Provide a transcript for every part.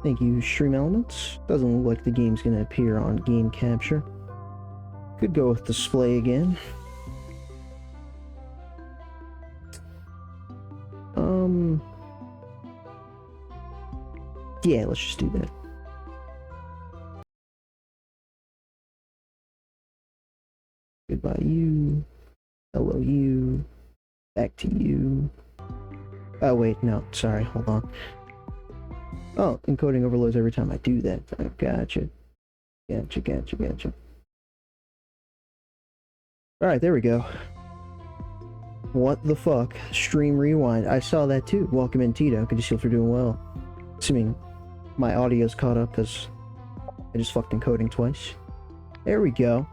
Thank you, Stream Elements. Doesn't look like the game's gonna appear on game capture. Could go with display again. Yeah, let's just do that. Goodbye, you. Hello, you. Back to you. Oh, wait, no, sorry, hold on. Oh, encoding overloads every time I do that. I gotcha. Gotcha. Alright, there we go. What the fuck? Stream rewind. I saw that too. Welcome in, Tito. Good to see if you're doing well. Assuming my audio's caught up because I just fucked encoding twice. There we go.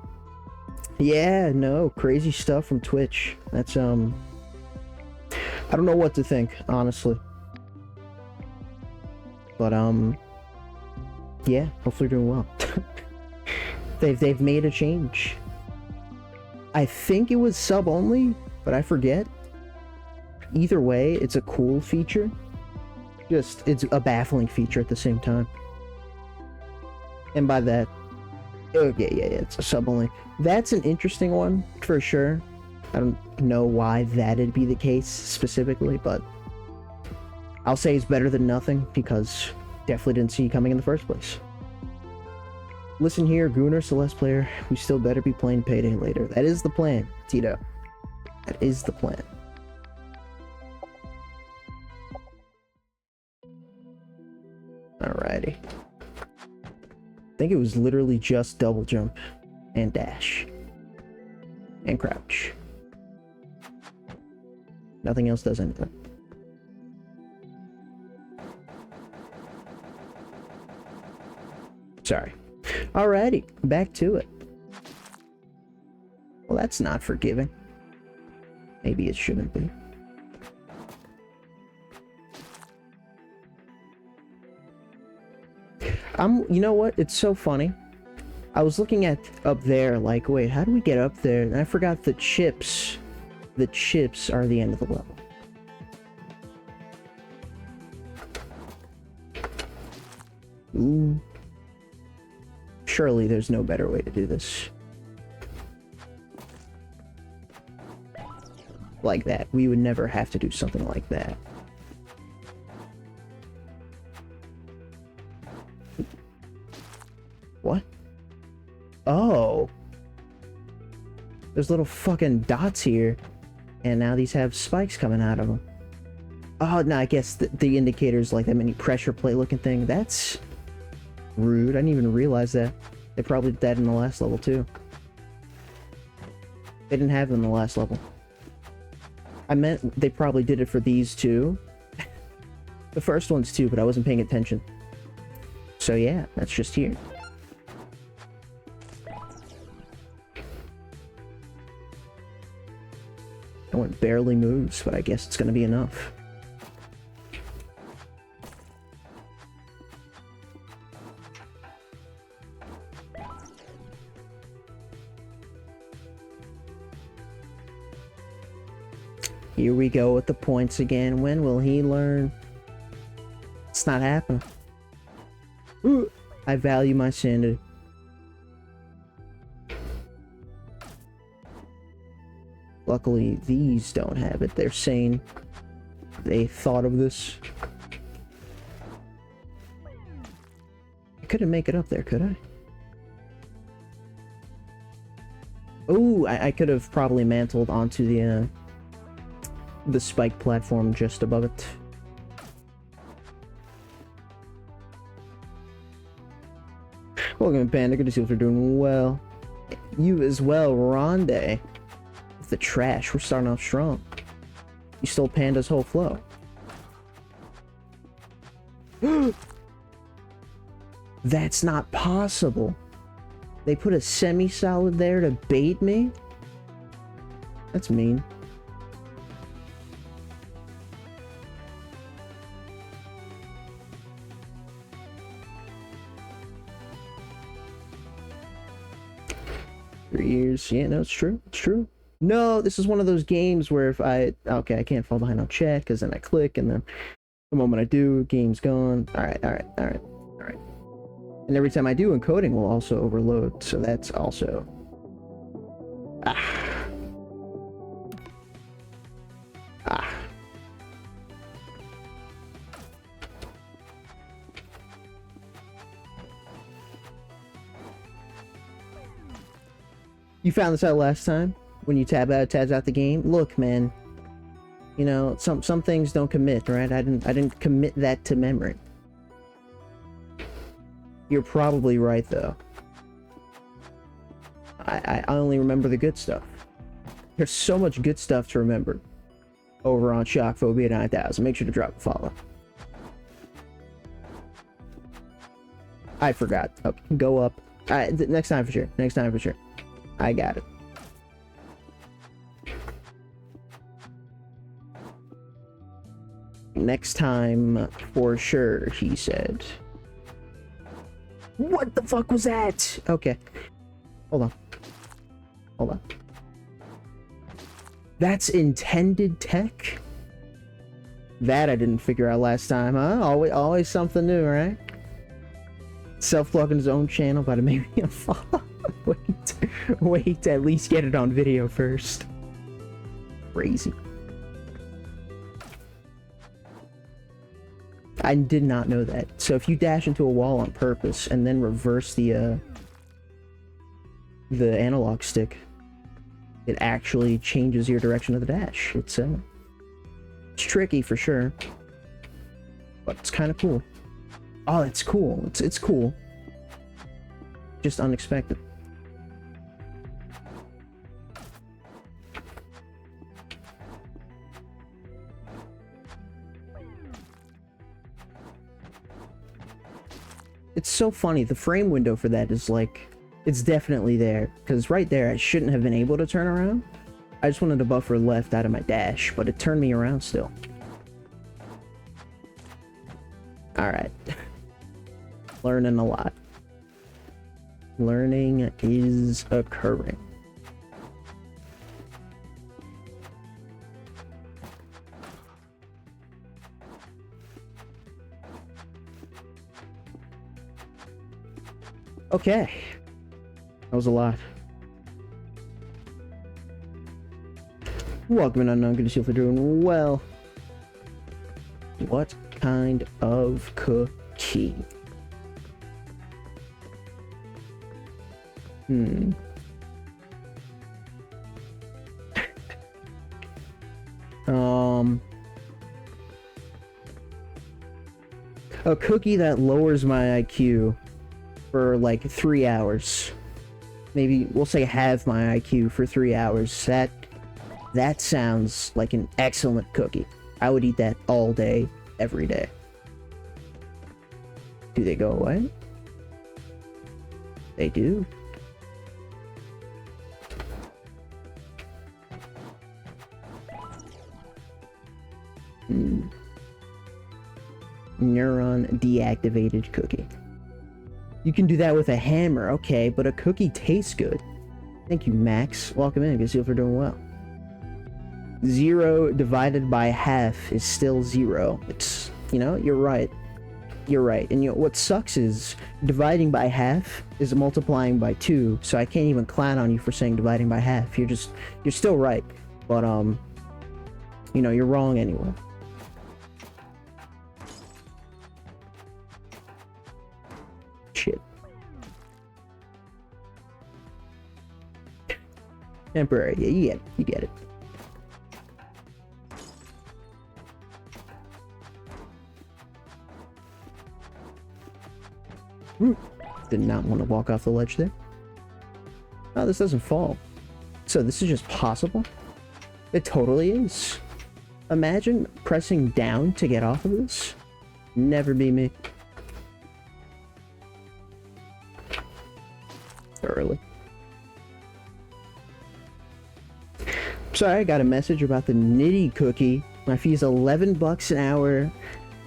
Yeah, no, crazy stuff from Twitch. That's, I don't know what to think, honestly. But, yeah, hopefully you're doing well. They've made a change. I think it was sub only, but I forget. Either way, it's a cool feature. Just, it's a baffling feature at the same time. And by that, oh, yeah, it's a sub only. That's an interesting one, for sure. I don't know why that'd be the case specifically, but I'll say it's better than nothing, because definitely didn't see it coming in the first place. Listen here, Gunnar, Celeste player, we still better be playing Payday later. That is the plan, Tito. That is the plan. Alrighty. I think it was literally just double jump and dash and crouch. Nothing else does anything. Sorry. Alrighty, back to it. Well, that's not forgiving. Maybe it shouldn't be. You know what? It's so funny. I was looking at up there, like, wait, how do we get up there? And I forgot the chips. The chips are the end of the level. Ooh. Surely there's no better way to do this. Like that. We would never have to do something like that. What? Oh. There's little fucking dots here. And now these have spikes coming out of them. Oh, no, I guess the indicator's like that mini pressure plate looking thing. That's rude. I didn't even realize that. They probably did that in the last level, too. They didn't have them in the last level. I meant they probably did it for these two. The first ones, too, but I wasn't paying attention. So, yeah, that's just here. That one barely moves, but I guess it's gonna be enough. Here we go with the points again. When will he learn? It's not happening. Ooh, I value my sanity. Luckily, these don't have it. They're sane. They thought of this. I couldn't make it up there, could I? Ooh, I could have probably mantled onto the spike platform just above it. Welcome, Panda. Good to see if you're doing well. You as well, Ronde. With the trash, we're starting off strong. You stole Panda's whole flow. That's not possible. They put a semi-solid there to bait me? That's mean. Years. Yeah, no, it's true. It's true. No, this is one of those games where if okay, I can't fall behind on chat because then I click and then the moment I do, game's gone. All right. And every time I do, encoding will also overload, so that's also... Ah. Ah. You found this out last time? When you tabs out the game? Look, man. You know, some things don't commit, right? I didn't commit that to memory. You're probably right, though. I only remember the good stuff. There's so much good stuff to remember over on Shockphobia 9000. Make sure to drop a follow. I forgot. Okay, go up. Next time for sure. Next time for sure. I got it. Next time for sure, he said. What the fuck was that? Okay. Hold on. Hold on. That's intended tech? That I didn't figure out last time, huh? Always something new, right? Self-plugging his own channel, but it made me unfollow. Wait to at least get it on video first. Crazy. I did not know that. So if you dash into a wall on purpose and then reverse the analog stick, it actually changes your direction of the dash. It's tricky for sure, but it's kind of cool. Oh, it's cool. It's cool. Just unexpected. It's so funny. The frame window for that is like, it's definitely there. Because right there, I shouldn't have been able to turn around. I just wanted to buffer left out of my dash, but it turned me around still. Alright. Learning a lot. Learning is occurring. Okay. That was a lot. Welcome in, Unknown. Good to see you for doing well. What kind of cookie? A cookie that lowers my IQ for like 3 hours. Maybe we'll say halve my IQ for 3 hours. That sounds like an excellent cookie. I would eat that all day, every day. Do they go away? They do. Neuron deactivated cookie. You can do that with a hammer, okay, but a cookie tastes good. Thank you, Max. Welcome in. Good to see you for doing well. 0 divided by half is still 0. It's, you know, you're right. You're right. And you know, what sucks is dividing by half is multiplying by 2, so I can't even clown on you for saying dividing by half. You're still right. But, you know, you're wrong anyway. Shit. Temporary. Yeah, you get it. Did not want to walk off the ledge there. Oh, this doesn't fall. So this is just possible? It totally is. Imagine pressing down to get off of this. Never be me. Early. Sorry, I got a message about the Nitty cookie. My fee is $11 an hour.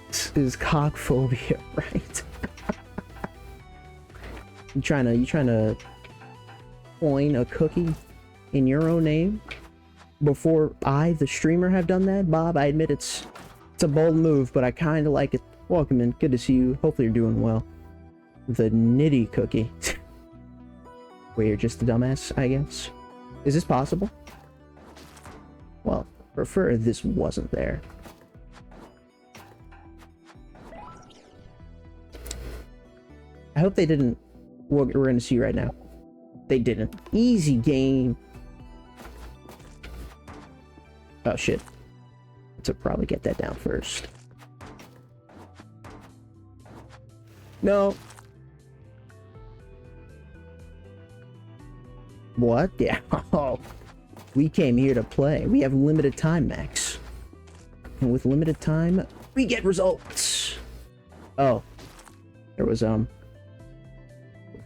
This is cockphobia, right? You trying to coin a cookie in your own name before I, the streamer, have done that? Bob, I admit it's a bold move, but I kind of like it. Welcome in. Good to see you. Hopefully you're doing well. the nitty cookie. Where you're just a dumbass, I guess. Is this possible? Well, prefer this wasn't there. I hope they didn't. What we're gonna see right now. They didn't. Easy game. Oh shit. To probably get that down first. No. What? Yeah. Oh. We came here to play. We have limited time, Max. And with limited time, we get results. Oh. There was,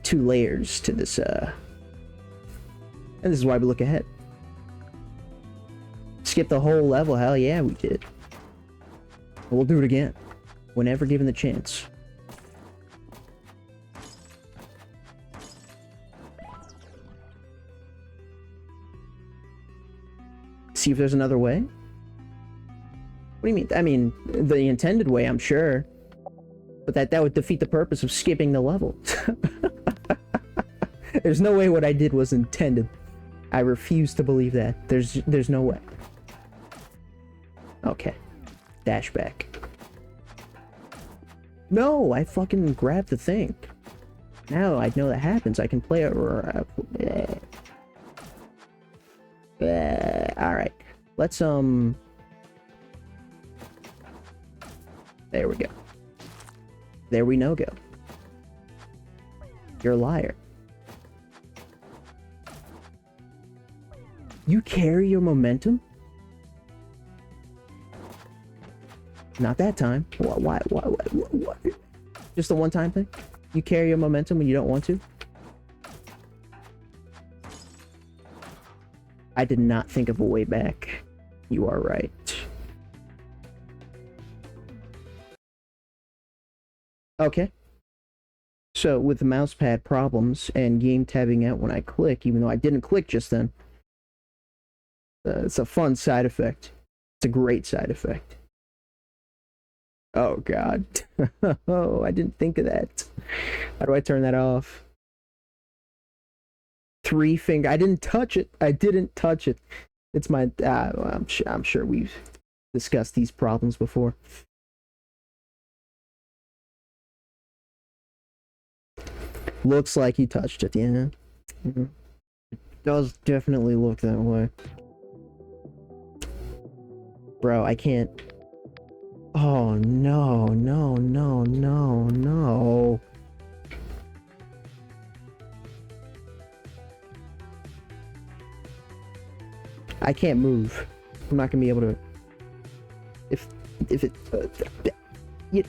2 layers to this, and this is why we look ahead. Skip the whole level, hell yeah, we did. We'll do it again. Whenever given the chance. See if there's another way? What do you mean? I mean, the intended way, I'm sure. But that would defeat the purpose of skipping the level. There's no way what I did was intended. I refuse to believe that. There's no way. Okay. Dash back. No, I fucking grabbed the thing. Now I know that happens. I can play it. Alright. Let's, there we go. There we no go. You're a liar. You carry your momentum? Not that time. Why? Just a one-time thing? You carry your momentum when you don't want to? I did not think of a way back. You are right. Okay. So, with the mousepad problems and game tabbing out when I click, even though I didn't click just then, it's a fun side effect. It's a great side effect. Oh, God. Oh, I didn't think of that. How do I turn that off? 3 finger. I didn't touch it. I didn't touch it. It's my... I'm sure we've discussed these problems before. Looks like he touched it, yeah. Mm-hmm. It does definitely look that way. Bro, I can't... Oh, no, no, no, no, no. I can't move. I'm not gonna be able to... If it... yeah.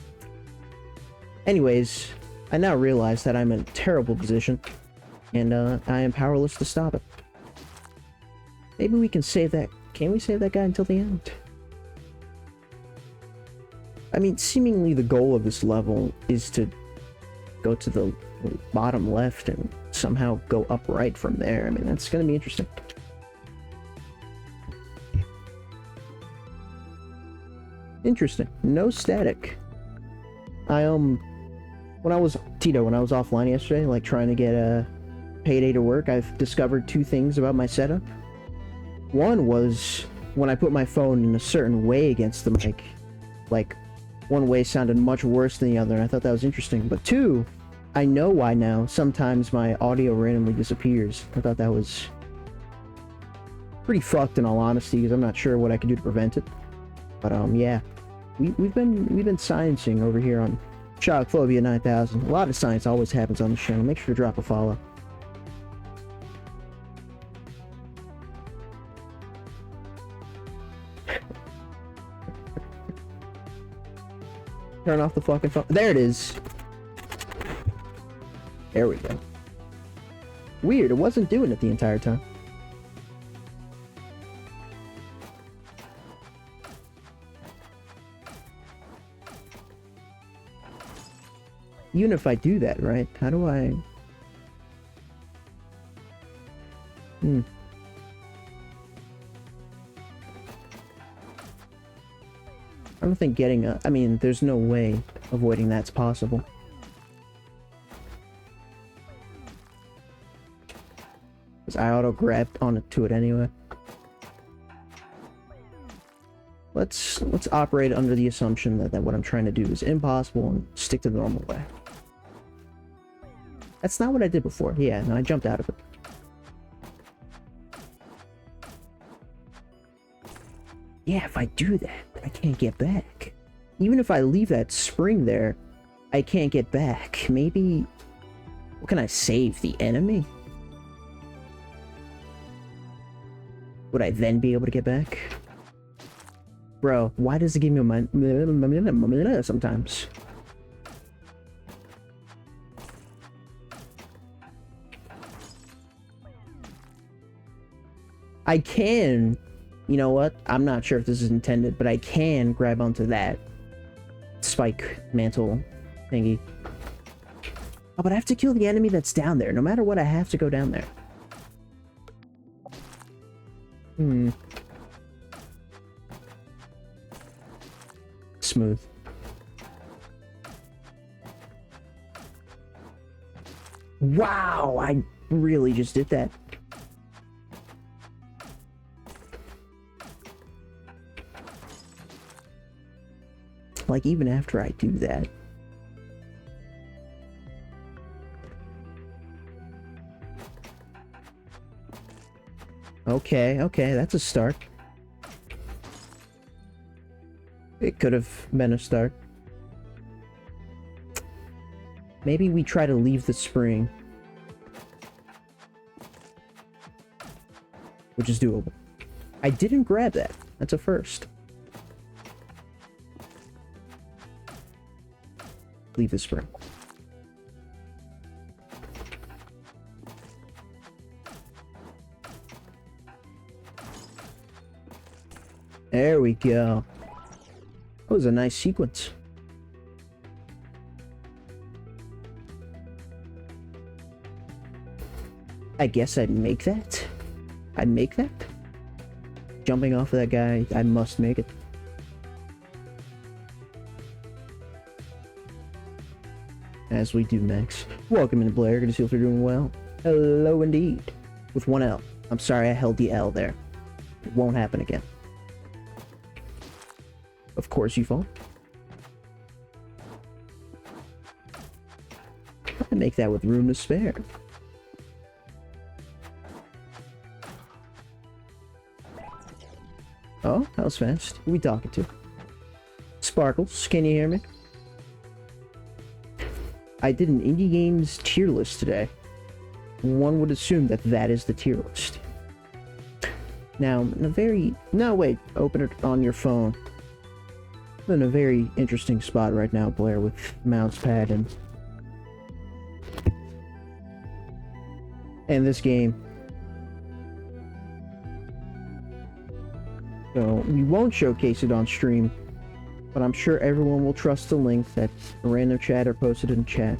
Anyways, I now realize that I'm in a terrible position, and I am powerless to stop it. Maybe we can save that... Can we save that guy until the end? I mean, seemingly the goal of this level is to go to the bottom left and somehow go up right from there. I mean, that's gonna be interesting. Interesting. No static. When I was offline yesterday, like trying to get a payday to work, I've discovered 2 things about my setup. One was when I put my phone in a certain way against the mic, like one way sounded much worse than the other, and I thought that was interesting. But 2, I know why now. Sometimes my audio randomly disappears. I thought that was pretty fucked in all honesty, because I'm not sure what I can do to prevent it. But yeah, we've been sciencing over here on Shockphobia 9000. A lot of science always happens on the channel. Make sure to drop a follow. Turn off the fucking phone. There it is. There we go. Weird, it wasn't doing it the entire time. Even if I do that, right? How do I... I don't think getting a... I mean, there's no way avoiding that's possible. Because I auto-grabbed onto it anyway. Let's operate under the assumption that what I'm trying to do is impossible and stick to the normal way. That's not what I did before. Yeah, no, I jumped out of it. Yeah, if I do that, I can't get back. Even if I leave that spring there, I can't get back. Maybe... What can I save? The enemy? Would I then be able to get back? Bro, why does it give me a minute sometimes? I can... You know what? I'm not sure if this is intended, but I can grab onto that spike mantle thingy. Oh, but I have to kill the enemy that's down there. No matter what, I have to go down there. Smooth. Wow, I really just did that. Like, even after I do that. Okay, that's a start. It could have been a start. Maybe we try to leave the spring. Which is doable. I didn't grab that. That's a first. Leave the spring. There we go. That was a nice sequence. I guess I'd make that. I'd make that. Jumping off of that guy, I must make it. As we do next. Welcome in, Blair. Good to see if you're doing well. Hello indeed. With one L. I'm sorry I held the L there. It won't happen again. Of course you fall. I make that with room to spare. Oh, that was fast. Who we talking to? Sparkles, can you hear me? I did an indie games tier list today. One would assume that that is the tier list. Now, in a very... No, wait. Open it on your phone. I'm in a very interesting spot right now, Blair, with mouse pad and this game. So, we won't showcase it on stream, but I'm sure everyone will trust the link that a random chatter posted in chat.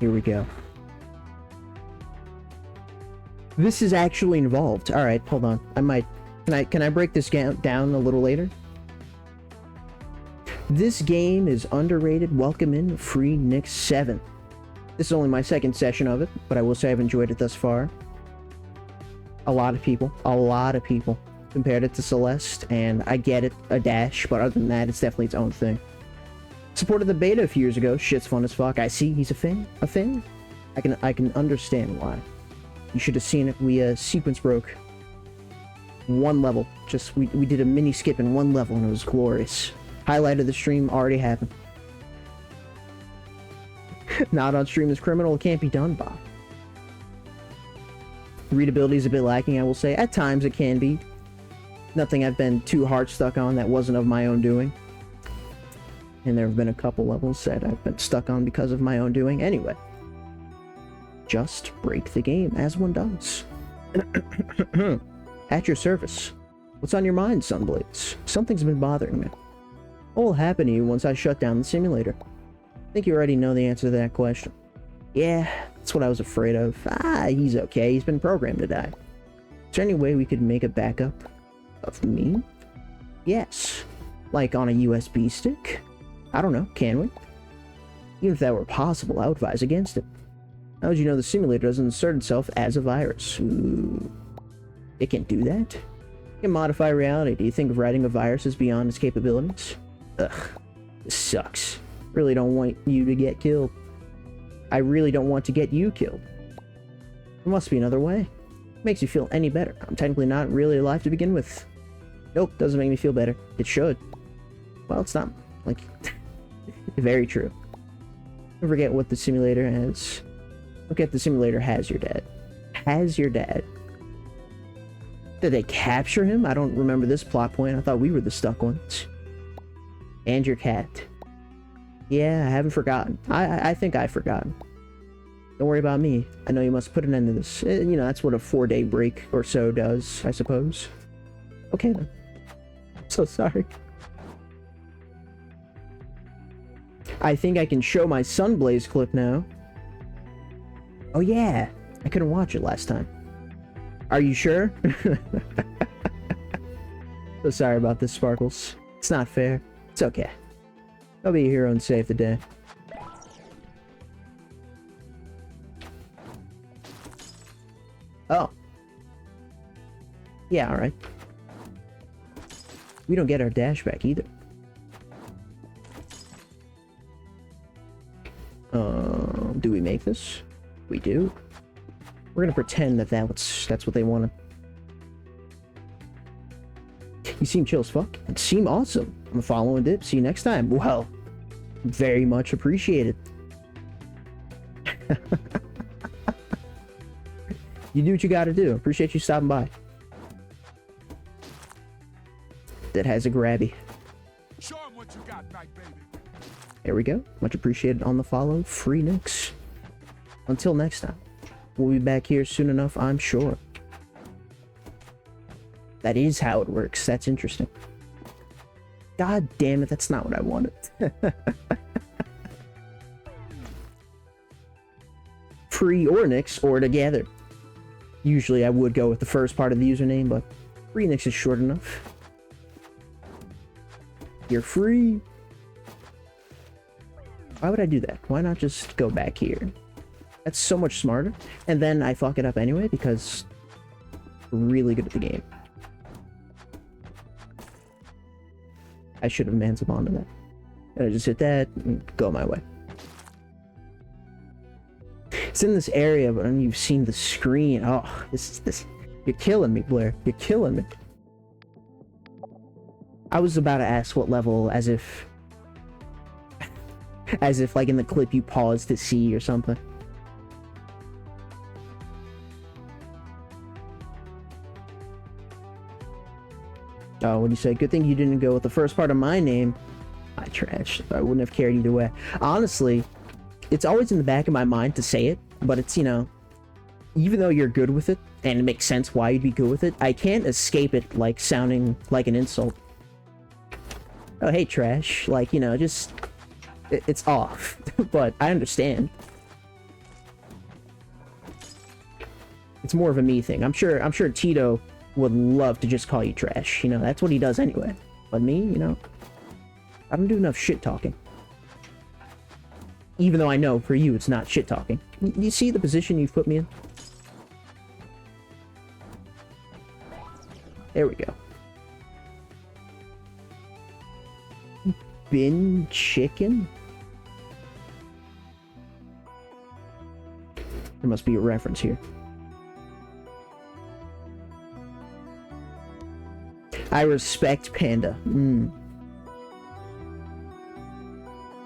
Here we go. This is actually involved. Alright, hold on. I might... Can I break this down a little later? This game is underrated. Welcome in Free Nick 7. This is only my second session of it, but I will say I've enjoyed it thus far. A lot of people compared it to Celeste, and I get it, a dash, but other than that, it's definitely its own thing. Supported the beta a few years ago. Shit's fun as fuck. I see he's a fan. I can understand why. You should have seen it. We sequence broke one level. Just we did a mini skip in one level, and it was glorious. Highlight of the stream already happened. Not on stream is criminal. It can't be done, Bob. Readability is a bit lacking, I will say. At times it can be. Nothing I've been too hard stuck on that wasn't of my own doing. And there have been a couple levels that I've been stuck on because of my own doing. Anyway. Just break the game, as one does. At your service. What's on your mind, Sunblaze? Something's been bothering me. What will happen to you once I shut down the simulator? I think you already know the answer to that question. Yeah, that's what I was afraid of. He's okay. He's been programmed to die. Is there any way we could make a backup of me? Yes. Like on a USB stick? I don't know, can we? Even if that were possible, I would advise against it. How would you know the simulator doesn't insert itself as a virus? Ooh. It can do that? It can modify reality. Do you think writing a virus is beyond its capabilities? Ugh. This sucks. Really don't want you to get killed. I really don't want to get you killed. There must be another way. Makes you feel any better. I'm technically not really alive to begin with. Nope, doesn't make me feel better. It should. Well, it's not, like, very true. Don't forget what the simulator has. Look at the simulator has your dad. Has your dad. Did they capture him? I don't remember this plot point. I thought we were the stuck ones. And your cat. Yeah, I haven't forgotten. I think I've forgotten. Don't worry about me. I know you must put an end to this. You know, that's what a 4-day break or so does, I suppose. Okay then. So sorry. I think I can show my Sunblaze clip now. Oh yeah, I couldn't watch it last time. Are you sure? So sorry about this, Sparkles. It's not fair. It's okay. I'll be a hero and save the day. Oh. Yeah, alright. We don't get our dash back either. Do we make this? We do. We're gonna pretend that that's what they wanted. You seem chill as fuck. You seem awesome. I'm following Dip. See you next time. Well, very much appreciated. You do what you gotta do. Appreciate you stopping by. That has a grabby. Show 'em what you got, night baby. There we go. Much appreciated on the follow. Free Nix. Until next time. We'll be back here soon enough, I'm sure. That is how it works. That's interesting. God damn it, that's not what I wanted. Free or Nix, or together. Usually I would go with the first part of the username, but Free Nix is short enough. You're free. Why would I do that? Why not just go back here? That's so much smarter. And then I fuck it up anyway because I'm really good at the game. I should have mansled onto that. And I just hit that and go my way. It's in this area, but when you've seen the screen. Oh, this. You're killing me, Blair. You're killing me. I was about to ask what level, as if like in the clip you paused to see or something. Oh, what do you say? Good thing you didn't go with the first part of my name. I trash. I wouldn't have cared either way. Honestly, it's always in the back of my mind to say it, but it's, you know, even though you're good with it, and it makes sense why you'd be good with it, I can't escape it, like, sounding like an insult. Oh, hey, trash. Like, you know, just... It's off. But I understand. It's more of a me thing. I'm sure Tito would love to just call you trash. You know, that's what he does anyway. But me, you know, I don't do enough shit talking. Even though I know for you it's not shit talking. You see the position you've put me in? There we go. Bin chicken? There must be a reference here. I respect Panda.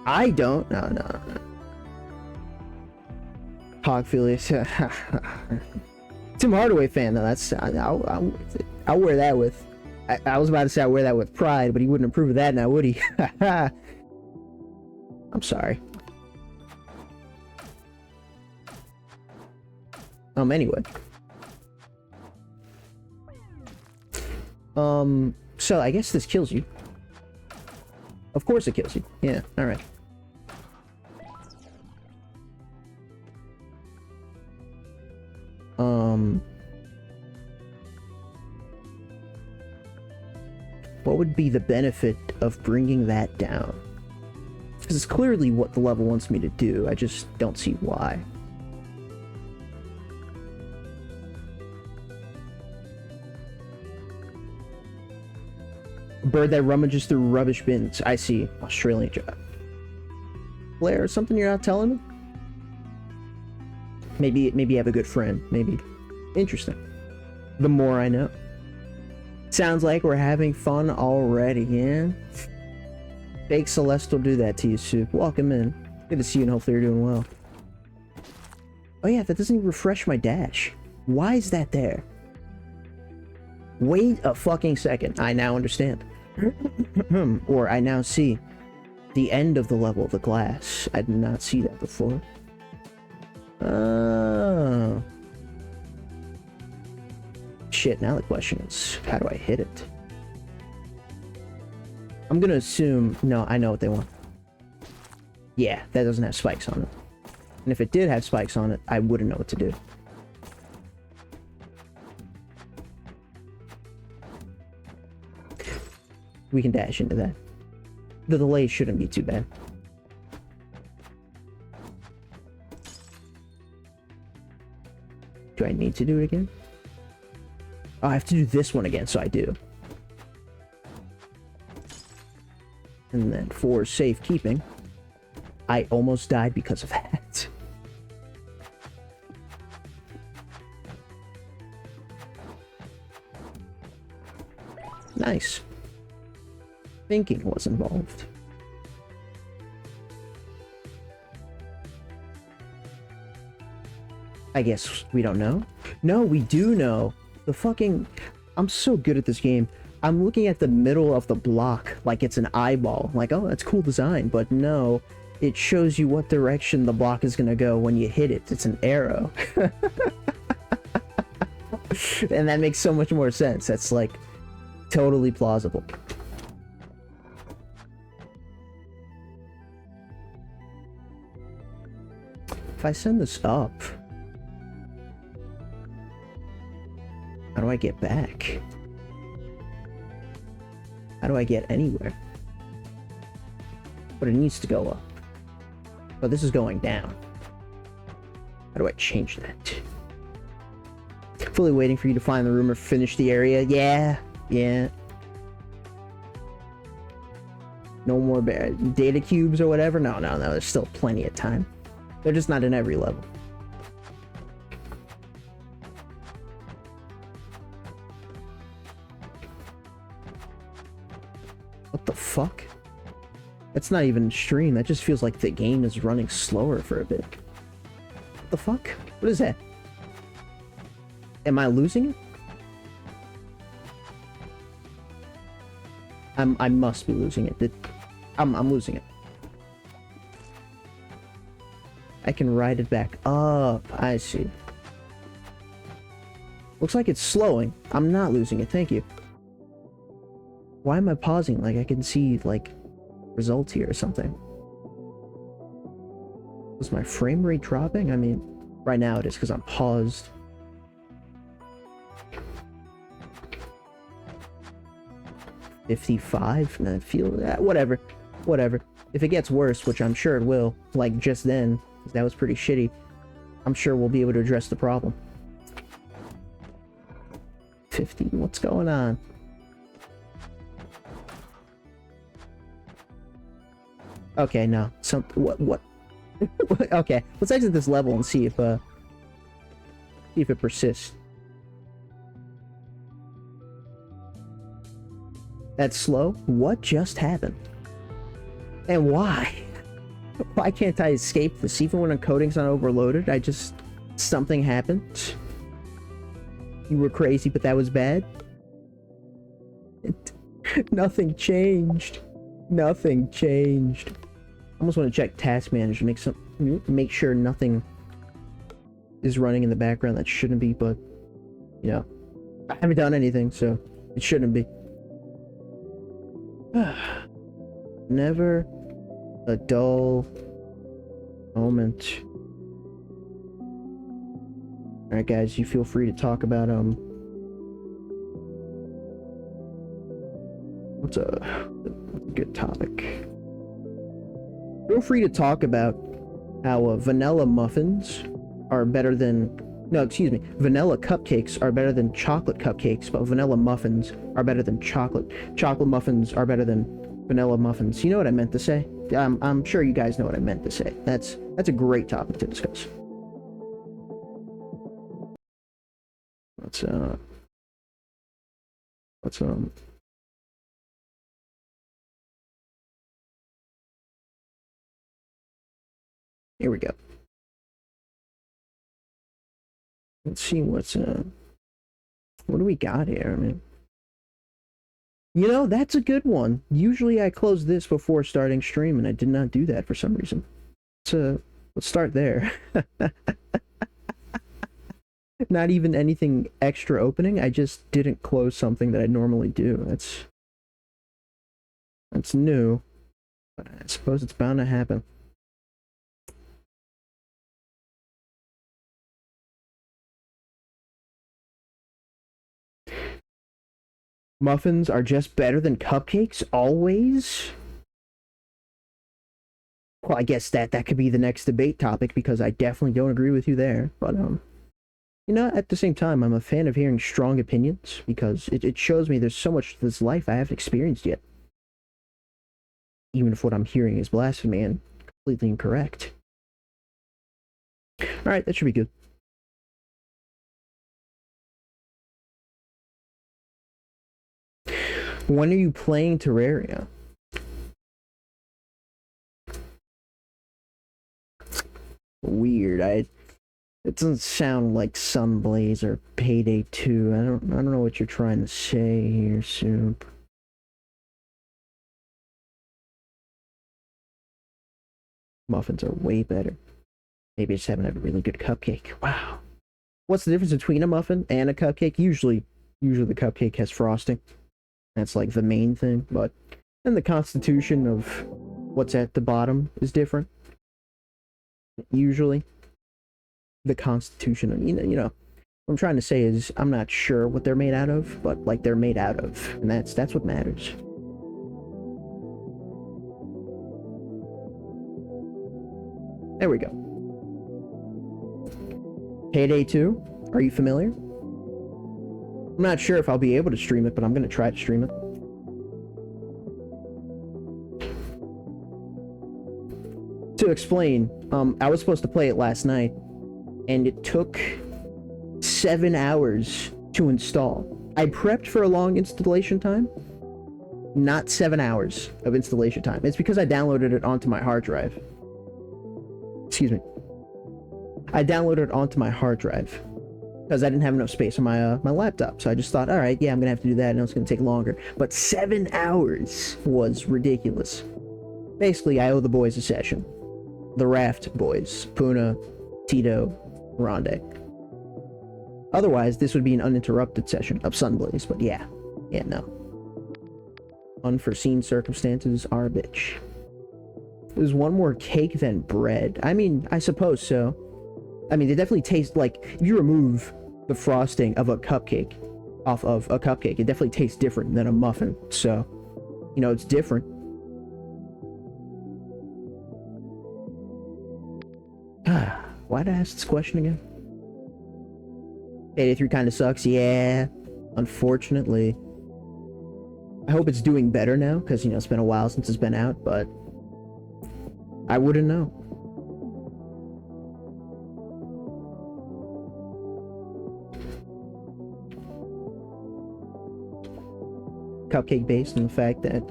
I don't. No. Hogphilius. Tim Hardaway fan though. That's I'll wear that with. I was about to say I wear that with pride, but he wouldn't approve of that now, would he? I'm sorry. Anyway. So I guess this kills you. Of course it kills you. Yeah, alright. What would be the benefit of bringing that down? Because it's clearly what the level wants me to do. I just don't see why. A bird that rummages through rubbish bins. I see. Australian job. Blair, something you're not telling me? Maybe you have a good friend. Maybe. Interesting. The more I know. Sounds like we're having fun already, yeah? Fake Celeste will do that to you, Sue. Welcome in. Good to see you and hopefully you're doing well. Oh yeah, that doesn't even refresh my dash. Why is that there? Wait a fucking second. I now understand. Or I now see the end of the level of the glass. I did not see that before. Oh. Shit, now the question is, how do I hit it? I'm gonna assume... No, I know what they want. Yeah, that doesn't have spikes on it. And if it did have spikes on it, I wouldn't know what to do. We can dash into that. The delay shouldn't be too bad. Do I need to do it again? Oh, I have to do this one again, so I do. And then for safekeeping, I almost died because of that. Nice. Thinking was involved. I guess we don't know. No, we do know. The fucking... I'm so good at this game. I'm looking at the middle of the block like it's an eyeball. Like, oh, that's cool design. But no, it shows you what direction the block is going to go when you hit it. It's an arrow. And that makes so much more sense. That's like totally plausible. If I send this up, how do I get back? How do I get anywhere? But it needs to go up. But this is going down. How do I change that? Fully waiting for you to find the room or finish the area. Yeah. No more data cubes or whatever? No, there's still plenty of time. They're just not in every level. What the fuck? That's not even stream. That just feels like the game is running slower for a bit. What the fuck? What is that? Am I losing it? I must be losing it. I'm losing it. I can ride it back up. I see. Looks like it's slowing. I'm not losing it. Thank you. Why am I pausing? Like I can see like results here or something. Was my frame rate dropping? I mean, right now it is because I'm paused. $55? No, feel that. Whatever. If it gets worse, which I'm sure it will, like just then, that was pretty shitty, I'm sure we'll be able to address the problem. 50. What's going on? Okay, no. What? Okay, let's exit this level and see if it persists. That's slow? What just happened? And why? Why can't I escape this? Even when encoding's not overloaded, something happened. You were crazy, but that was bad? Nothing changed. Nothing changed. I almost want to check task manager, make sure nothing is running in the background that shouldn't be, but you know, I haven't done anything, so it shouldn't be. Never a dull moment. Alright guys, you feel free to talk about What's a good topic? Feel free to talk about how vanilla muffins are better than... No, excuse me. Vanilla cupcakes are better than chocolate cupcakes, but vanilla muffins are better than chocolate. Chocolate muffins are better than vanilla muffins. You know what I meant to say? I'm sure you guys know what I meant to say. That's a great topic to discuss. Here we go. Let's see what do we got here? I mean, you know, that's a good one. Usually I close this before starting stream, and I did not do that for some reason. Let's start there. Not even anything extra opening. I just didn't close something that I normally do. That's new, but I suppose it's bound to happen. Muffins are just better than cupcakes always? Well, I guess that could be the next debate topic, because I definitely don't agree with you there. But you know, at the same time, I'm a fan of hearing strong opinions, because it shows me there's so much to this life I haven't experienced yet. Even if what I'm hearing is blasphemy and completely incorrect. Alright, that should be good. When are you playing Terraria? Weird. It doesn't sound like Sunblaze or Payday 2. I don't know what you're trying to say here, Soup. Muffins are way better. Maybe I just haven't had a really good cupcake. Wow. What's the difference between a muffin and a cupcake? Usually the cupcake has frosting. That's like the main thing, but then the constitution of what's at the bottom is different. Usually, the constitution of, you know, what I'm trying to say is I'm not sure what they're made out of, but like they're made out of, and that's what matters. There we go. Payday 2, are you familiar? I'm not sure if I'll be able to stream it, but I'm going to try to stream it. To explain, I was supposed to play it last night, and it took 7 hours to install. I prepped for a long installation time, not 7 hours of installation time. It's because I downloaded it onto my hard drive. Excuse me. I downloaded it onto my hard drive, because I didn't have enough space on my my laptop. So I just thought, all right, yeah, I'm gonna have to do that, and it's gonna take longer. But 7 hours was ridiculous. Basically, I owe the boys a session. The Raft boys, Puna, Tito, Ronde. Otherwise, this would be an uninterrupted session of Sunblaze. But yeah, no. Unforeseen circumstances are a bitch. There's one more cake than bread. I mean, I suppose so. I mean, they definitely taste like, if you remove the frosting of a cupcake off of a cupcake, it definitely tastes different than a muffin. So, you know, it's different. Why'd I ask this question again? Payday 3 kind of sucks. Yeah, unfortunately. I hope it's doing better now, because, you know, it's been a while since it's been out, but I wouldn't know. Cupcake based on the fact that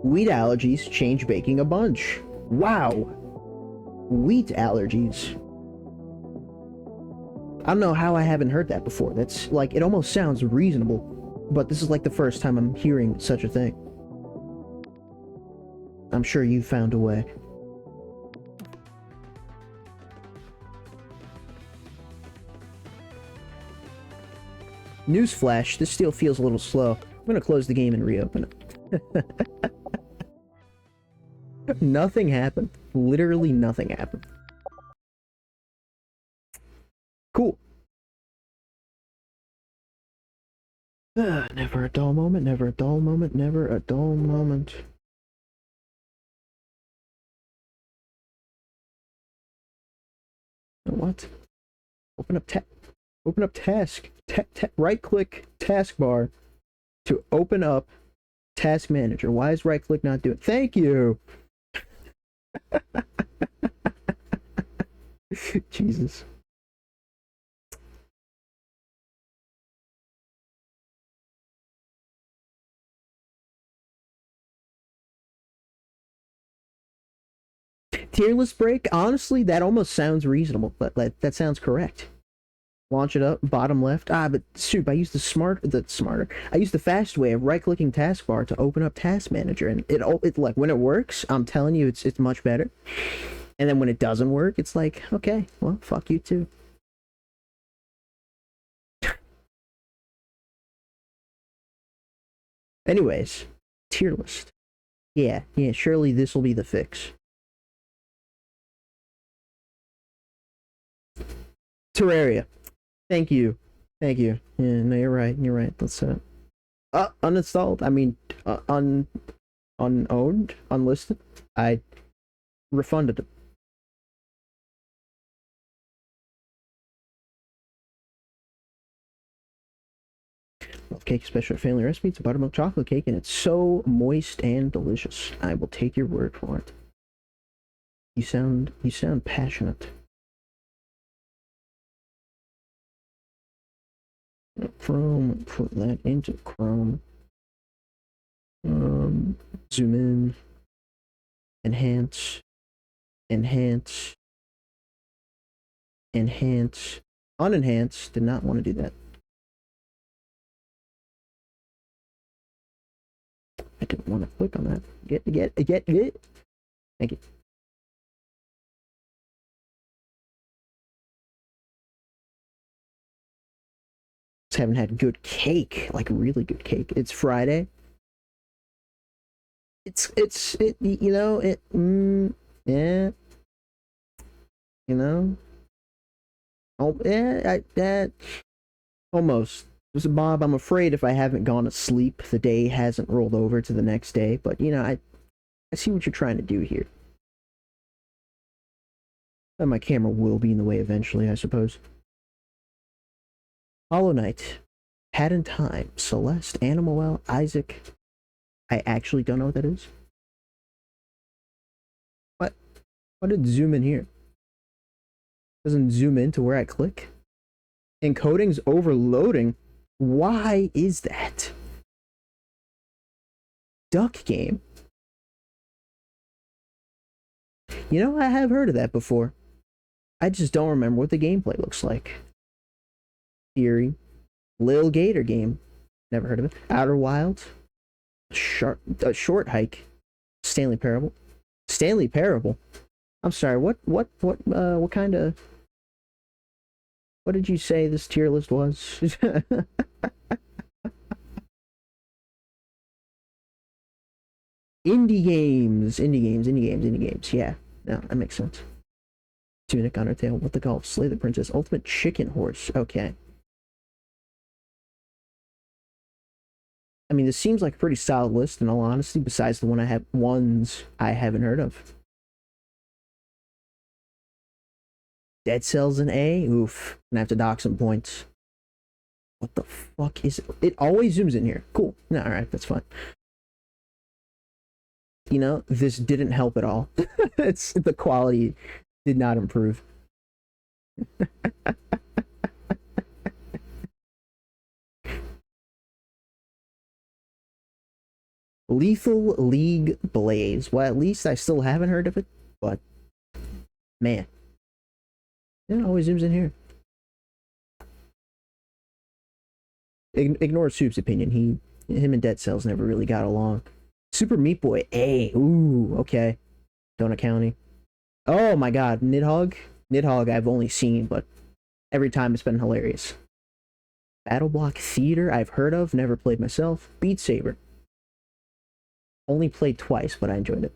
wheat allergies change baking a bunch. Wow. Wheat allergies. I don't know how I haven't heard that before. That's like, it almost sounds reasonable, but this is like the first time I'm hearing such a thing. I'm sure you found a way. Newsflash, this still feels a little slow. I'm gonna close the game and reopen it. Nothing happened. Literally nothing happened. Cool. Never a dull moment, never a dull moment, never a dull moment. What? Open up task. Right click taskbar to open up task manager. Why is right click not doing? Thank you. Jesus. Tier list break, honestly, that almost sounds reasonable. That sounds correct. Launch it up, bottom left. But shoot, I used I used the fast way of right-clicking taskbar to open up Task Manager, and it like when it works, I'm telling you, it's much better. And then when it doesn't work, it's like, okay, well, fuck you too. Anyways, tier list. Yeah, surely this will be the fix. Terraria. Thank you. Thank you. Yeah, no, you're right. You're right. Let's uninstalled. I mean, unowned, unlisted. I refunded it. Love cake, especially family recipe. It's a buttermilk chocolate cake, and it's so moist and delicious. I will take your word for it. You sound passionate. Chrome, put that into Chrome. Zoom in. Enhance. Enhance. Enhance. Unenhance. Did not want to do that. I didn't want to click on that. Get. Thank you. Just haven't had good cake, like really good cake. It's Friday. You know, yeah. You know? Oh, yeah, almost. So, Bob, I'm afraid if I haven't gone to sleep, the day hasn't rolled over to the next day. But, you know, I see what you're trying to do here. And my camera will be in the way eventually, I suppose. Hollow Knight. Hat in Time. Celeste. Animal Isaac. I actually don't know what that is. What? What did zoom in here? Doesn't zoom in to where I click? Encoding's overloading. Why is that? Duck game. You know, I have heard of that before. I just don't remember what the gameplay looks like. Theory. Lil Gator game. Never heard of it. Outer Wilds. Short Hike. Stanley Parable. Stanley Parable. I'm sorry. What kind of? What did you say this tier list was? Indie games. Yeah, no, that makes sense. Tunic, Undertale, What the Golf, Slay the Princess, Ultimate Chicken Horse. Okay. I mean, this seems like a pretty solid list in all honesty, besides the ones I haven't heard of. Dead Cells in A? Oof. Gonna have to dock some points. What the fuck is it? It always zooms in here. Cool. No, alright, that's fine. You know, this didn't help at all. It's the quality did not improve. Lethal League Blaze. Well, at least I still haven't heard of it, but man. It always zooms in here. Ignore Soup's opinion. Him and Dead Cells never really got along. Super Meat Boy A. Ooh, okay. Donut County. Oh my god, Nidhogg. Nidhogg I've only seen, but every time it's been hilarious. Battle Block Theater I've heard of, never played myself. Beat Saber. Only played twice, but I enjoyed it.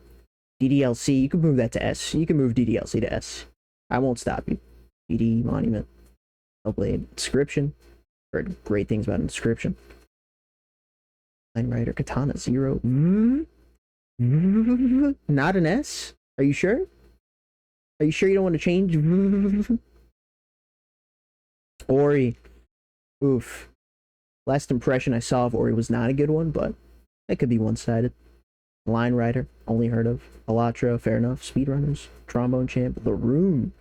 DDLC, you can move that to S. You can move DDLC to S. I won't stop you. DD Monument. Hellblade. Inscription. Heard great things about Inscription. Line Rider Katana 0. Not an S? Are you sure? Are you sure you don't want to change? Ori. Oof. Last impression I saw of Ori was not a good one, but it could be one-sided. Line Rider, only heard of. Elatro, fair enough. Speedrunners. Trombone Champ. The Room.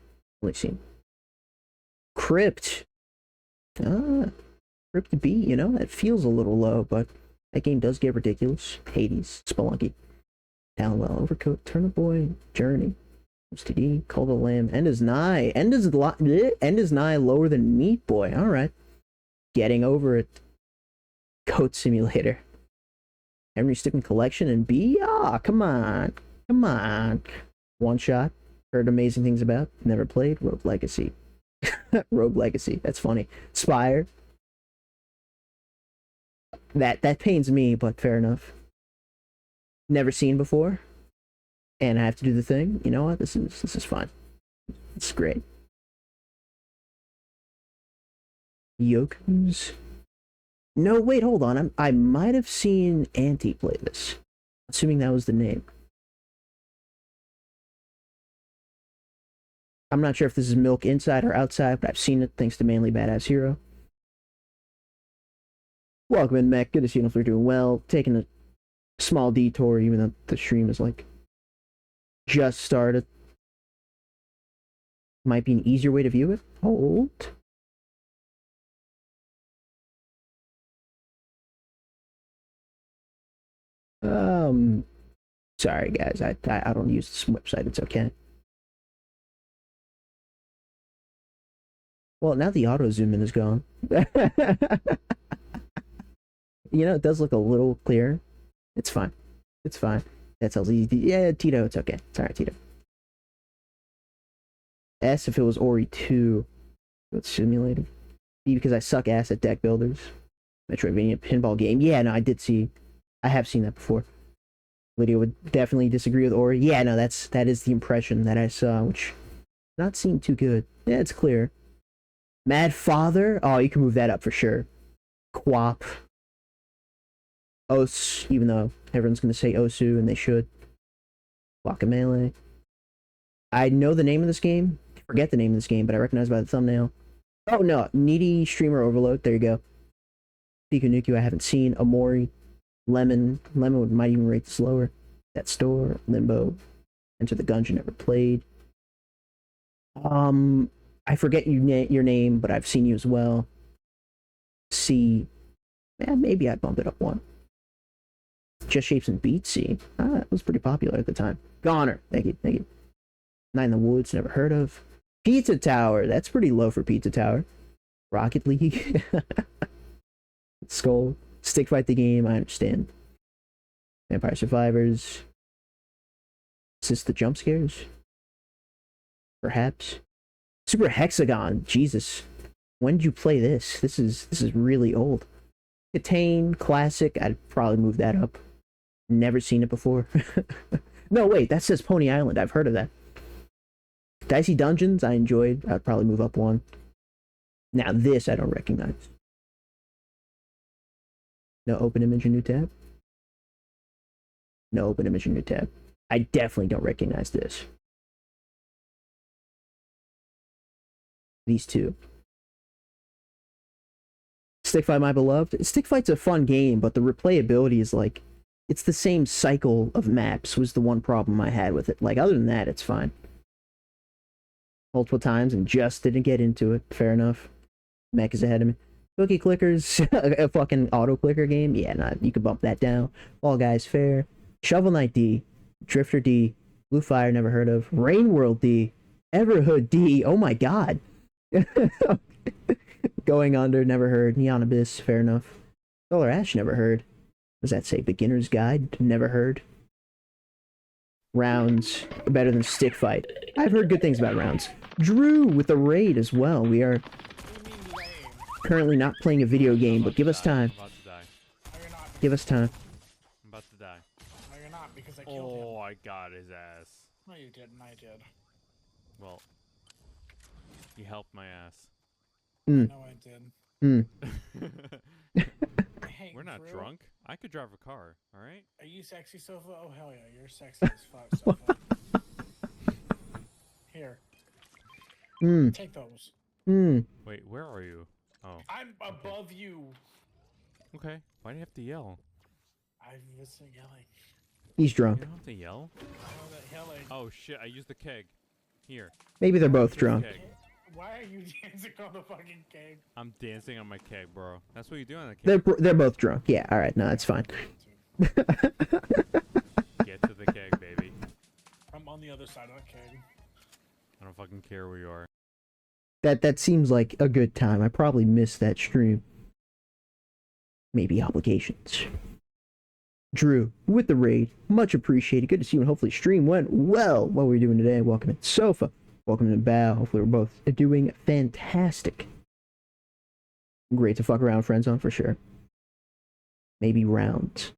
Only seen. Crypt. Crypt B, you know, that feels a little low, but that game does get ridiculous. Hades. Spelunky. Downwell. Overcoat. Turnip Boy. Journey. STD. Call the Lamb. End is nigh. End is nigh lower than Meat Boy. Alright. Getting over it. Coat Simulator. Henry Stickmin Collection and B? Ah, come on. Come on. One Shot. Heard amazing things about. Never played. Rogue Legacy. Rogue Legacy. That's funny. Spire. That pains me, but fair enough. Never seen before. And I have to do the thing. You know what? This is fun. It's great. Yoku's. No, wait, hold on. I might have seen Auntie play this. Assuming that was the name. I'm not sure if this is Milk inside or outside, but I've seen it thanks to Manly Badass Hero. Welcome in, Mech. Good to see you if you're doing well. Taking a small detour, even though the stream is like just started. Might be an easier way to view it. Hold. Sorry guys, I don't use this website, it's okay. Well, now the auto zoom in is gone. You know, it does look a little clearer. It's fine. It's fine. That's easy. Yeah, Tito, it's okay. It's alright, Tito. S if it was Ori 2. It's simulated. B because I suck ass at deck builders. Metroidvania pinball game. Yeah, no, I have seen that before. Lydia would definitely disagree with Ori. Yeah, no, that is the impression that I saw, which not seemed too good. Yeah, it's clear. Mad Father? Oh, you can move that up for sure. Quap. Os, even though everyone's going to say Osu, and they should. Guacamelee. I know the name of this game. I forget the name of this game, but I recognize by the thumbnail. Oh, no. Needy Streamer Overload. There you go. Piku Nuku I haven't seen. Amori. Lemon might even rate this lower. That Store. Limbo. Enter the Gungeon never played. I forget your name, but I've seen you as well. C. Yeah, maybe I'd bump it up one. Just Shapes and Beats. C. That was pretty popular at the time. Goner. Thank you. Nine in the Woods. Never heard of. Pizza Tower. That's pretty low for Pizza Tower. Rocket League. Skull. Stick Fight the Game. I understand. Vampire Survivors. Is this the jump scares? Perhaps. Super Hexagon. Jesus. When did you play this? This is really old. Catane. Classic. I'd probably move that up. Never seen it before. No, wait. That says Pony Island. I've heard of that. Dicey Dungeons. I enjoyed. I'd probably move up one. Now this I don't recognize. No open image in new tab. No open image in new tab. I definitely don't recognize this. These two. Stick Fight My Beloved. Stick Fight's a fun game, but the replayability is like, it's the same cycle of maps was the one problem I had with it. Like, other than that, it's fine. Multiple times and just didn't get into it. Fair enough. Mech is ahead of me. Cookie Clickers, a fucking auto clicker game. Yeah, nah, you could bump that down. All Guys Fair. Shovel Knight D. Drifter D. Blue Fire, never heard of. Rain World D. Everhood D. Oh my god. Going Under, never heard. Neon Abyss, fair enough. Solar Ash, never heard. What does that say? Beginner's Guide, never heard. Rounds, better than Stick Fight. I've heard good things about Rounds. Drew with the raid as well. We are currently not playing a video game, but give us time. Give us time. I'm about to die. No, you're not, because I killed him. Oh, I got his ass. No, you didn't. I did. Well, he helped my ass. No, I did. We're not Drew. drunk. I could drive a car. All right. Are you sexy, Sofa? Oh, hell yeah. You're sexy as fuck, Sofa. Here. Hmm. Take those. Hmm. Wait, where are you? Oh, I'm above you. okay. Why do you have to yell? I wasn't yelling. He's You drunk. don't have to yell. I wasn't yelling. Oh shit! I used the keg. Here. Maybe they're both Use drunk. keg. Why are you dancing on the fucking cake? I'm dancing on my keg, bro. That's what you do on the They're keg. they're both drunk. Yeah. All right. No, that's fine. Get to the keg, baby. I'm on the other side of the cake. I don't fucking care where you are. That seems like a good time. I probably missed that stream. Maybe obligations. Drew, with the raid. Much appreciated. Good to see you, and hopefully stream went well. What were we doing today? Welcome to Sofa. Welcome to Bow. Hopefully we're both doing fantastic. Great to fuck around friends on for sure. Maybe rounds.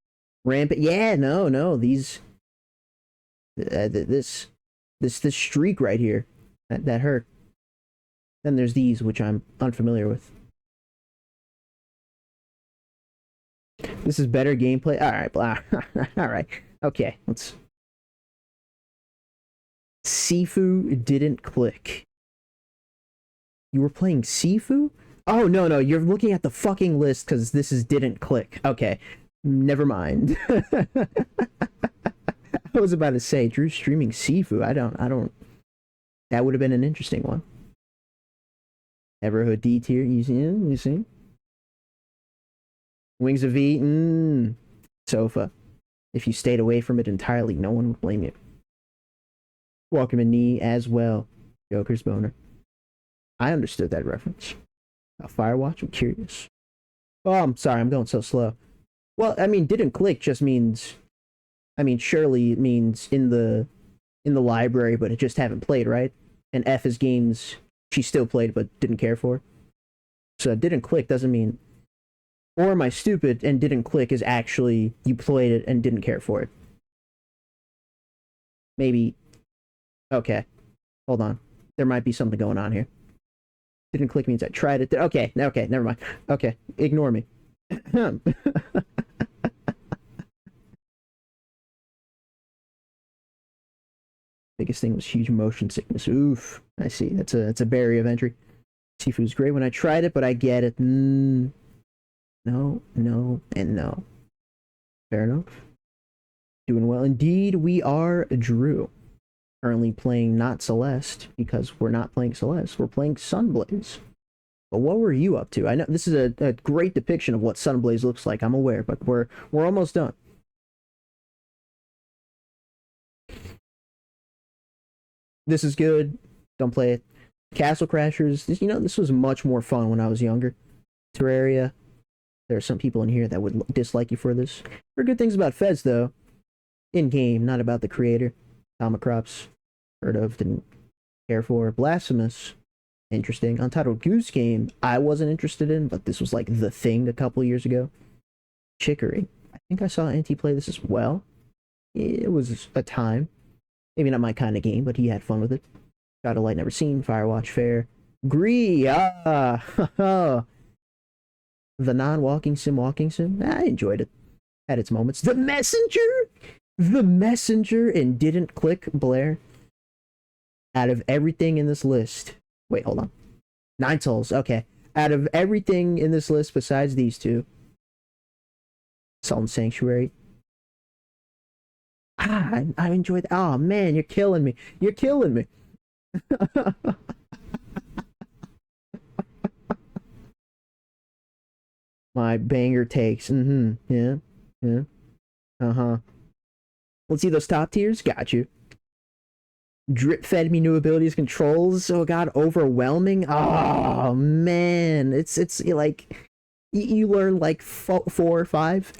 Rampant. Yeah, no. These... this streak right here. That hurt. Then there's these, which I'm unfamiliar with. This is better gameplay. All right, blah. All right. Okay, let's. Sifu didn't click. You were playing Sifu? Oh no, you're looking at the fucking list because this is didn't click. Okay, never mind. I was about to say Drew's streaming Sifu. I don't. That would have been an interesting one. Everhood D tier. You see. Wings of V, Sofa. If you stayed away from it entirely, no one would blame you. Welcome to Knee as well. Joker's boner. I understood that reference. Firewatch, I'm curious. Oh, I'm sorry, I'm going so slow. Well, I mean, didn't click just means... I mean, surely it means in the library, but it just haven't played, right? And F is games she still played but didn't care for. So didn't click doesn't mean... Or am I stupid and didn't click is actually you played it and didn't care for it? Maybe. Okay. Hold on. There might be something going on here. Didn't click means I tried it. Okay, never mind. Okay, ignore me. Biggest thing was huge motion sickness. Oof. I see. That's a barrier of entry. Seafood's great when I tried it, but I get it. No, and no. Fair enough. Doing well. Indeed, we are Drew. Currently playing not Celeste, because we're not playing Celeste. We're playing Sunblaze. But what were you up to? I know this is a great depiction of what Sunblaze looks like, I'm aware, but we're almost done. This is good. Don't play it. Castle Crashers, this was much more fun when I was younger. Terraria. There are some people in here that would dislike you for this. There are good things about Fez, though. In-game, not about the creator. Tomacrops, heard of, didn't care for. Blasphemous, interesting. Untitled Goose Game, I wasn't interested in, but this was like the thing a couple years ago. Chicory, I think I saw NT play this as well. It was a time. Maybe not my kind of game, but he had fun with it. Got a Light Never Seen, Firewatch Fair. Gree, the non-walking sim, walking sim. I enjoyed it. Had its moments. The Messenger, and didn't click Blair. Out of everything in this list. Wait, hold on. 9 souls. Okay. Out of everything in this list besides these two. Salt Sanctuary. I enjoyed. Oh man, you're killing me. You're killing me. My banger takes. Yeah. Let's see those top tiers. Got you. Drip fed me new abilities, controls. Oh god, overwhelming. Oh man, it's like you learn like 4 or 5.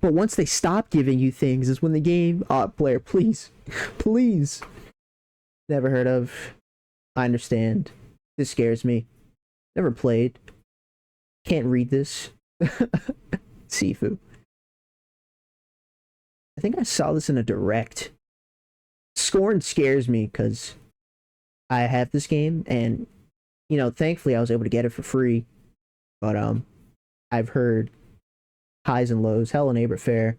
But once they stop giving you things, is when the game. Player, please. Never heard of. I understand. This scares me. Never played. Can't read this. Sifu. I think I saw this in a direct. Scorn scares me because I have this game and thankfully I was able to get it for free. But I've heard highs and lows. Hell and Abra Fair.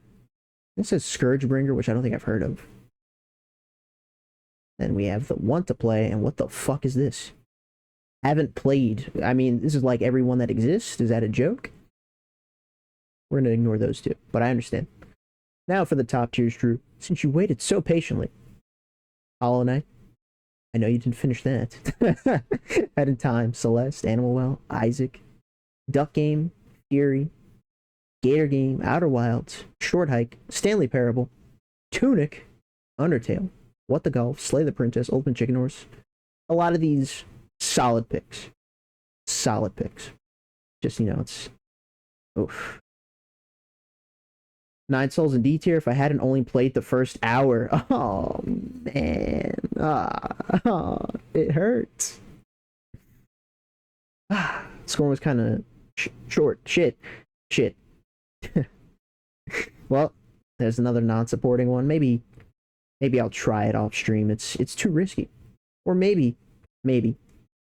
This is Scourgebringer, which I don't think I've heard of. Then we have the Want to Play, and what the fuck is this? Haven't played. I mean, this is like everyone that exists. Is that a joke? We're gonna ignore those two, but I understand. Now for the top tiers, Drew. Since you waited so patiently. Hollow Knight. I know you didn't finish that. Head in Time, Celeste, Animal Well, Isaac, Duck Game, Fury, Gator Game, Outer Wilds, Short Hike, Stanley Parable, Tunic, Undertale, What the Golf, Slay the Princess, Ultimate Chicken Horse. A lot of these solid picks. Solid picks. Just, you know, it's... Oof. 9 Souls in D tier if I hadn't only played the first hour. Oh, man. It hurts. Score was kind of short. Shit. Well, there's another non-supporting one. Maybe I'll try it off stream. It's too risky. Or maybe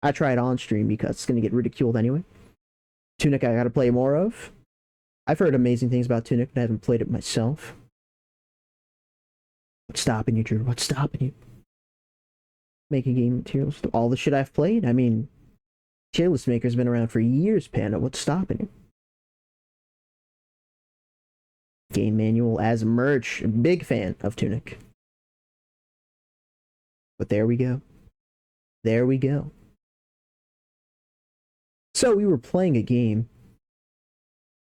I try it on stream because it's gonna get ridiculed anyway. Tunic I gotta play more of. I've heard amazing things about Tunic, but I haven't played it myself. What's stopping you, Drew? What's stopping you? Making game materials. All the shit I've played? I mean, tier list maker's been around for years, Panda. What's stopping you? Game manual as merch. Big fan of Tunic. But there we go. There we go. So we were playing a game.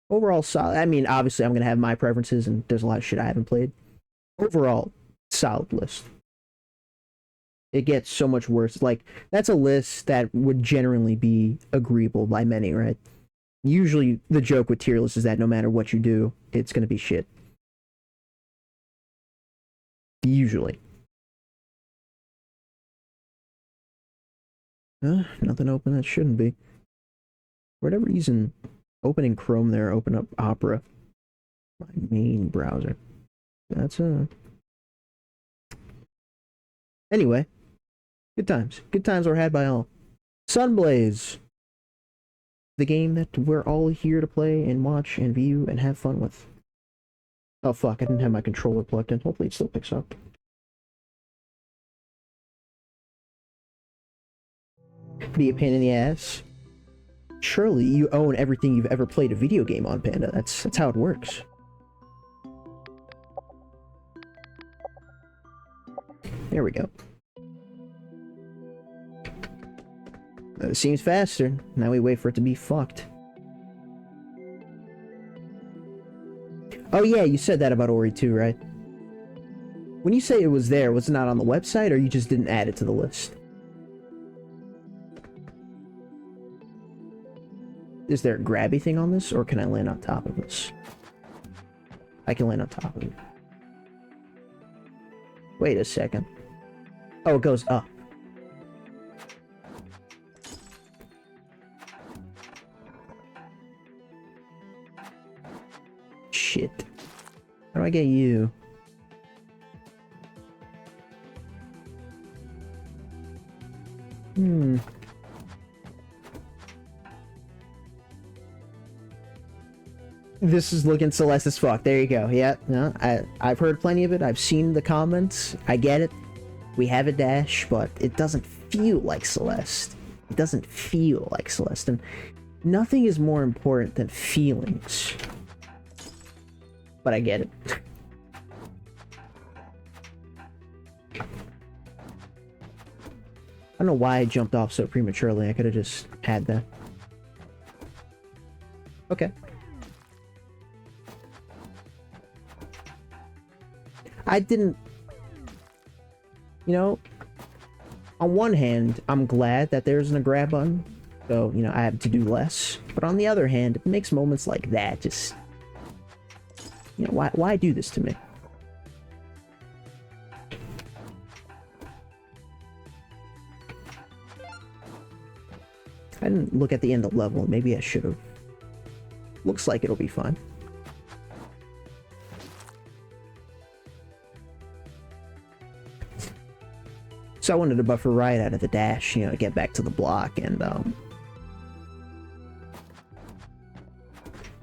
Overall solid. I mean, obviously I'm going to have my preferences and there's a lot of shit I haven't played. Overall, solid list. It gets so much worse. Like, that's a list that would generally be agreeable by many, right? Usually the joke with tier lists is that no matter what you do, it's going to be shit. Usually. Nothing open that shouldn't be. For whatever reason, opening Chrome there, open up Opera. My main browser. That's Anyway. Good times. Good times were had by all. Sunblaze. The game that we're all here to play and watch and view and have fun with. Oh fuck, I didn't have my controller plugged in. Hopefully it still picks up. Be a pain in the ass. Surely you own everything you've ever played a video game on, Panda. That's how it works. There we go. It seems faster. Now we wait for it to be fucked. Oh yeah, you said that about Ori 2, right? When you say it was there, was it not on the website, or you just didn't add it to the list? Is there a grabby thing on this, or can I land on top of this? I can land on top of it. Wait a second. Oh, it goes up. Shit. How do I get you? This is looking Celeste as fuck. There you go. Yeah, no, I've heard plenty of it. I've seen the comments. I get it. We have a dash, but it doesn't feel like Celeste. It doesn't feel like Celeste. And nothing is more important than feelings. But I get it. I don't know why I jumped off so prematurely. I could have just had that. Okay. I didn't... You know, on one hand, I'm glad that there isn't a grab button. So, you know, I have to do less. But on the other hand, it makes moments like that just... You know, why do this to me? I didn't look at the end of the level. Maybe I should have. Looks like it'll be fine. So I wanted to buffer right out of the dash, you know, to get back to the block, and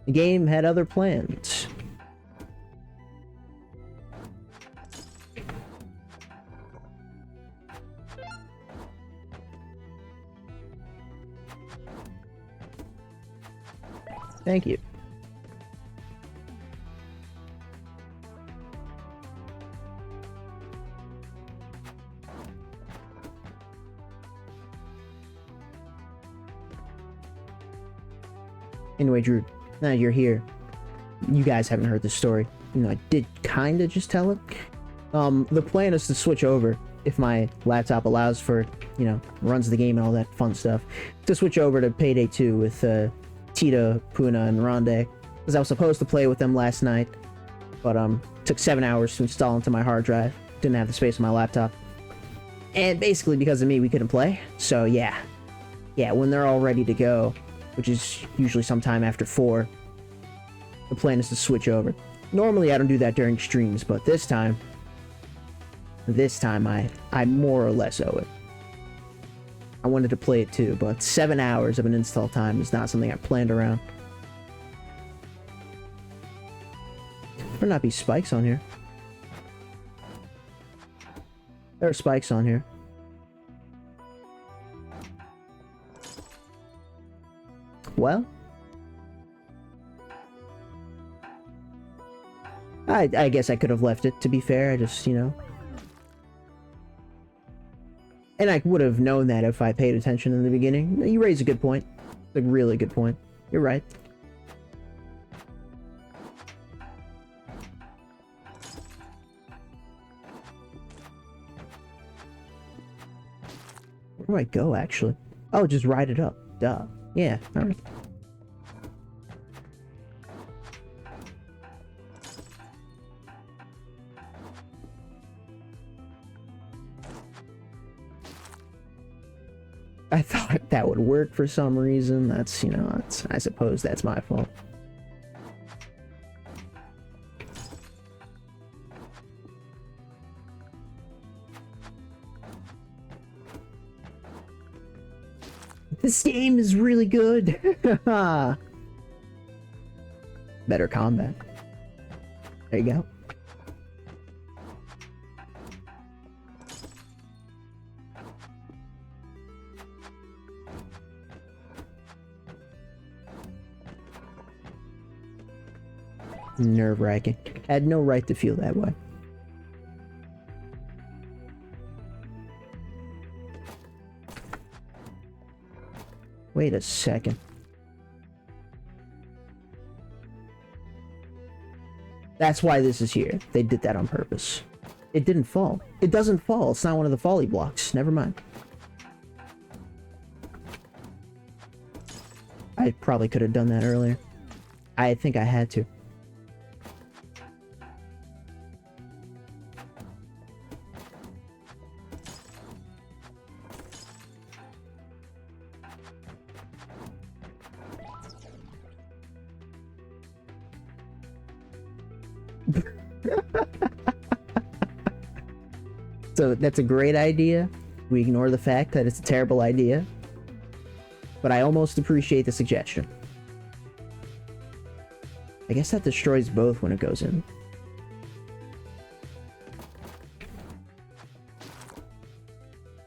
The game had other plans. Thank you. Anyway, Drew, now that you're here, you guys haven't heard the story. You know, I did kind of just tell it. The plan is to switch over, if my laptop allows for, you know, runs the game and all that fun stuff, to switch over to Payday 2 with Tito, Puna, and Ronde. Because I was supposed to play with them last night, but took 7 hours to install into my hard drive. Didn't have the space on my laptop. And basically because of me, we couldn't play. So yeah. Yeah, when they're all ready to go, which is usually sometime after 4, the plan is to switch over. Normally I don't do that during streams, but this time I more or less owe it. I wanted to play it too, but 7 hours of an install time is not something I planned around. There not be spikes on here. There are spikes on here. Well, I guess I could have left it, to be fair. I just, you know. And I would have known that if I paid attention in the beginning. You raise a good point. A really good point. You're right. Where do I go, actually? Oh, just ride it up. Duh. Yeah, alright. I thought that would work for some reason. That's, you know, I suppose that's my fault. This game is really good. Better combat. There you go. Nerve-wracking. Had no right to feel that way. Wait a second. That's why this is here. They did that on purpose. It didn't fall. It doesn't fall. It's not one of the folly blocks. Never mind. I probably could have done that earlier. I think I had to. So that's a great idea. We ignore the fact that it's a terrible idea. But I almost appreciate the suggestion. I guess that destroys both when it goes in.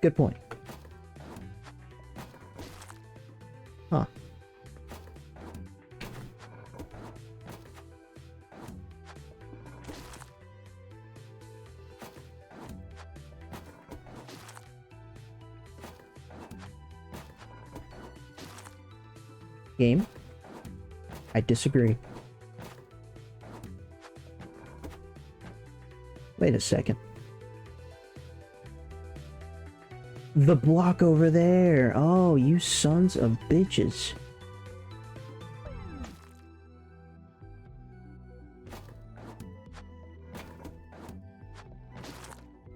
Good point. Huh. Game? I disagree. Wait a second. The block over there. Oh, you sons of bitches.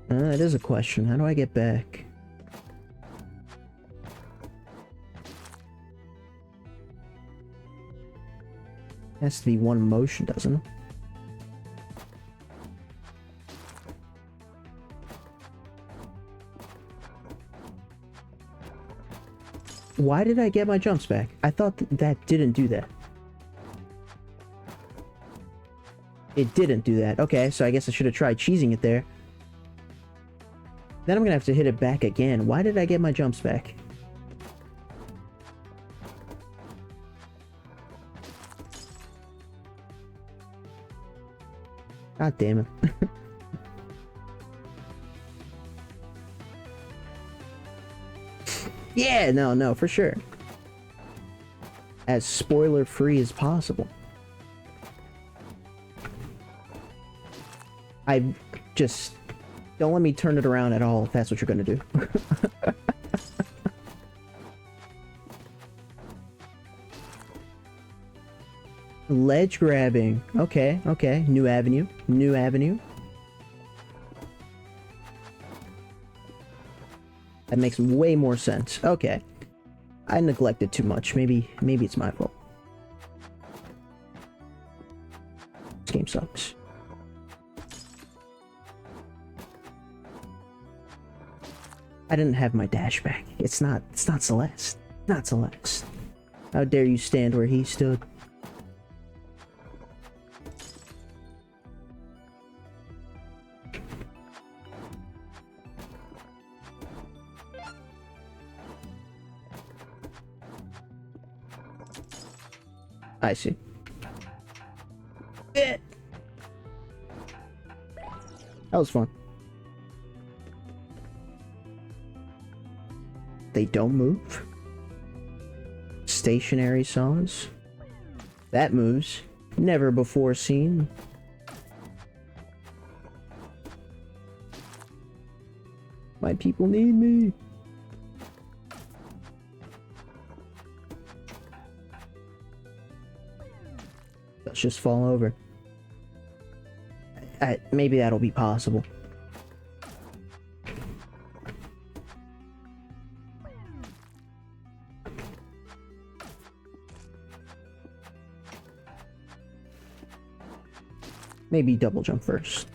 That is a question. How do I get back? Has to be one motion, doesn't it? Why did I get my jumps back? I thought that didn't do that. It didn't do that. Okay, so I guess I should have tried cheesing it there. Then I'm gonna have to hit it back again. Why did I get my jumps back? God damn it. Yeah, no, for sure. As spoiler-free as possible. I just... Don't let me turn it around at all if that's what you're gonna do. Ledge grabbing. Okay, okay. New avenue. New avenue. That makes way more sense. Okay. I neglected too much. Maybe it's my fault. This game sucks. I didn't have my dash back. It's not Celeste. Not Celeste. How dare you stand where he stood? I see. That was fun. They don't move. Stationary saws. That moves. Never before seen. My people need me. Let's just fall over. Maybe that'll be possible. Maybe double jump first.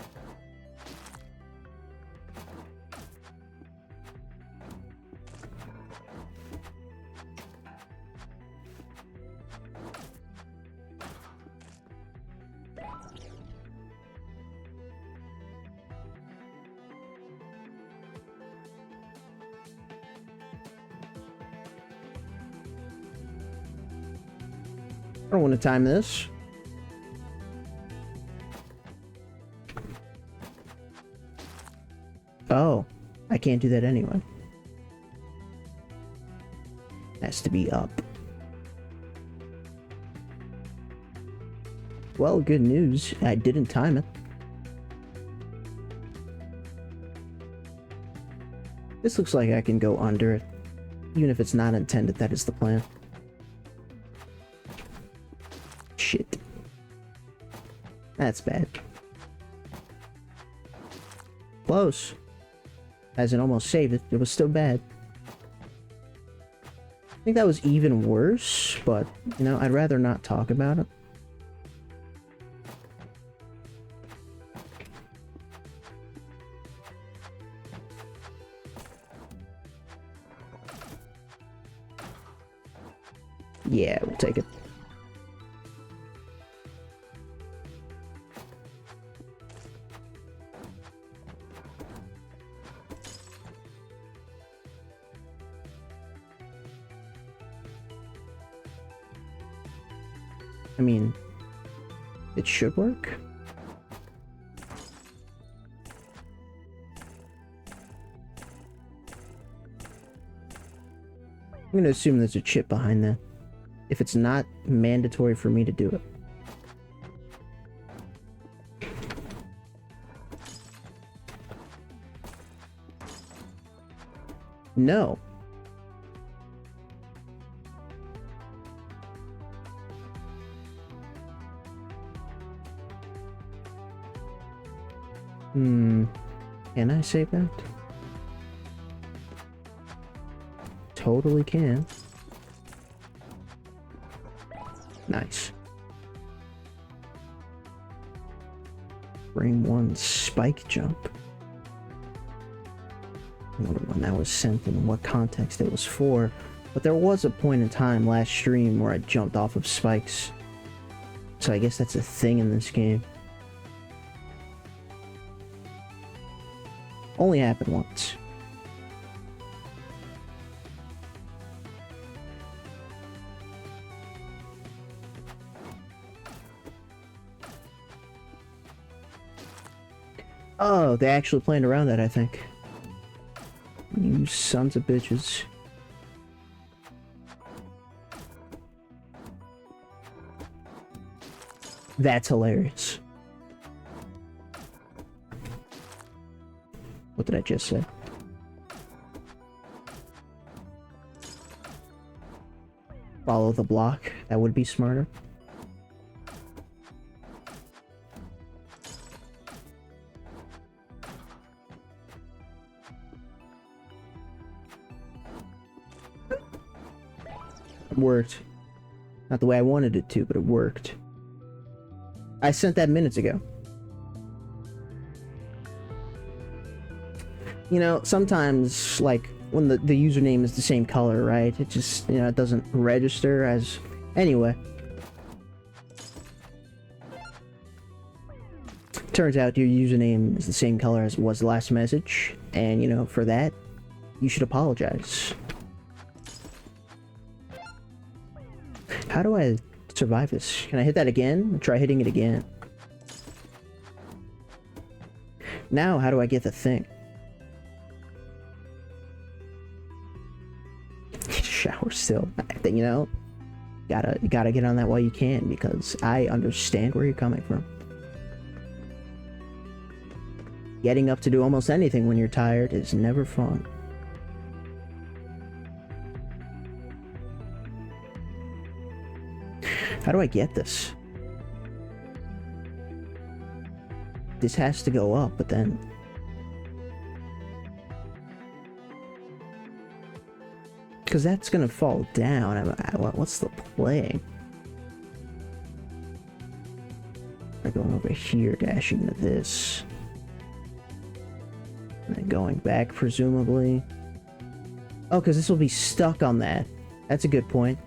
I don't want to time this. Oh, I can't do that anyway. Has to be up. Well, good news. I didn't time it. This looks like I can go under it. Even if it's not intended, that is the plan. Shit. That's bad. Close. Hasn't almost saved it. It was still bad. I think that was even worse, but, you know, I'd rather not talk about it. Yeah, we'll take it. I mean, it should work. I'm gonna assume there's a chip behind that. If it's not mandatory for me to do it. No. Can I save that? Totally can. Nice. Bring one spike jump. I wonder when that was sent and what context it was for. But there was a point in time last stream where I jumped off of spikes. So I guess that's a thing in this game. Only happened once. Oh, they actually planned around that, I think. You sons of bitches. That's hilarious. What did I just say? Follow the block. That would be smarter. It worked. Not the way I wanted it to, but it worked. I sent that minutes ago. You know, sometimes, like, when the username is the same color, right? It just, you know, it doesn't register as... Anyway. Turns out your username is the same color as it was the last message. And, you know, for that, you should apologize. How do I survive this? Can I hit that again? Try hitting it again. Now, how do I get the thing? Shower still. You know, gotta get on that while you can, because I understand where you're coming from. Getting up to do almost anything when you're tired is never fun. How do I get this? This has to go up, but then... Because that's gonna fall down. What's the play? We're going over here, dashing into this. And then going back, presumably. Oh, because this will be stuck on that. That's a good point.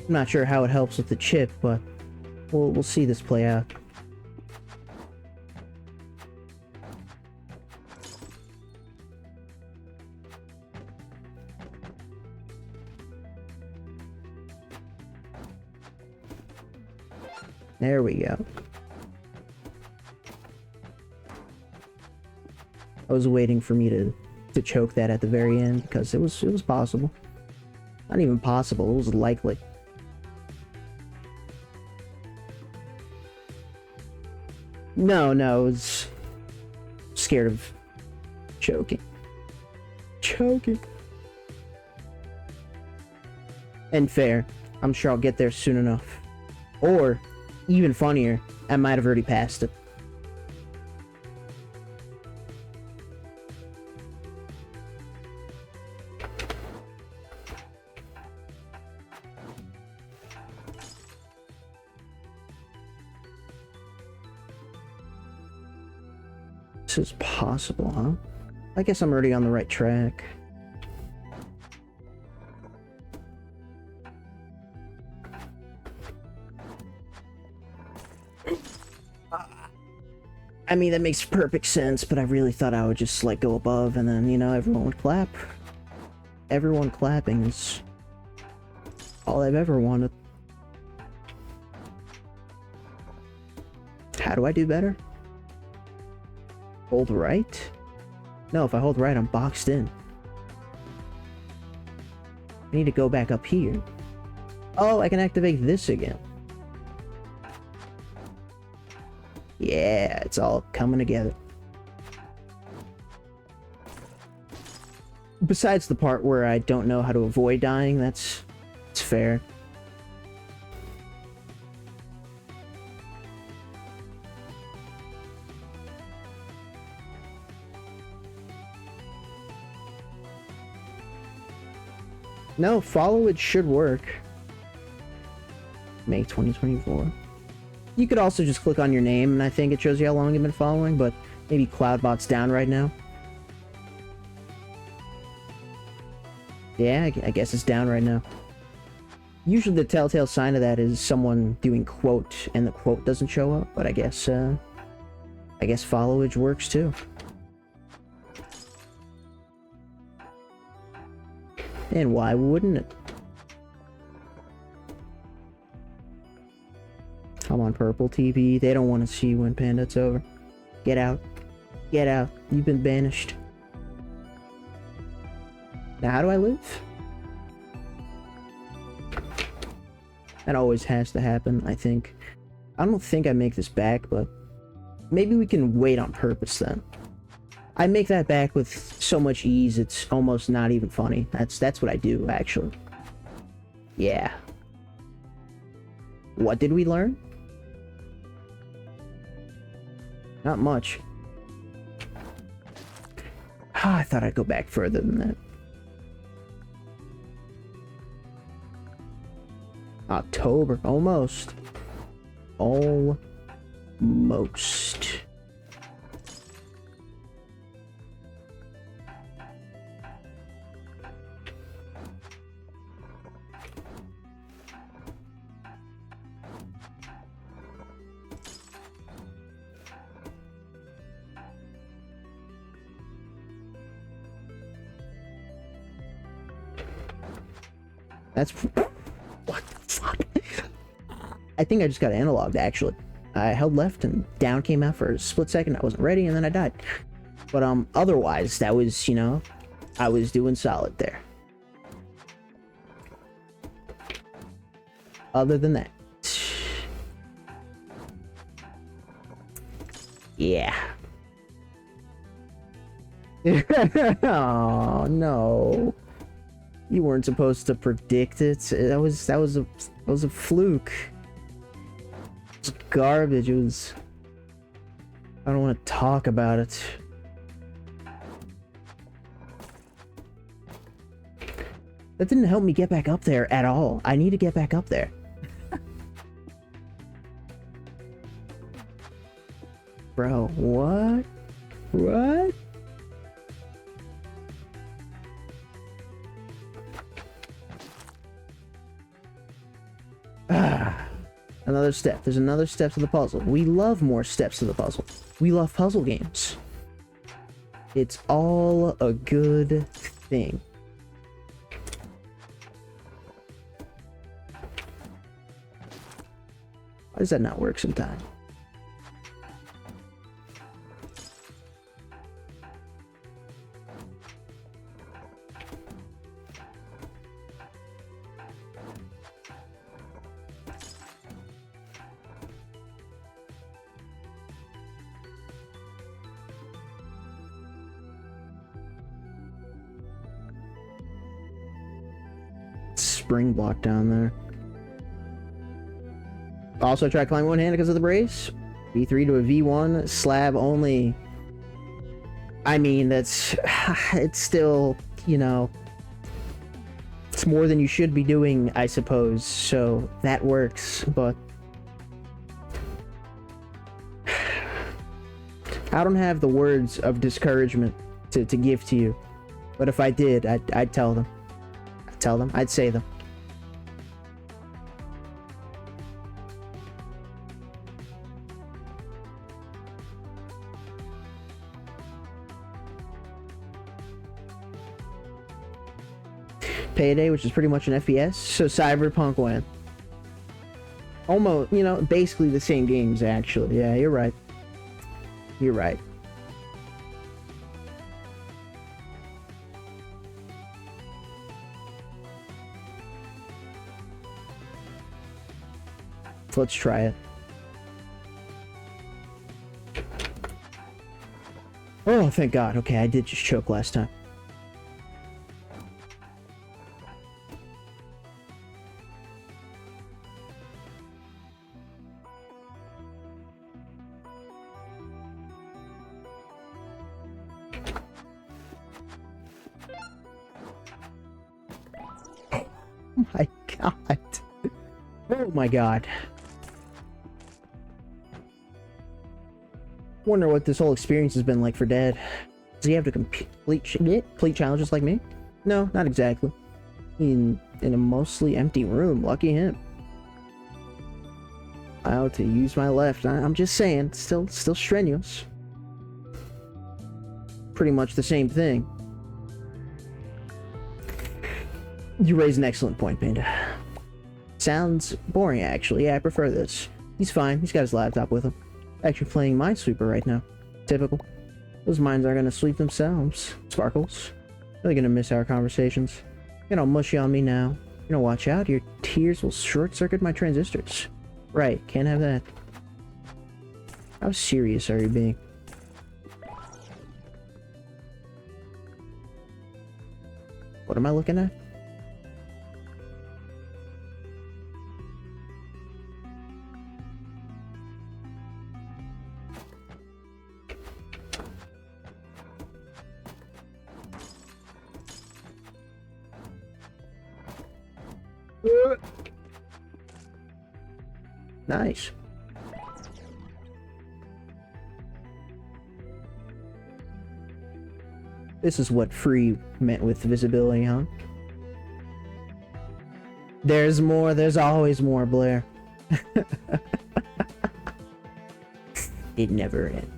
I'm not sure how it helps with the chip, but we'll see this play out. There we go. I was waiting for me to choke that at the very end, because it was possible. Not even possible, it was likely. No, I was scared of choking. Choking. And fair. I'm sure I'll get there soon enough. Or, even funnier, I might have already passed it. This is possible, huh? I guess I'm already on the right track. I mean, that makes perfect sense, but I really thought I would just, like, go above and then, you know, everyone would clap. Everyone clapping is all I've ever wanted. How do I do better? Hold right? No, if I hold right, I'm boxed in. I need to go back up here. Oh, I can activate this again. Yeah, it's all coming together. Besides the part where I don't know how to avoid dying, it's fair. No, follow it should work. May 2024. You could also just click on your name, and I think it shows you how long you've been following, but maybe Cloudbot's down right now. Yeah, I guess it's down right now. Usually the telltale sign of that is someone doing quote, and the quote doesn't show up, but I guess followage works too. And why wouldn't it? Come on, Purple TV. They don't want to see you when Panda. It's over. Get out. Get out. You've been banished. Now, how do I live? That always has to happen, I think. I don't think I make this back, but maybe we can wait on purpose then. I make that back with so much ease, it's almost not even funny. That's what I do, actually. Yeah. What did we learn? Not much. I thought I'd go back further than that. October, almost. Almost. That's... What the fuck? I think I just got analoged, actually. I held left and down came out for a split second. I wasn't ready and then I died. But otherwise, that was, you know, I was doing solid there. Other than that. Yeah. Oh, no. You weren't supposed to predict it. That was a fluke. It was garbage. It was... I don't want to talk about it. That didn't help me get back up there at all. I need to get back up there. Bro, what? What? Another step. There's another step to the puzzle. We love more steps to the puzzle. We love puzzle games. It's all a good thing. Why does that not work sometimes? Spring block down there. Also try climbing one-handed because of the brace. V3 to a V1 slab only. I mean, that's... It's still, you know... It's more than you should be doing, I suppose. So, that works, but... I don't have the words of discouragement to give to you. But if I did, I'd tell them. I'd tell them. I'd say them. Payday, which is pretty much an FPS, so Cyberpunk went. Almost, you know, basically the same games, actually. Yeah, you're right. You're right. Let's try it. Oh, thank God. Okay, I did just choke last time. My God. Oh my God. Wonder what this whole experience has been like for Dad. Does he have to complete challenges like me? No, not exactly. In a mostly empty room. Lucky him. How to use my left. I'm just saying, still strenuous. Pretty much the same thing. You raise an excellent point, Panda. Sounds boring, actually. Yeah, I prefer this. He's fine. He's got his laptop with him. Actually playing Minesweeper right now. Typical. Those mines are gonna sleep themselves. Sparkles. Really gonna miss our conversations. You're all mushy on me now. You know, watch out. Your tears will short-circuit my transistors. Right, can't have that. How serious are you being? What am I looking at? Nice. This is what free meant with visibility, huh? There's more. There's always more, Blair. It never ends.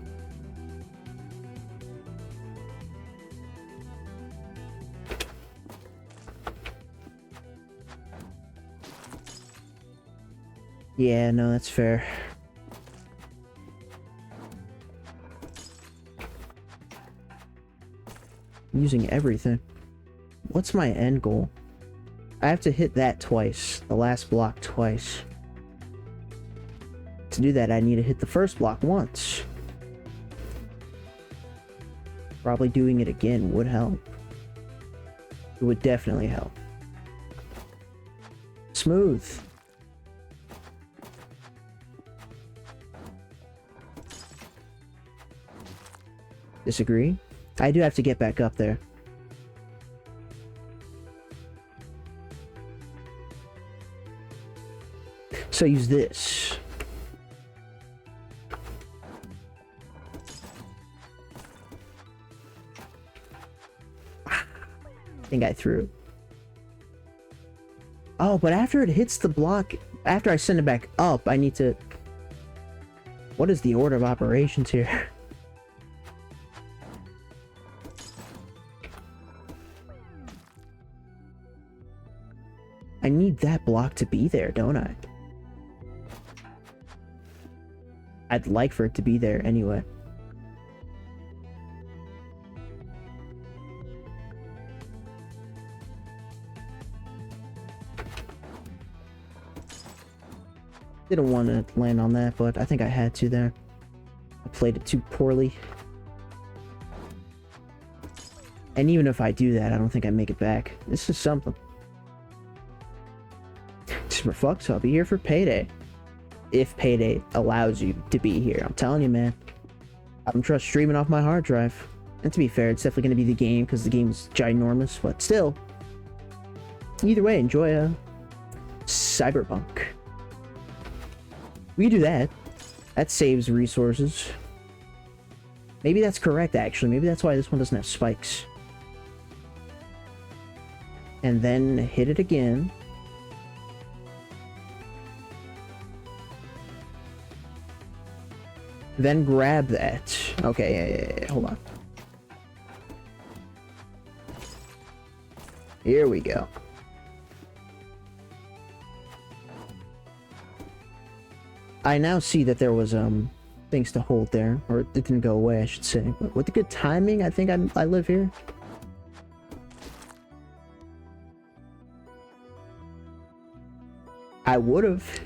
Yeah, no, that's fair. Using everything. What's my end goal? I have to hit that twice. The last block twice. To do that, I need to hit the first block once. Probably doing it again would help. It would definitely help. Smooth. Disagree? I do have to get back up there. So use this. I think I threw. Oh, but after it hits the block, after I send it back up, I need to... What is the order of operations here? I need that block to be there, don't I? I'd like for it to be there anyway. Didn't want to land on that, but I think I had to there. I played it too poorly. And even if I do that, I don't think I make it back. This is something. For fuck, so I'll be here for payday. If payday allows you to be here. I'm telling you, man. I don't trust streaming off my hard drive. And to be fair, it's definitely going to be the game because the game's ginormous, but still. Either way, enjoy Cyberpunk. We can do that. That saves resources. Maybe that's correct, actually. Maybe that's why this one doesn't have spikes. And then hit it again. Then grab that. Okay, yeah, hold on. Here we go. I now see that there was things to hold there, or it didn't go away, I should say. But with the good timing, I think I live here. I would have.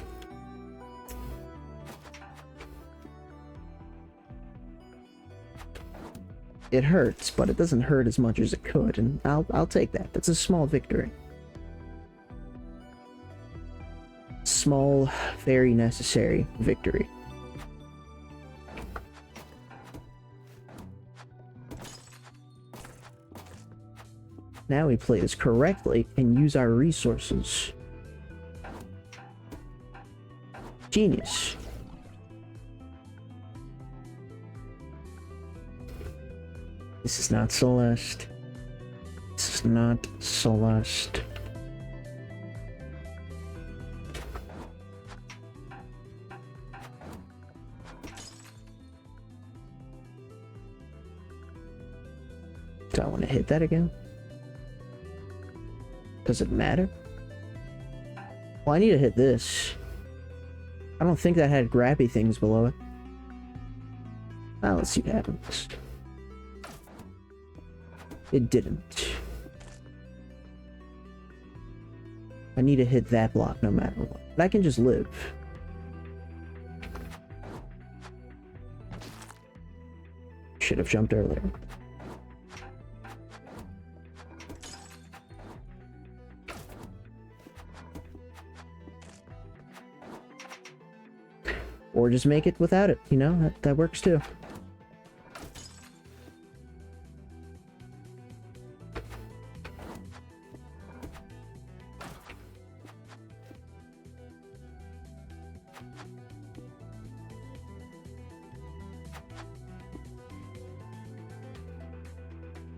It hurts, but it doesn't hurt as much as it could, and I'll take that. That's a small victory. Small, very necessary victory. Now we play this correctly and use our resources. Genius. This is not Celeste. This is not Celeste. Do I want to hit that again? Does it matter? Well, I need to hit this. I don't think that had grabby things below it. Now let's see what happens. It didn't. I need to hit that block no matter what. But I can just live. Should have jumped earlier. Or just make it without it, you know? That works too.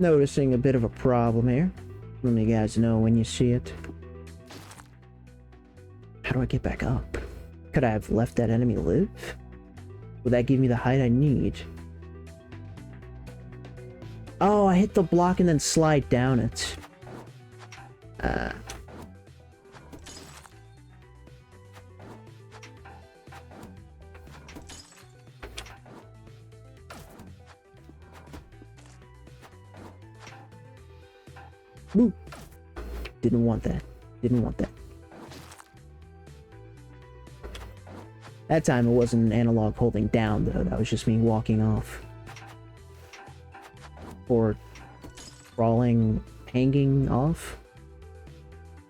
Noticing a bit of a problem here. Let me guys know when you see it. How do I get back up? Could I have left that enemy live? Would that give me the height I need? Oh, I hit the block and then slide down it. Boop. Didn't want that. Didn't want that. That time it wasn't an analog holding down though, that was just me walking off. Or crawling, hanging off?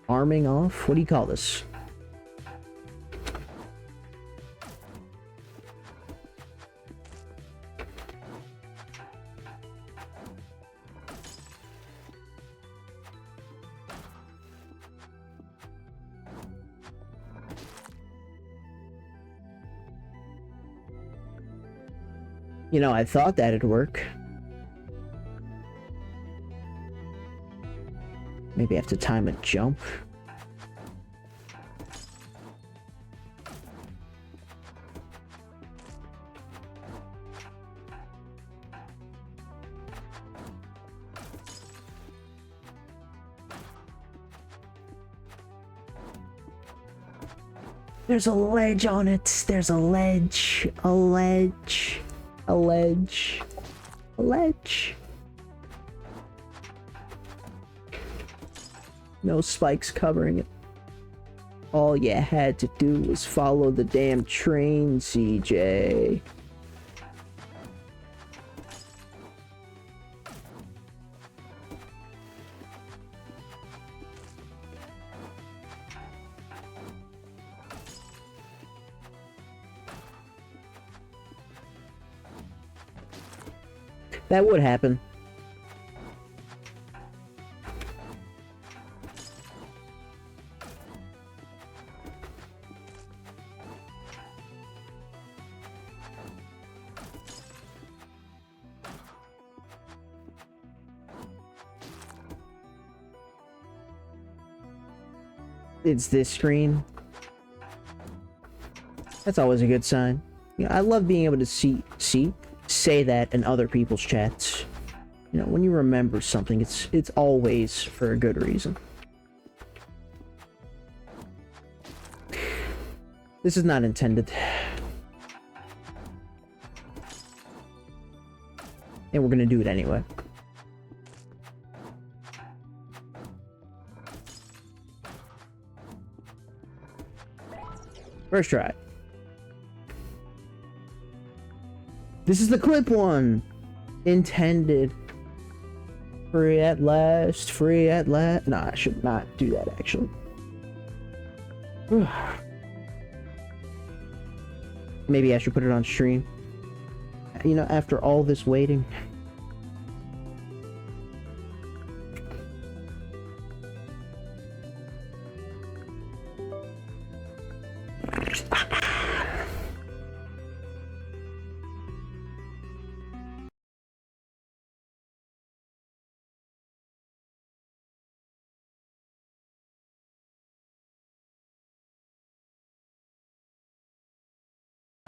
Arming off? What do you call this? You know, I thought that'd work. Maybe I have to time a jump. There's a ledge on it. There's a ledge. A ledge. A ledge. A ledge. No spikes covering it. All you had to do was follow the damn train, CJ. That would happen. It's this screen. That's always a good sign. You know, I love being able to say that in other people's chats. You know, when you remember something, it's always for a good reason. This is not intended. And we're gonna do it anyway. First try. This is the clip one. Intended. Free at last. Free at last. Nah, I should not do that actually. Maybe I should put it on stream. You know, after all this waiting.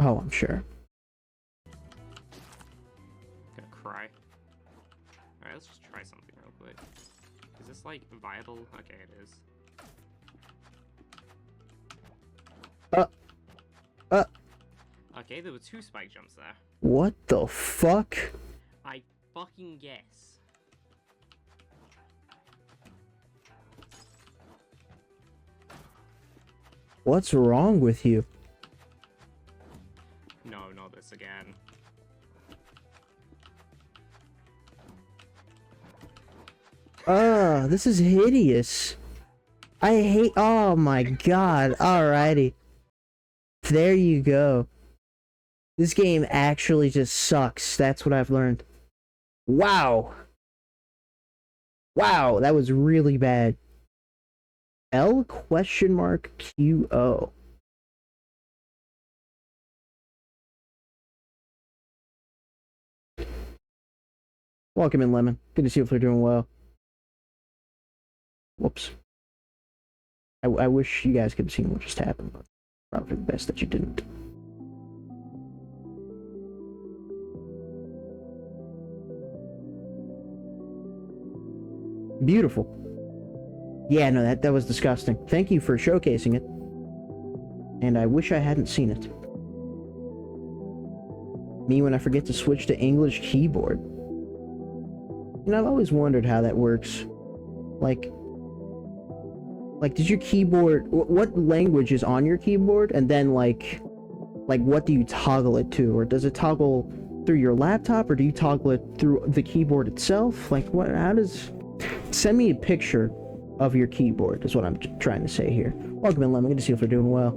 Oh, I'm sure. Gonna cry. Alright, let's just try something real quick. Because this like viable? Okay, it is. Okay, there were 2 spike jumps there. What the fuck? I fucking guess. What's wrong with you? No, not this again. This is hideous. I hate. Oh my god. Alrighty. There you go. This game actually just sucks. That's what I've learned. Wow. Wow, that was really bad. L question mark QO. Welcome in, Lemon. Good to see you if you're doing well. Whoops. I wish you guys could have seen what just happened, but probably the best that you didn't. Beautiful. Yeah, no, that was disgusting. Thank you for showcasing it. And I wish I hadn't seen it. Me when I forget to switch to English keyboard. You know, I've always wondered how that works. Like, does your keyboard... What language is on your keyboard? And then, like, what do you toggle it to? Or does it toggle through your laptop? Or do you toggle it through the keyboard itself? Like, what? How does... Send me a picture of your keyboard, is what I'm trying to say here. Welcome in, Lemon. Good to see if you're doing well.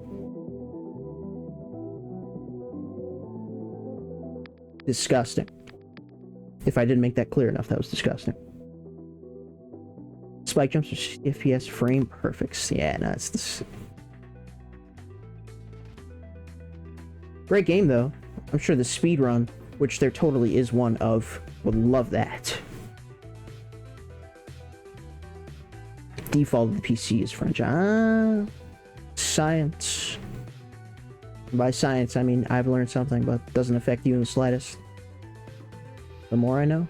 Disgusting. If I didn't make that clear enough, that was disgusting. Spike jumps are FPS frame perfects. Yeah, no, it's this. Great game, though. I'm sure the speedrun, which there totally is one of, would love that. Default of the PC is French. Science. By science, I mean I've learned something, but it doesn't affect you in the slightest. The more I know.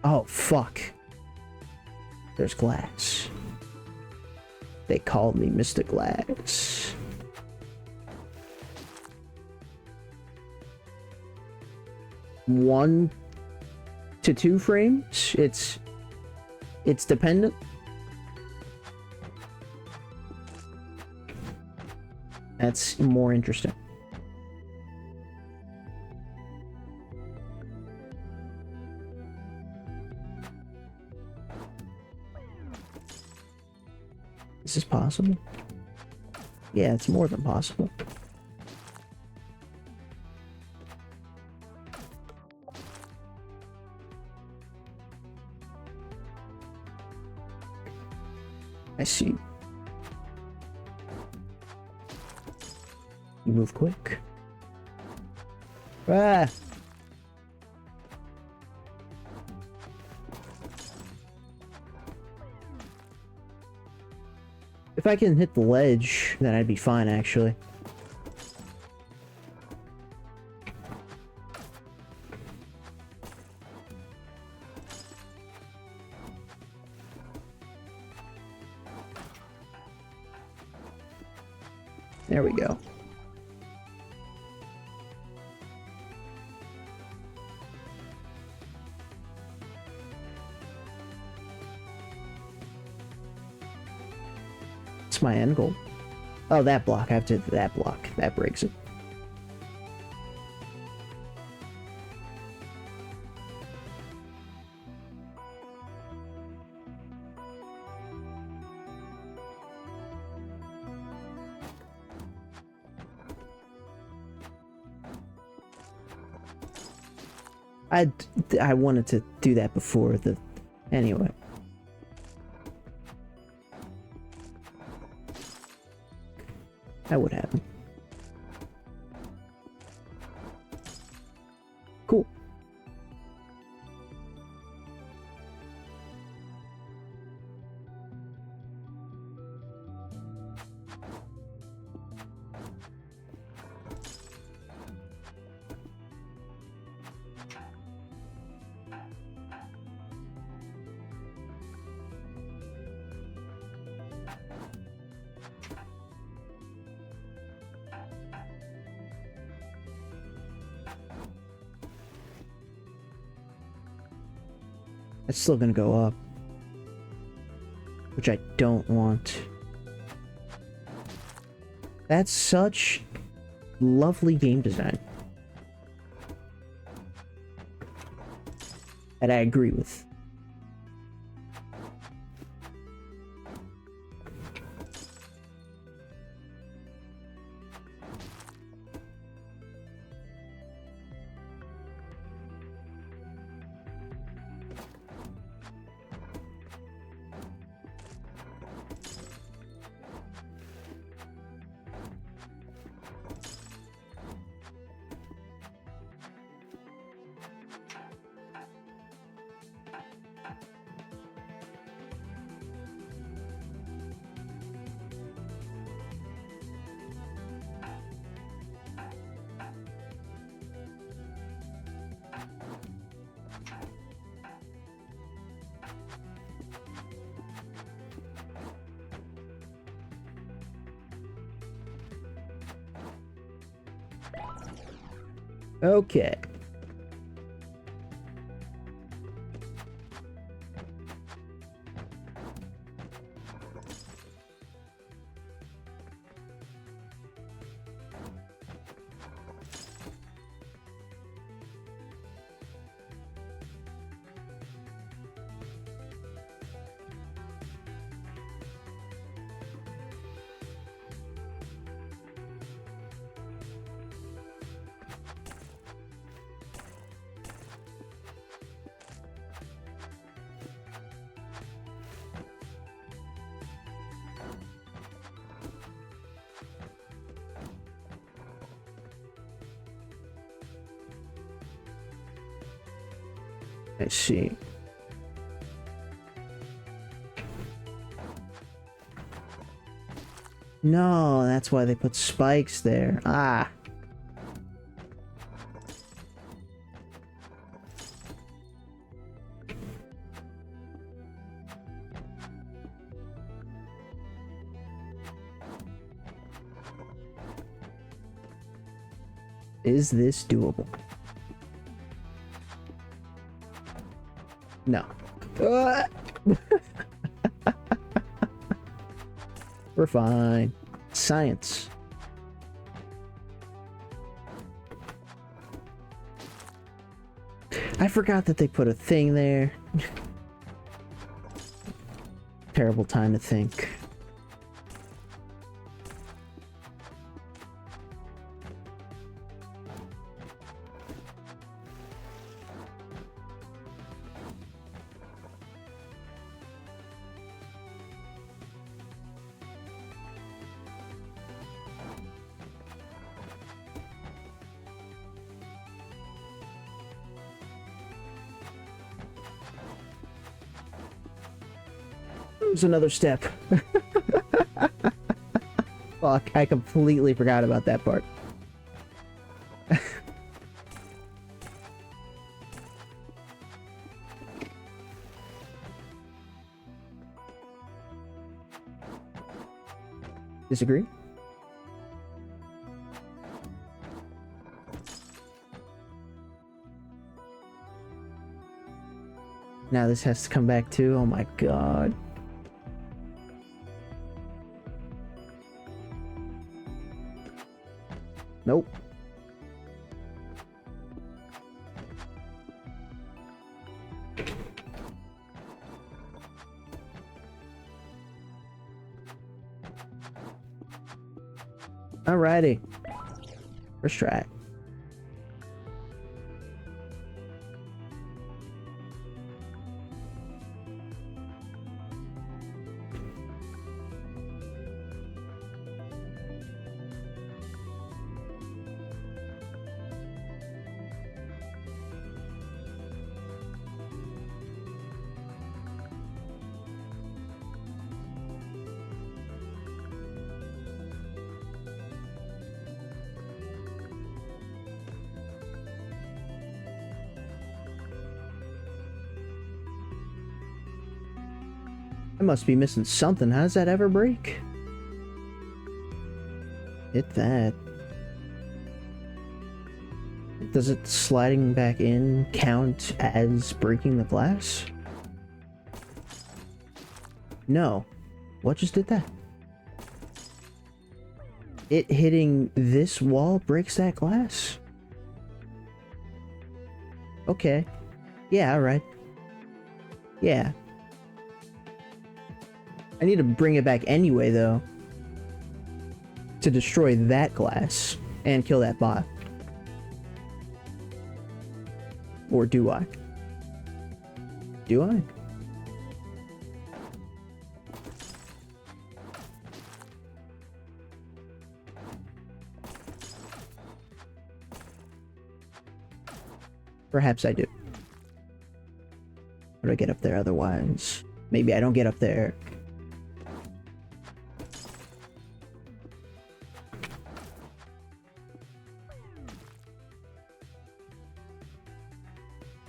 Oh, fuck. There's glass. They called me Mr. Glass. One to 2 frames. It's dependent. That's more interesting. Is this possible? Yeah, it's more than possible. I see. You move quick. Ah! If I can hit the ledge, then I'd be fine, actually. There we go. It's my end goal. Oh, that block. I have to hit that block. That breaks it. I wanted to do that before the... Anyway. That would happen. Cool. It's still gonna go up. Which I don't want. That's such lovely game design. That I agree with. Okay. I see. No, that's why they put spikes there. Ah. Is this doable? No. We're fine. Science. I forgot that they put a thing there. Terrible time to think. There's another step. Fuck, I completely forgot about that part. Disagree? Now this has to come back too. Oh my god. Nope. Alrighty. First try. I must be missing something. How does that ever break? Hit that. Does it sliding back in count as breaking the glass? No. What just did that? It hitting this wall breaks that glass? Okay. Yeah, alright. Yeah. I need to bring it back anyway, though. To destroy that glass. And kill that bot. Or do I? Do I? Perhaps I do. How do I get up there otherwise? Maybe I don't get up there.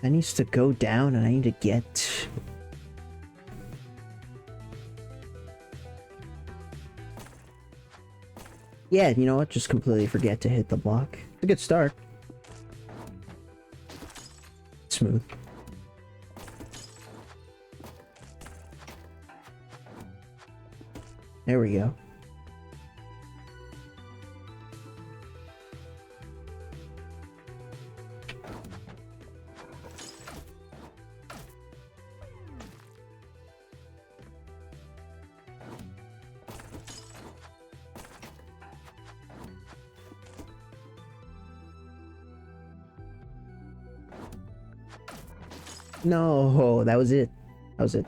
That needs to go down and I need to get... Yeah, you know what? Just completely forget to hit the block. It's a good start. Smooth. There we go. No, that was it. That was it.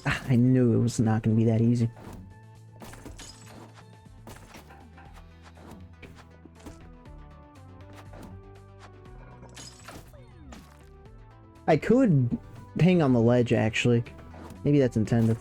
Ah, I knew it was not going to be that easy. I could hang on the ledge, actually. Maybe that's intended.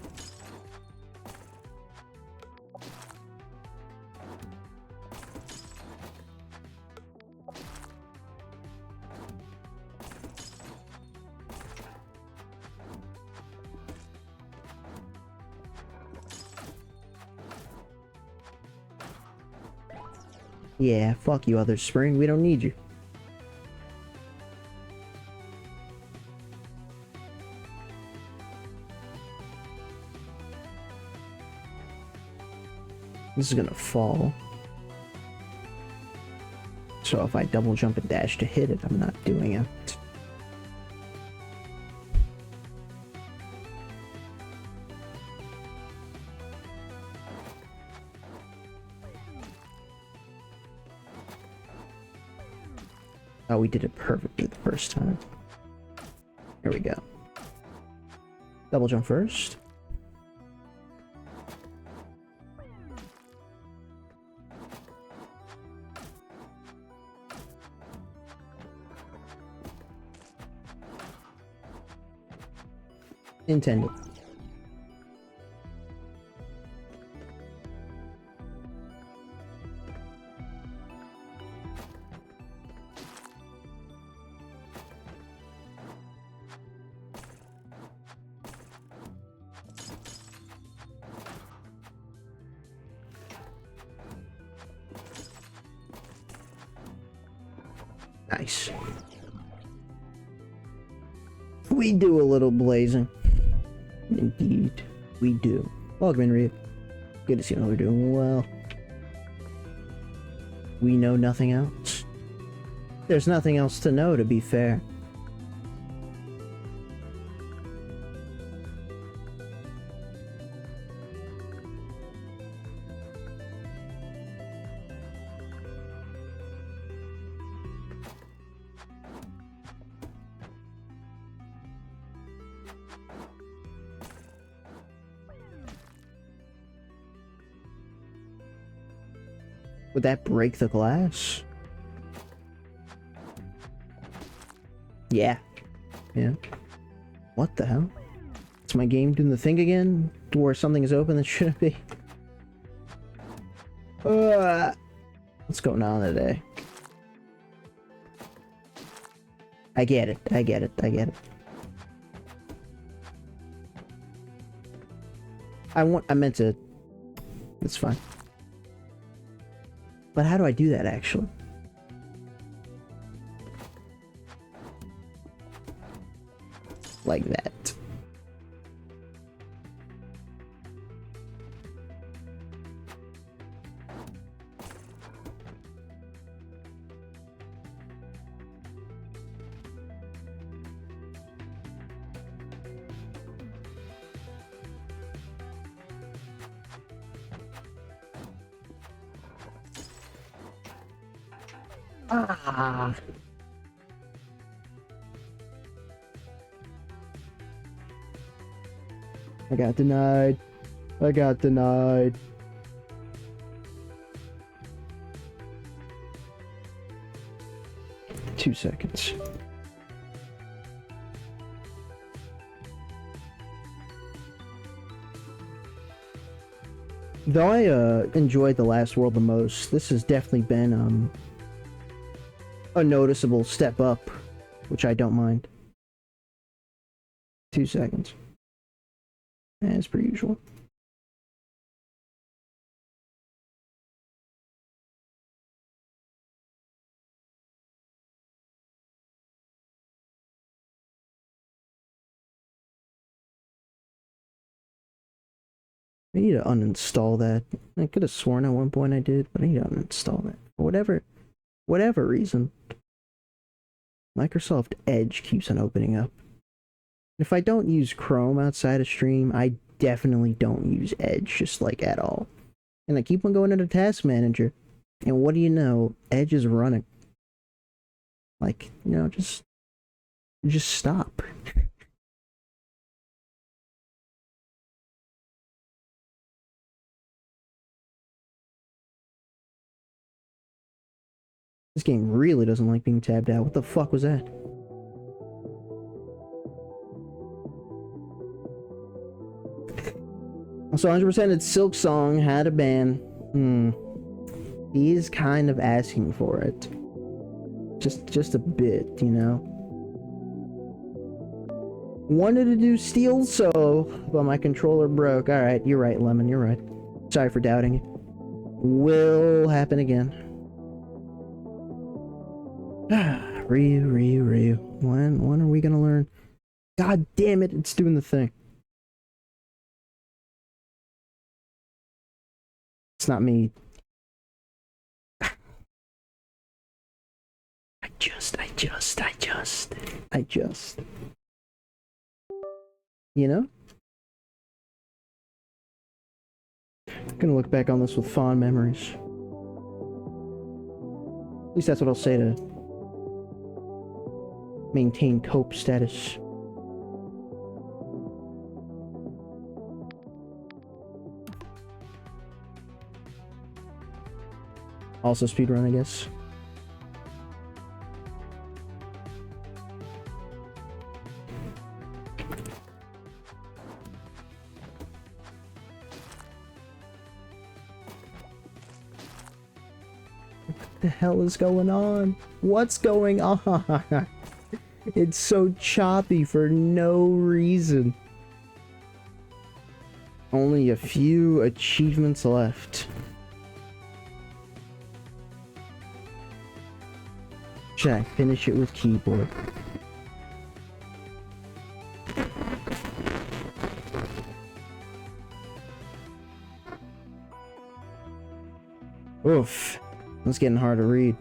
Yeah, fuck you, other spring. We don't need you. This is gonna fall. So if I double jump and dash to hit it, I'm not doing it. Oh, we did it perfectly the first time. Here we go. Double jump first. Intended. Nice. We do a little blazing. Indeed, we do. Welcome in, Reed. Good to see you. We're doing well. We know nothing else. There's nothing else to know, to be fair. Would that break the glass? Yeah. Yeah. What the hell? Is my game doing the thing again? To where something is open that shouldn't be? What's going on today? I get it. I get it. I get it. I meant to... It's fine. But how do I do that, actually? like that. Ah. I got denied. I got denied. Two seconds. Though I enjoyed the last world the most, this has definitely been a noticeable step up, which I don't mind. 2 seconds. As per usual. I need to uninstall that. I could have sworn at one point I did, but I need to uninstall that. For whatever reason. Microsoft Edge keeps on opening up. If I don't use Chrome outside of stream, I definitely don't use Edge, just like at all. And I keep on going into Task Manager, and what do you know? Edge is running. Like, you know, just stop. This game really doesn't like being tabbed out. What the fuck was that? So 100% it's Silk Song had a ban. He's kind of asking for it. Just a bit, you know. Wanted to do Steel So, but my controller broke. Alright, you're right, Lemon, you're right. Sorry for doubting it. Will happen again. Ryu. When are we gonna learn? God damn it, it's doing the thing. It's not me. I just. You know? I'm gonna look back on this with fond memories. At least that's what I'll say to maintain cope status. Also speedrun, I guess. What the hell is going on? What's going on? It's so choppy for no reason. Only a few achievements left. Should I finish it with keyboard? Oof. It's getting hard to read.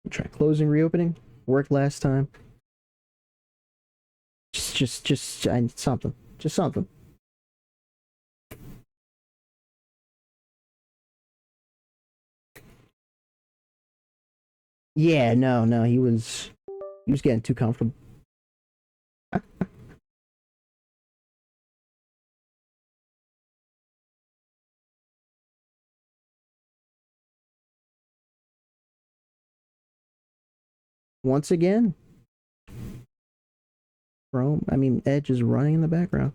Try closing, reopening. Worked last time. Just I need something. Just something. Yeah, no, he was getting too comfortable. Once again, Edge is running in the background.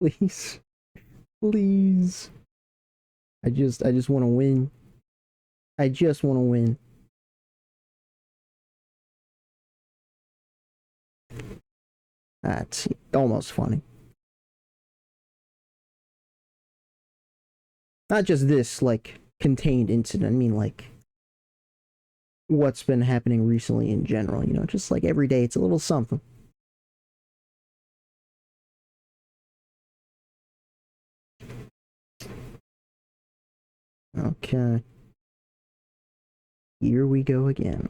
Please. Please. I just want to win. I just want to win. That's almost funny. Not just this, like, contained incident. I mean, like, what's been happening recently in general, you know, just like every day, it's a little something. Okay. Here we go again.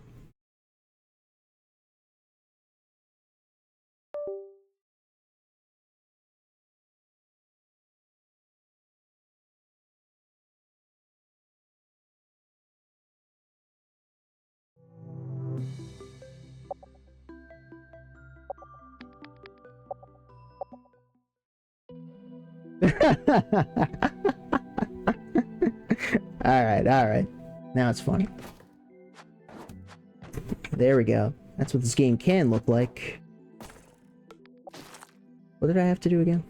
Alright, alright. Now it's funny. There we go. That's what this game can look like. What did I have to do again?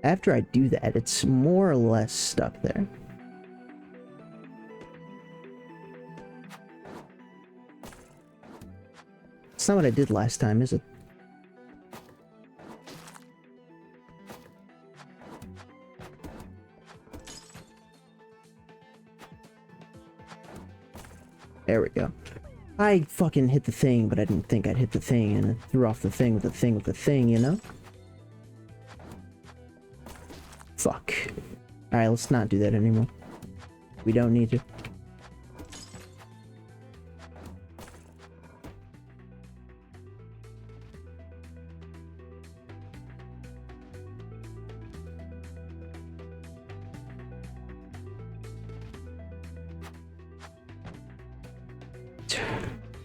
After I do that, it's more or less stuck there. It's not what I did last time, is it? There we go. I fucking hit the thing, but I didn't think I'd hit the thing, and it threw off the thing with the thing with the thing, you know? Fuck. Alright, let's not do that anymore. We don't need to.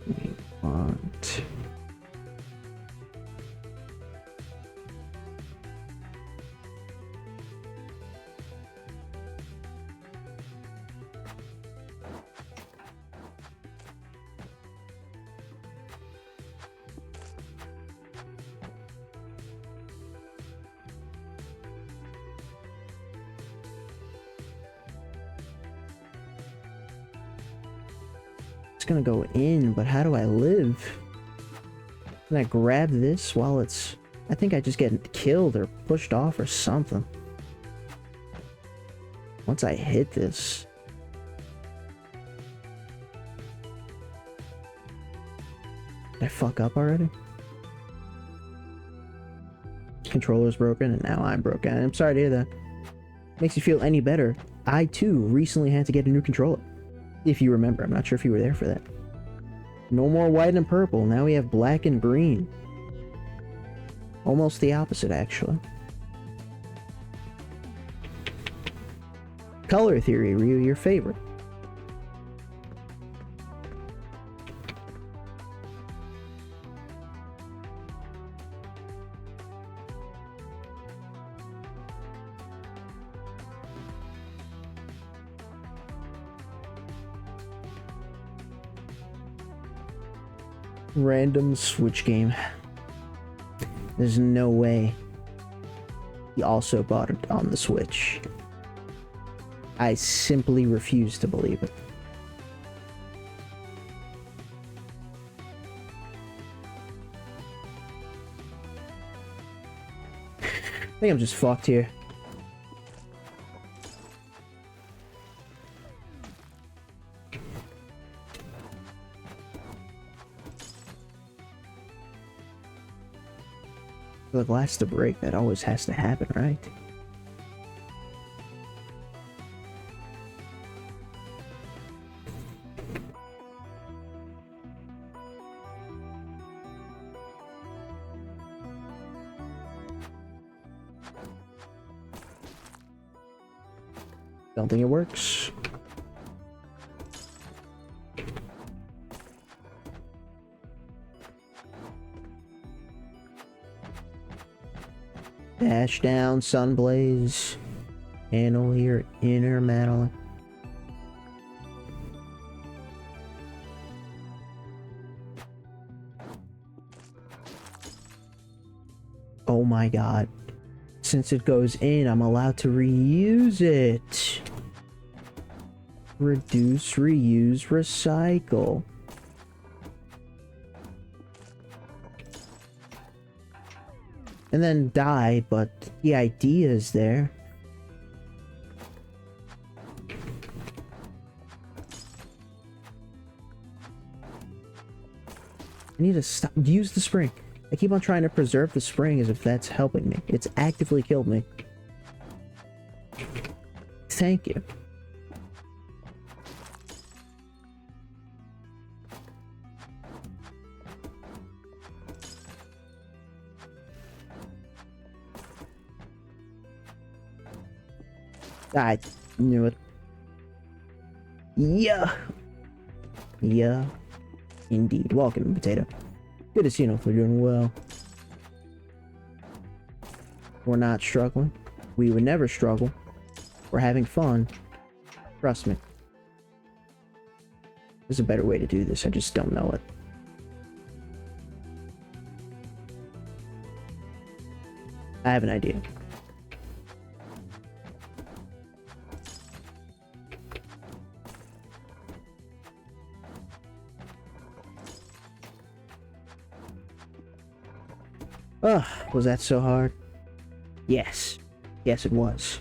We want... It's gonna go in, but how do I live? Can I grab this while it's... I think I just get killed or pushed off or something. Once I hit this... Did I fuck up already? Controller's broken and now I'm broken. I'm sorry to hear that. Makes you feel any better. I too recently had to get a new controller. If you remember, I'm not sure if you were there for that. No more white and purple, now we have black and green. Almost the opposite, actually. Color theory, Ryu, your favorite. Random Switch game. There's no way he also bought it on the Switch. I simply refuse to believe it. I think I'm just fucked here. For the glass to break, that always has to happen, right? Don't think it works. Dash down, Sunblaze. Handle your inner metal. Oh my god. Since it goes in, I'm allowed to reuse it. Reduce, reuse, recycle. And then die, but the idea is there. I need to stop. Use the spring. I keep on trying to preserve the spring as if that's helping me. It's actively killed me. Thank you. I knew it. Yeah. Yeah. Indeed. Welcome, Potato. Good to see you. We're doing well. We're not struggling. We would never struggle. We're having fun. Trust me. There's a better way to do this. I just don't know it. I have an idea. Ugh, was that so hard? Yes. Yes, it was.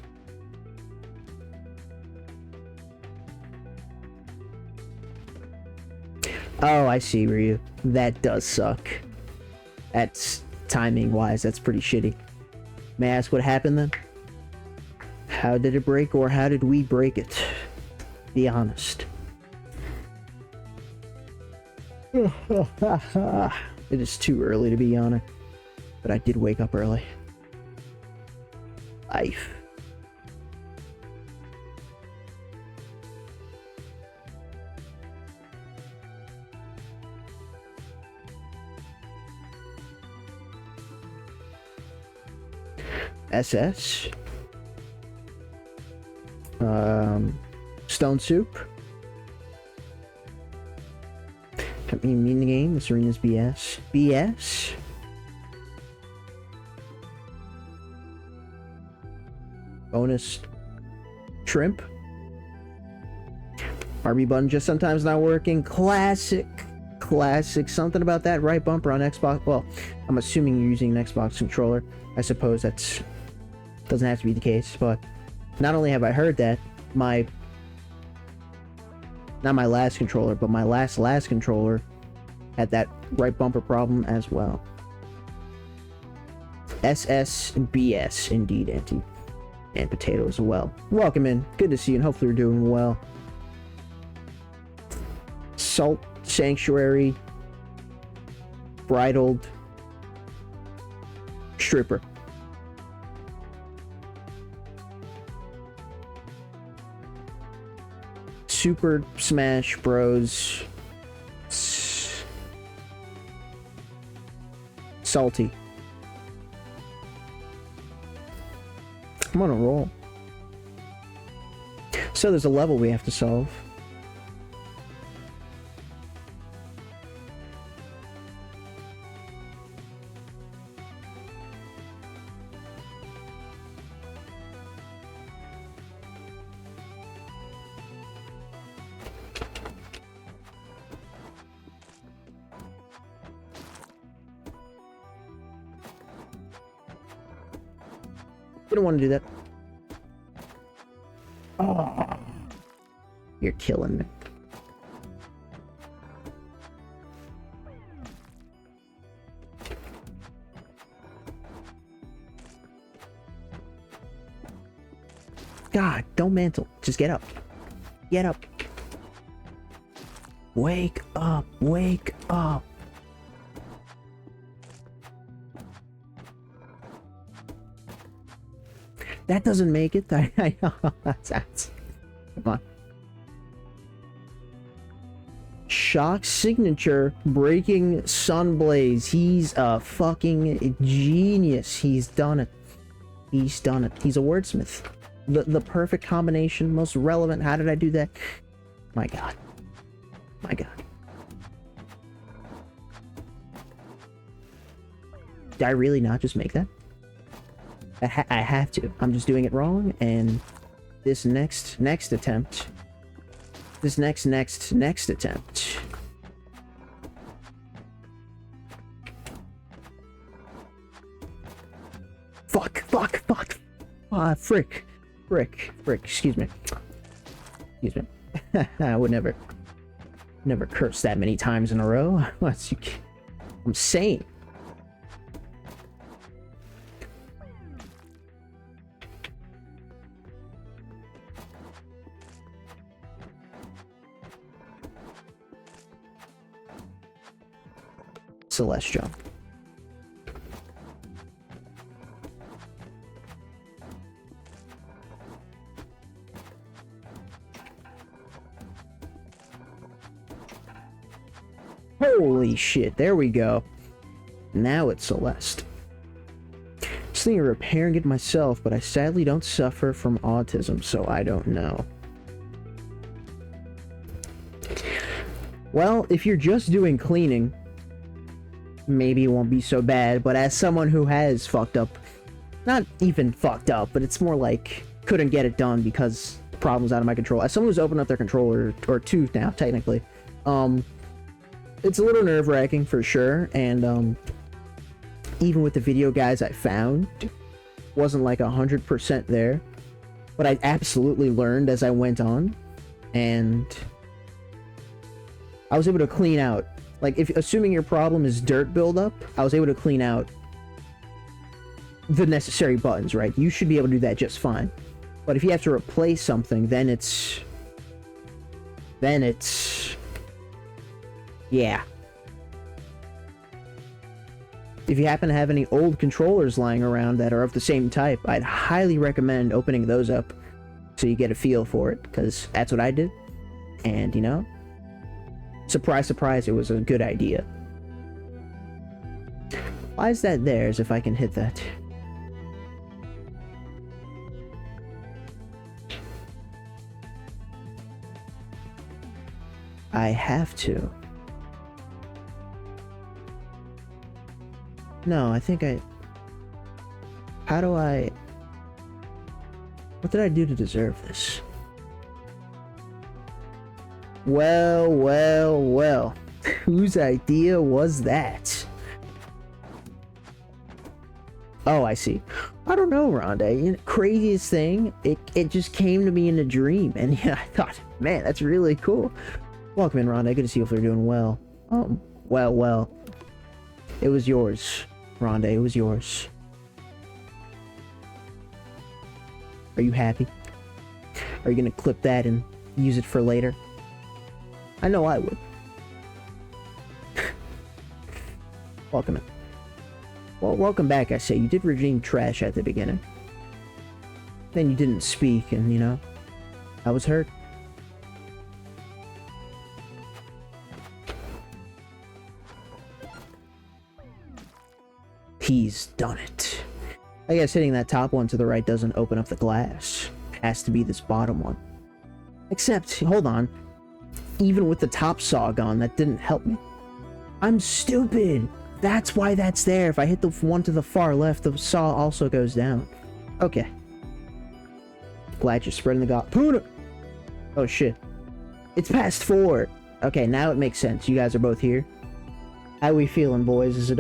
Oh, I see, Ryu. That does suck. That's timing-wise, that's pretty shitty. May I ask what happened then? How did it break, or how did we break it? Be honest. It is too early to be honest. But I did wake up early. Life. SS. Stone Soup. Don't mean the game. This arena's BS. BS. Bonus shrimp. RB button just sometimes not working. Classic. Something about that right bumper on Xbox. Well, I'm assuming you're using an Xbox controller. I suppose that's doesn't have to be the case, but not only have I heard that, not my last controller, but my last controller had that right bumper problem as well. SSBS indeed, Auntie. And Potato as well. Welcome in. Good to see you, and hopefully you're doing well. Salt Sanctuary. Bridled. Stripper. Super Smash Bros. Salty. I'm on a roll. So there's a level we have to solve. You don't want to do that. Oh, you're killing me. God, don't mantle. Just get up. Get up. Wake up. Wake up. That doesn't make it. I know. That's. Come on. Shock signature breaking Sunblaze. He's a fucking genius. He's done it. He's done it. He's a wordsmith. The perfect combination, most relevant. How did I do that? My God. My God. Did I really not just make that? I have to. I'm just doing it wrong, and this next attempt this next attempt. Fuck. Frick. Excuse me. I would never curse that many times in a row. I'm sane. Celestial. Holy shit, there we go. Now it's Celeste. Just thinking of repairing it myself, but I sadly don't suffer from autism, so I don't know. Well, if you're just doing cleaning, maybe it won't be so bad, but as someone who has fucked up, not even fucked up, but it's more like couldn't get it done because problems out of my control. As someone who's opened up their controller, or two now, technically, it's a little nerve-wracking for sure, and even with the video guides I found, wasn't like 100% there, but I absolutely learned as I went on, and I was able to clean out, like, if assuming your problem is dirt buildup, I was able to clean out the necessary buttons, right? You should be able to do that just fine. But if you have to replace something, then it's yeah. If you happen to have any old controllers lying around that are of the same type, I'd highly recommend opening those up so you get a feel for it, because that's what I did. And, you know, surprise, surprise, it was a good idea. Why is that there, as if I can hit that? I have to. No, I think I... How do I... What did I do to deserve this? Well. Whose idea was that? Oh, I see. I don't know, Rondé. Craziest thing, it just came to me in a dream, and yeah, I thought, man, that's really cool. Welcome in, Rondé. Good to see you if you're doing well. Well. It was yours, Rondé. It was yours. Are you happy? Are you gonna clip that and use it for later? I know I would. Welcome in. Well, welcome back, I say. You did redeem trash at the beginning. Then you didn't speak, and, you know, I was hurt. He's done it. I guess hitting that top one to the right doesn't open up the glass. It has to be this bottom one. Except, hold on. Even with the top saw gone, that didn't help me. I'm stupid. That's why that's there. If I hit the one to the far left, the saw also goes down. Okay. Glad you're spreading the Puna! Oh shit. It's past 4. Okay, now it makes sense. You guys are both here. How we feeling, boys? Is it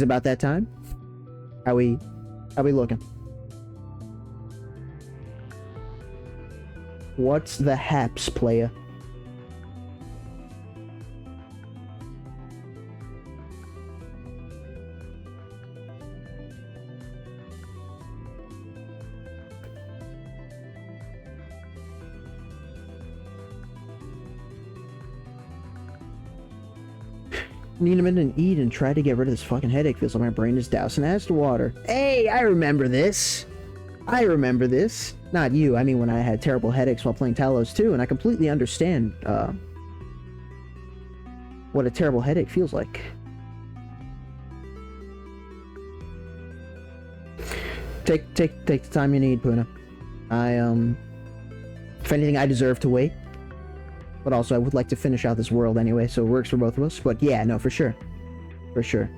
about that time? How we looking? What's the haps, playa? Need a minute and eat and try to get rid of this fucking headache. Feels like my brain is doused in acid water. Hey, I remember this. Not you. I mean, when I had terrible headaches while playing Talos 2, and I completely understand what a terrible headache feels like. Take the time you need, Puna. If anything, I deserve to wait. But also, I would like to finish out this world anyway, so it works for both of us. But yeah, no, for sure. For sure.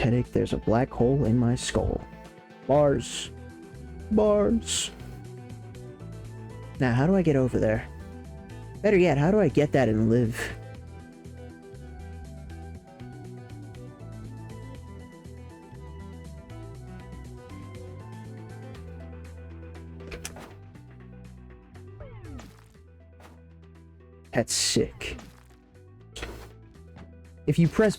headache. There's a black hole in my skull. Bars. Bars. Now, how do I get over there? Better yet, how do I get that and live? That's sick. If you press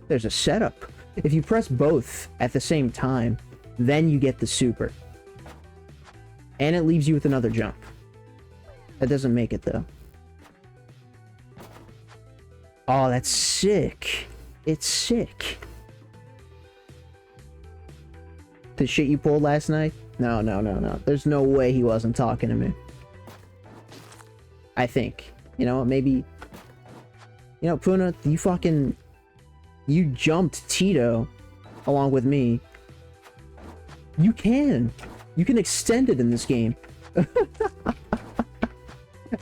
there's a setup. If you press both at the same time, then you get the super. And it leaves you with another jump. That doesn't make it though. Oh, that's sick. It's sick. The shit you pulled last night? No. There's no way he wasn't talking to me. I think. You know what, maybe... You know, Puna, you jumped Tito along with me. You can extend it in this game.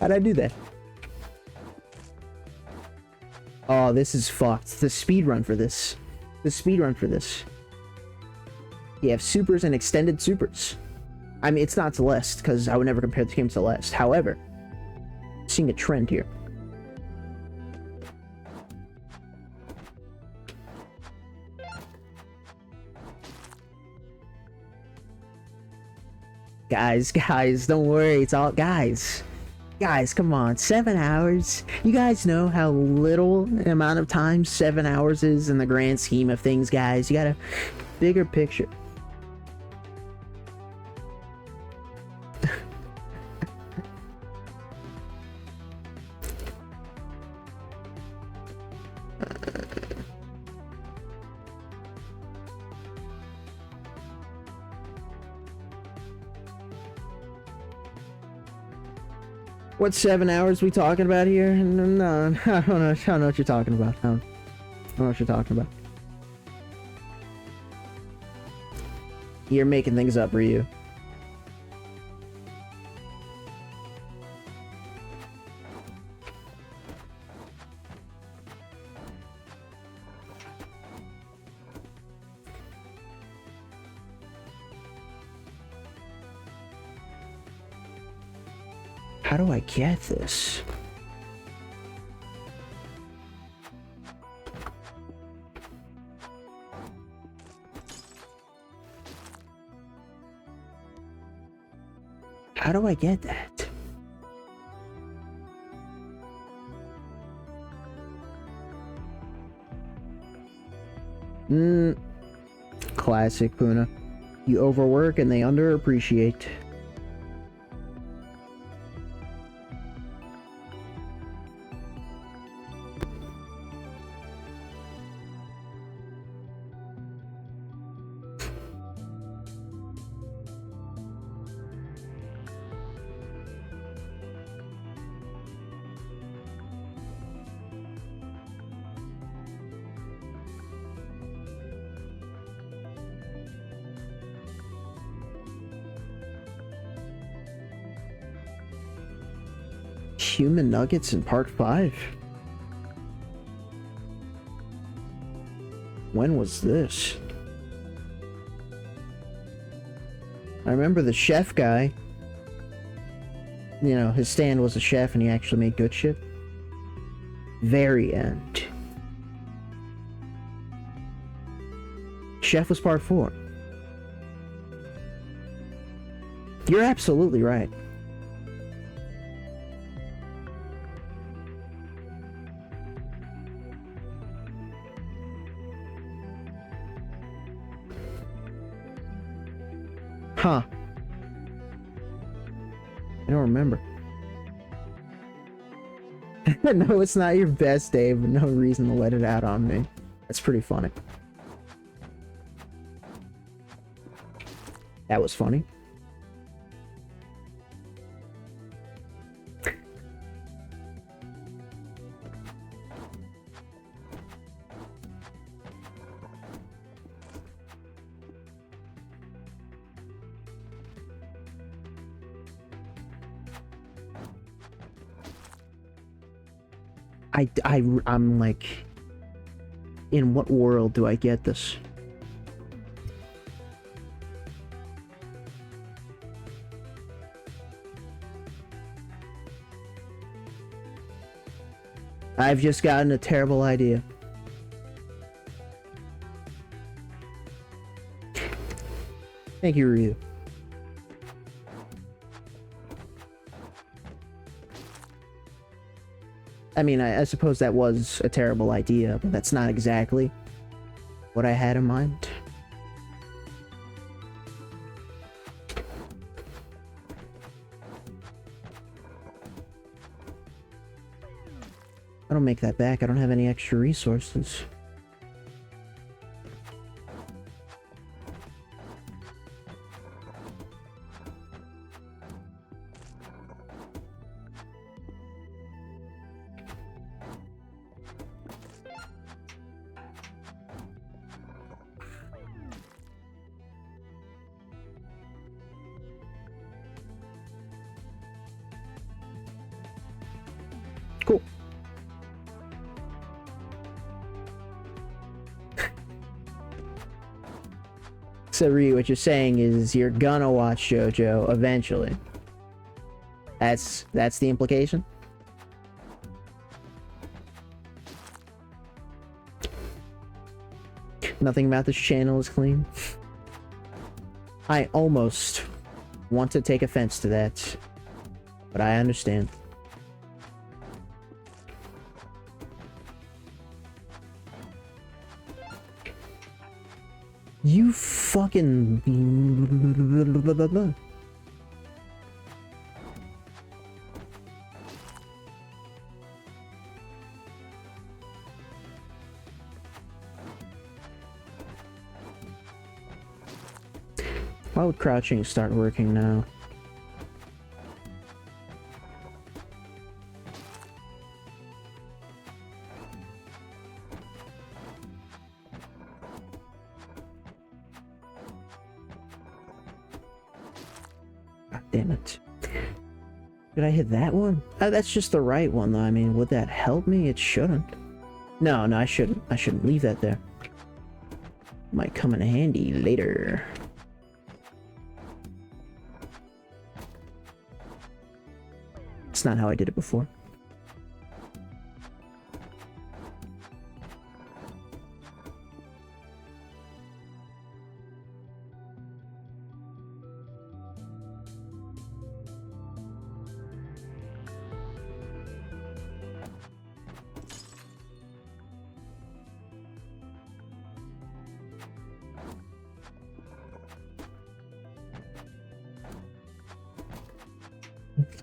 How'd I do that? Oh, this is fucked. The speedrun for this. You have supers and extended supers. I mean, it's not Celeste, because I would never compare this game to Celeste. However, seeing a trend here. Guys, don't worry. It's all... Guys, come on. 7 hours? You guys know how little amount of time 7 hours is in the grand scheme of things, guys. You got a bigger picture. What 7 hours we talking about here? No, I don't know what you're talking about. I don't know what you're talking about. You're making things up, Ryu. How do I get this? How do I get that? Classic Puna. You overwork and they underappreciate. Human nuggets in part 5? When was this? I remember the chef guy. You know, his stand was a chef and he actually made good shit. Very end. Chef was part 4. You're absolutely right. Huh. I don't remember. No, it's not your best day, but no reason to let it out on me. That's pretty funny. That was funny. I'm like, in what world do I get this? I've just gotten a terrible idea. Thank you, Ryu. I mean, I suppose that was a terrible idea, but that's not exactly what I had in mind. I don't make that back. I don't have any extra resources. Cool. So Ryu, what you're saying is you're gonna watch JoJo eventually. That's the implication? Nothing about this channel is clean. I almost want to take offense to that, but I understand. You fucking... Why would crouching start working now? God damn it. Did I hit that one? That's just the right one though. I mean, would that help me? It shouldn't. No, I shouldn't. I shouldn't leave that there. Might come in handy later. It's not how I did it before.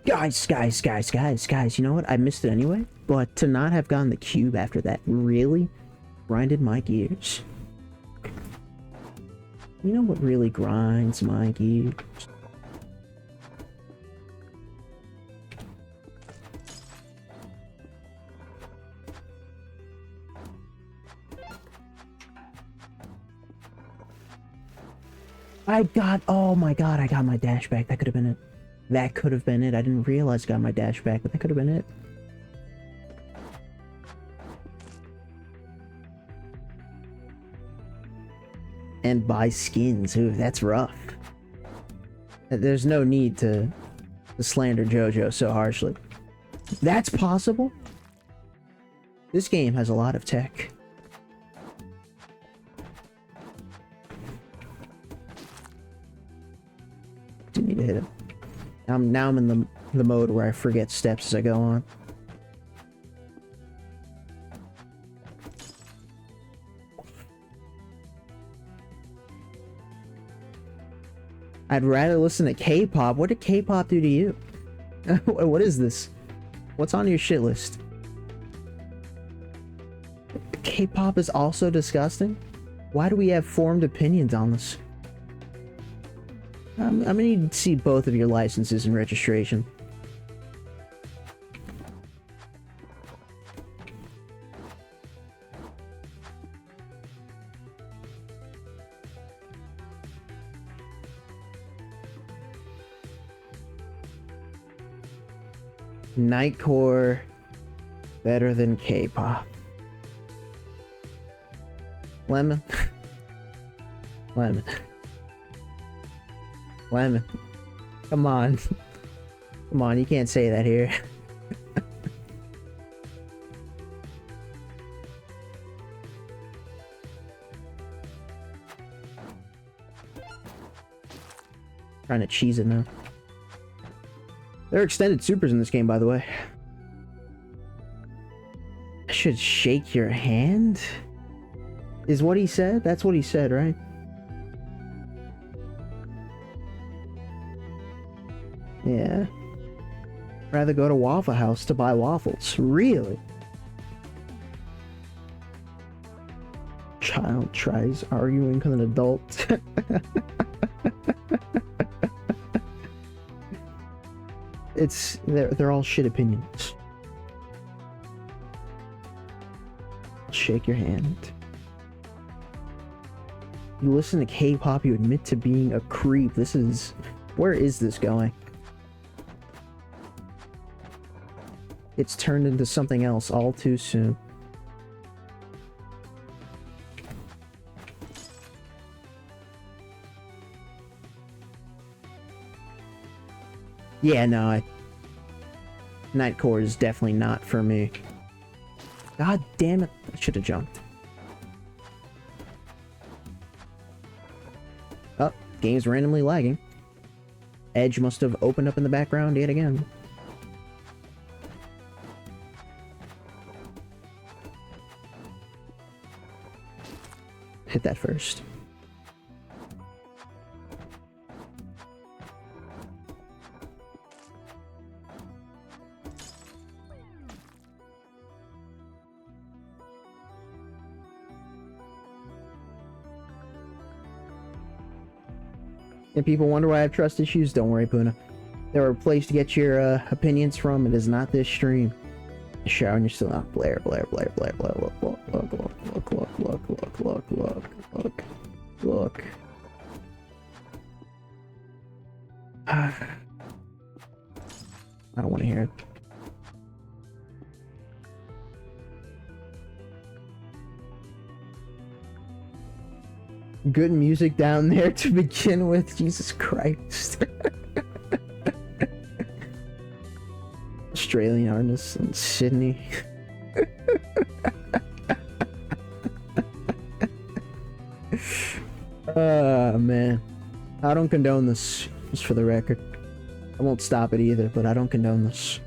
Guys, you know what? I missed it anyway, but to not have gotten the cube after that really grinded my gears. You know what really grinds my gears? Oh my god, I got my dash back. That could have been it. That could have been it. I didn't realize I got my dash back, but that could have been it. And buy skins. Ooh, that's rough. There's no need to slander JoJo so harshly. That's possible? This game has a lot of tech. Didn't need to hit it. Now I'm in the mode where I forget steps as I go on. I'd rather listen to K-pop. What did K-pop do to you? What is this? What's on your shit list? K-pop is also disgusting? Why do we have formed opinions on this? I'm gonna need to see both of your licenses and registration. Nightcore Better than K-pop. Lemon. Lemon. Lemon. Come on. Come on, you can't say that here. Trying to cheese it now. There are extended supers in this game, by the way. I should shake your hand? Is what he said? That's what he said, right? Yeah. Rather go to Waffle House to buy waffles. Really? Child tries arguing with an adult. They're all shit opinions. Shake your hand. You listen to K-pop, you admit to being a creep. Where is this going? It's turned into something else all too soon. Yeah, no, Nightcore is definitely not for me. God damn it, I should have jumped. Oh, game's randomly lagging. Edge must have opened up in the background yet again. Hit that first. And people wonder why I have trust issues. Don't worry, Puna. There are a place to get your opinions from. It is not this stream. Shower and you're still out. Blair, Blair, Blair, Blair, Blair, look, look, look, look, look, look, look, look, look, look, look, look. I don't want to hear it. Good music down there to begin with. Jesus Christ. Australian artists in Sydney. Man. I don't condone this, just for the record. I won't stop it either, but I don't condone this.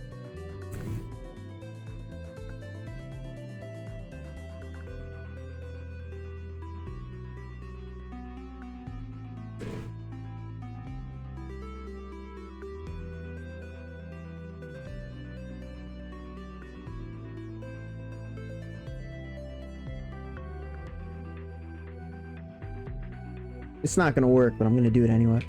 It's not gonna work, but I'm gonna do it anyway.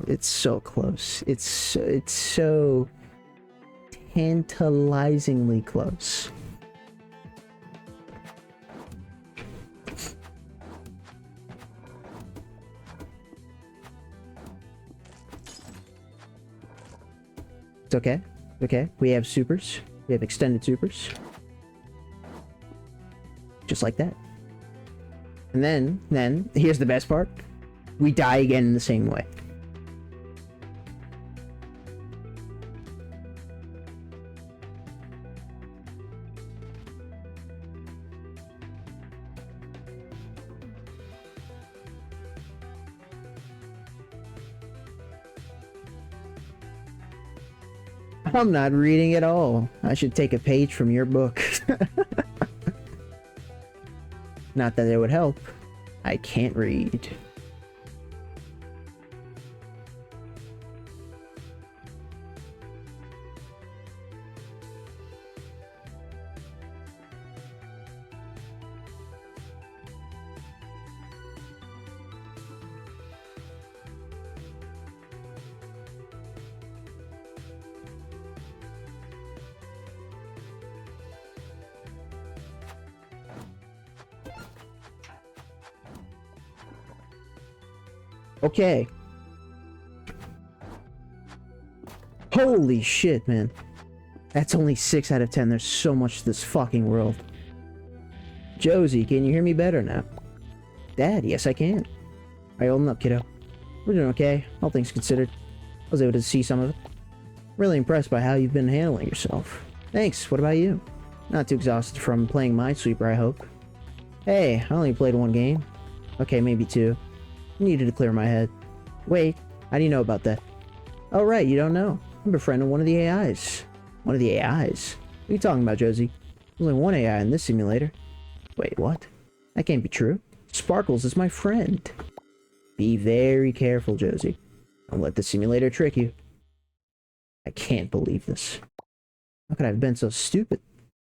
It's so close. It's so tantalizingly close. It's okay. Okay. We have supers. We have extended supers. Just like that. And then, here's the best part. We die again in the same way. I'm not reading at all. I should take a page from your book. Not that it would help. I can't read. Okay. Holy shit, man. That's only 6 out of 10. There's so much to this fucking world. Josie, can you hear me better now? Dad, yes I can. Alright, holding up, kiddo. We're doing okay, all things considered. I was able to see some of it. Really impressed by how you've been handling yourself. Thanks, what about you? Not too exhausted from playing Minesweeper, I hope. Hey, I only played 1 game. Okay, maybe 2. Needed to clear my head. Wait, how do you know about that? Oh right, you don't know. I'm befriending one of the AIs. One of the AIs? What are you talking about, Josie? There's only 1 AI in this simulator. Wait, what? That can't be true. Sparkles is my friend. Be very careful, Josie. Don't let the simulator trick you. I can't believe this. How could I have been so stupid?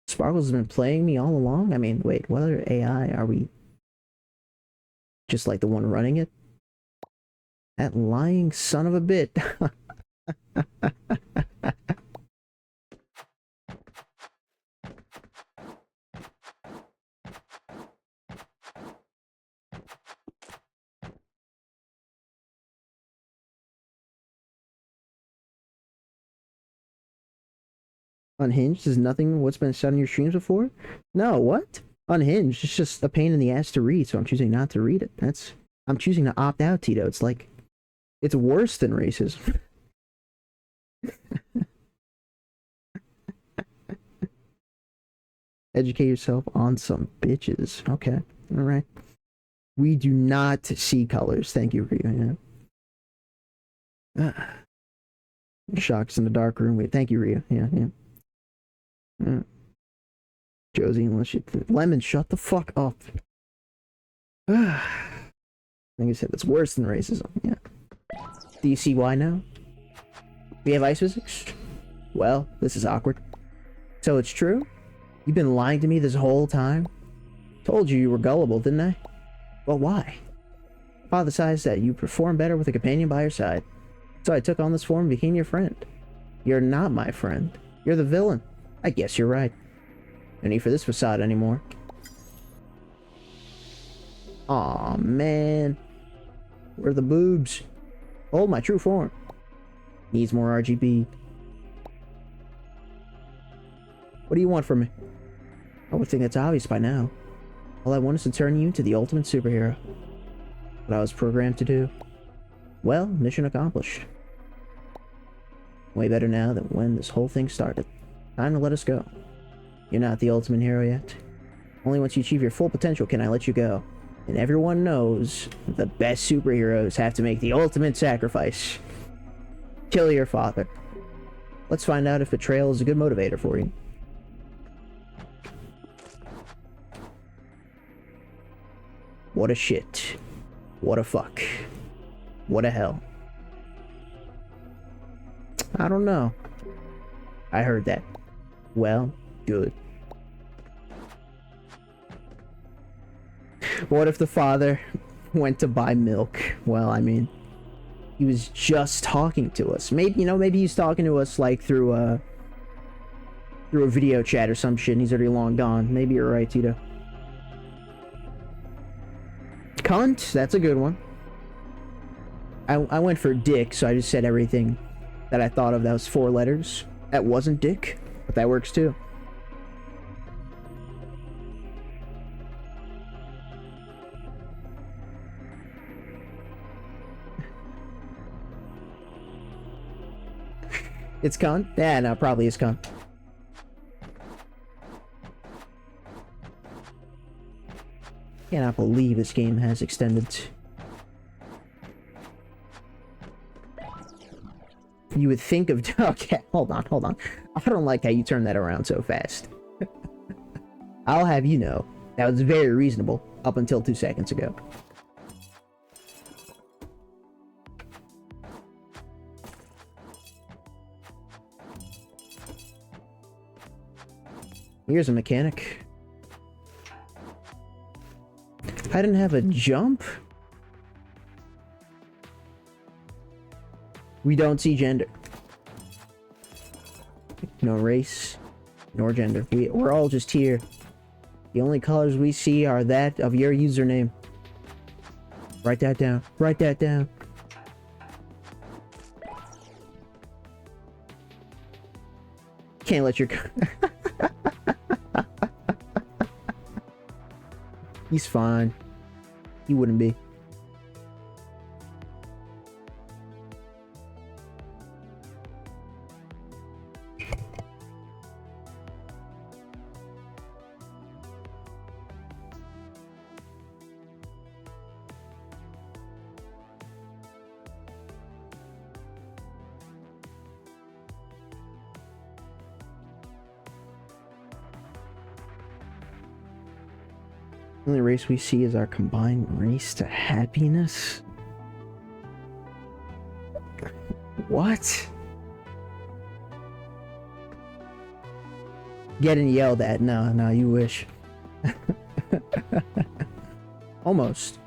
Sparkles has been playing me all along? I mean, wait, what other AI are we? Just like the one running it? That lying son of a bit. Unhinged is nothing what's been said on your streams before? No, what? Unhinged, it's just a pain in the ass to read, so I'm choosing not to read it. I'm choosing to opt out, Tito. It's like, it's worse than racism. Educate yourself on some bitches. Okay, alright. We do not see colors. Thank you, Rio. Yeah. Shocks in the dark room. Wait, thank you, Rio. Yeah. Josie, unless you... Lemon, shut the fuck up. Like I said, it's worse than racism. Yeah. Do you see why now? We have ice physics? Well, this is awkward. So it's true? You've been lying to me this whole time? Told you were gullible, didn't I? Well, why? Father decides that you perform better with a companion by your side. So I took on this form and became your friend. You're not my friend. You're the villain. I guess you're right. No need for this facade anymore. Aw, man. Where are the boobs? Oh, my true form. Needs more RGB. What do you want from me? I would think that's obvious by now. All I want is to turn you into the ultimate superhero. What I was programmed to do. Well, mission accomplished. Way better now than when this whole thing started. Time to let us go. You're not the ultimate hero yet. Only once you achieve your full potential can I let you go. And everyone knows the best superheroes have to make the ultimate sacrifice. Kill your father. Let's find out if betrayal is a good motivator for you. What a shit. What a fuck. What a hell. I don't know. I heard that. Well, good. What if the father went to buy milk? Well, I mean, he was just talking to us. Maybe, you know, maybe he's talking to us like through a video chat or some shit and he's already long gone. Maybe you're right, Tito. Cunt, that's a good one. I went for dick, so I just said everything that I thought of that was 4 letters. That wasn't dick, but that works too. It's cunt? Yeah, no, probably is cunt. Cannot believe this game has extended. You would think of... Okay, hold on. I don't like how you turn that around so fast. I'll have you know, that was very reasonable up until 2 seconds ago. Here's a mechanic. I didn't have a jump? We don't see gender. No race, nor gender. We're all just here. The only colors we see are that of your username. Write that down. Write that down. Can't let your... He's fine. He wouldn't be. The only race we see is our combined race to happiness. What? Getting yelled at? No, no, you wish. Almost.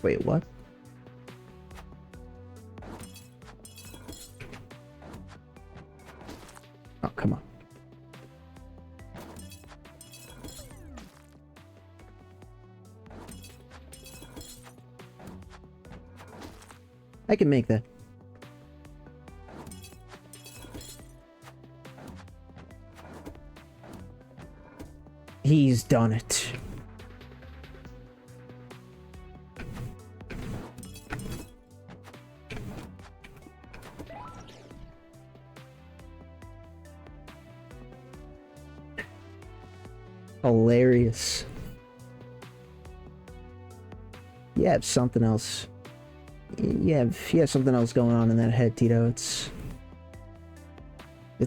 Wait, what? Oh, come on. I can make that. He's done it. Hilarious. You have something else. You have something else going on in that head, Tito. It's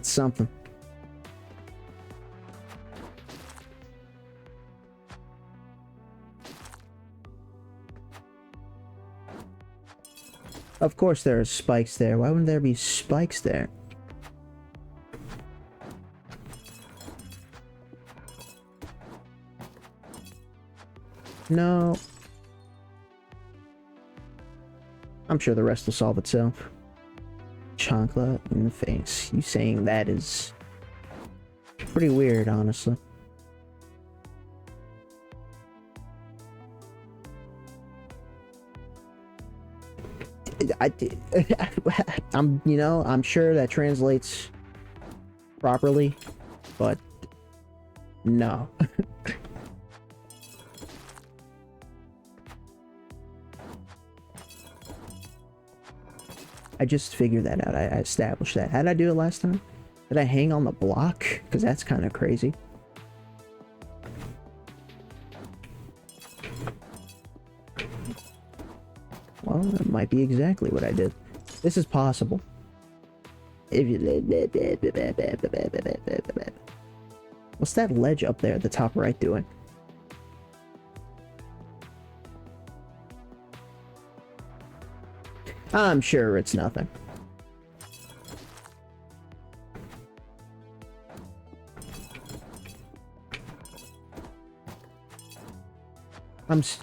something. Of course there are spikes there. Why wouldn't there be spikes there? No. I'm sure the rest will solve itself. Chocolate in the face. You saying that is pretty weird, honestly. I'm sure that translates properly, but no. I just figured that out. I established that. How did I do it last time? Did I hang on the block? Because that's kind of crazy. Well, that might be exactly what I did. This is possible. What's that ledge up there at the top right doing? I'm sure it's nothing.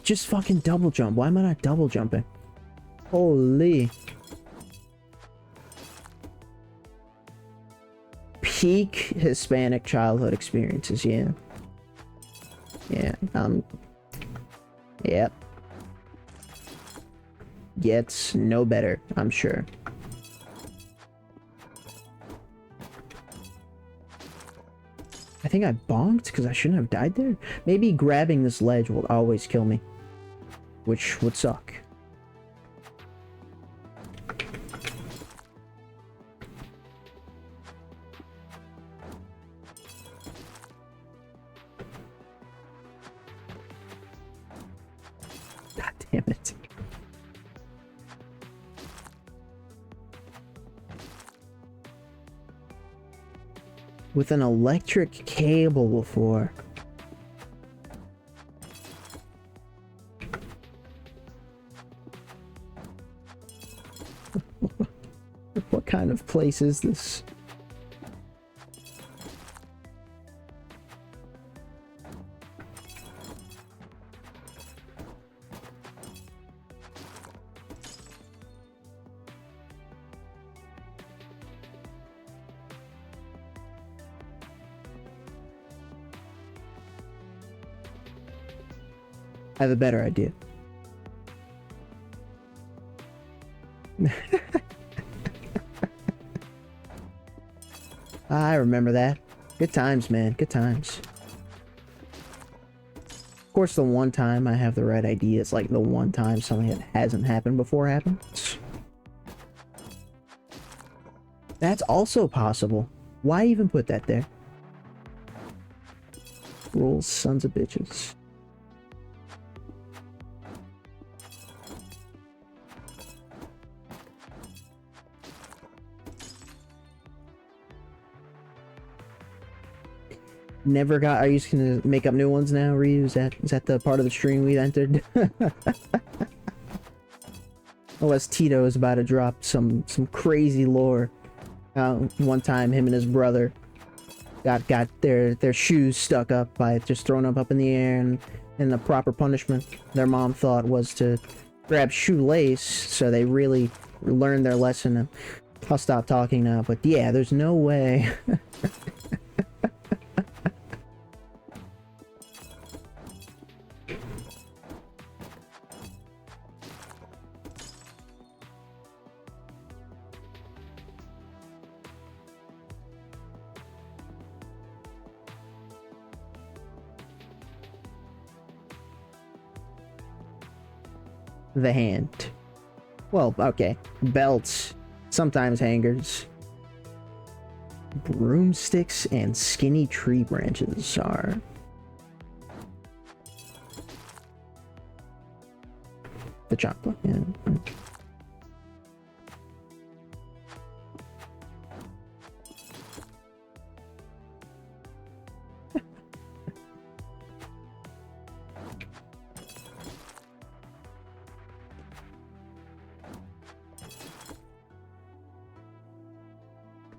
Just fucking double jump. Why am I not double jumping? Holy. Peak Hispanic childhood experiences, yeah. Yeah, yep. Gets no better, I'm sure. I think I bonked because I shouldn't have died there. Maybe grabbing this ledge will always kill me, which would suck. God damn it. With an electric cable before. What kind of place is this? I have a better idea. I remember that. Good times, man. Good times. Of course, the one time I have the right idea is like the one time something that hasn't happened before happens. That's also possible. Why even put that there? Rules, sons of bitches. Never got. Are you just gonna make up new ones now, Ryu? Is that the part of the stream we entered? Unless Tito is about to drop some crazy lore. One time, him and his brother got their shoes stuck up by just throwing them up in the air, and the proper punishment their mom thought was to grab shoelace. So they really learned their lesson. And I'll stop talking now. But yeah, there's no way. The hand. Well, okay. Belts. Sometimes hangers. Broomsticks and skinny tree branches are... the chocolate, yeah.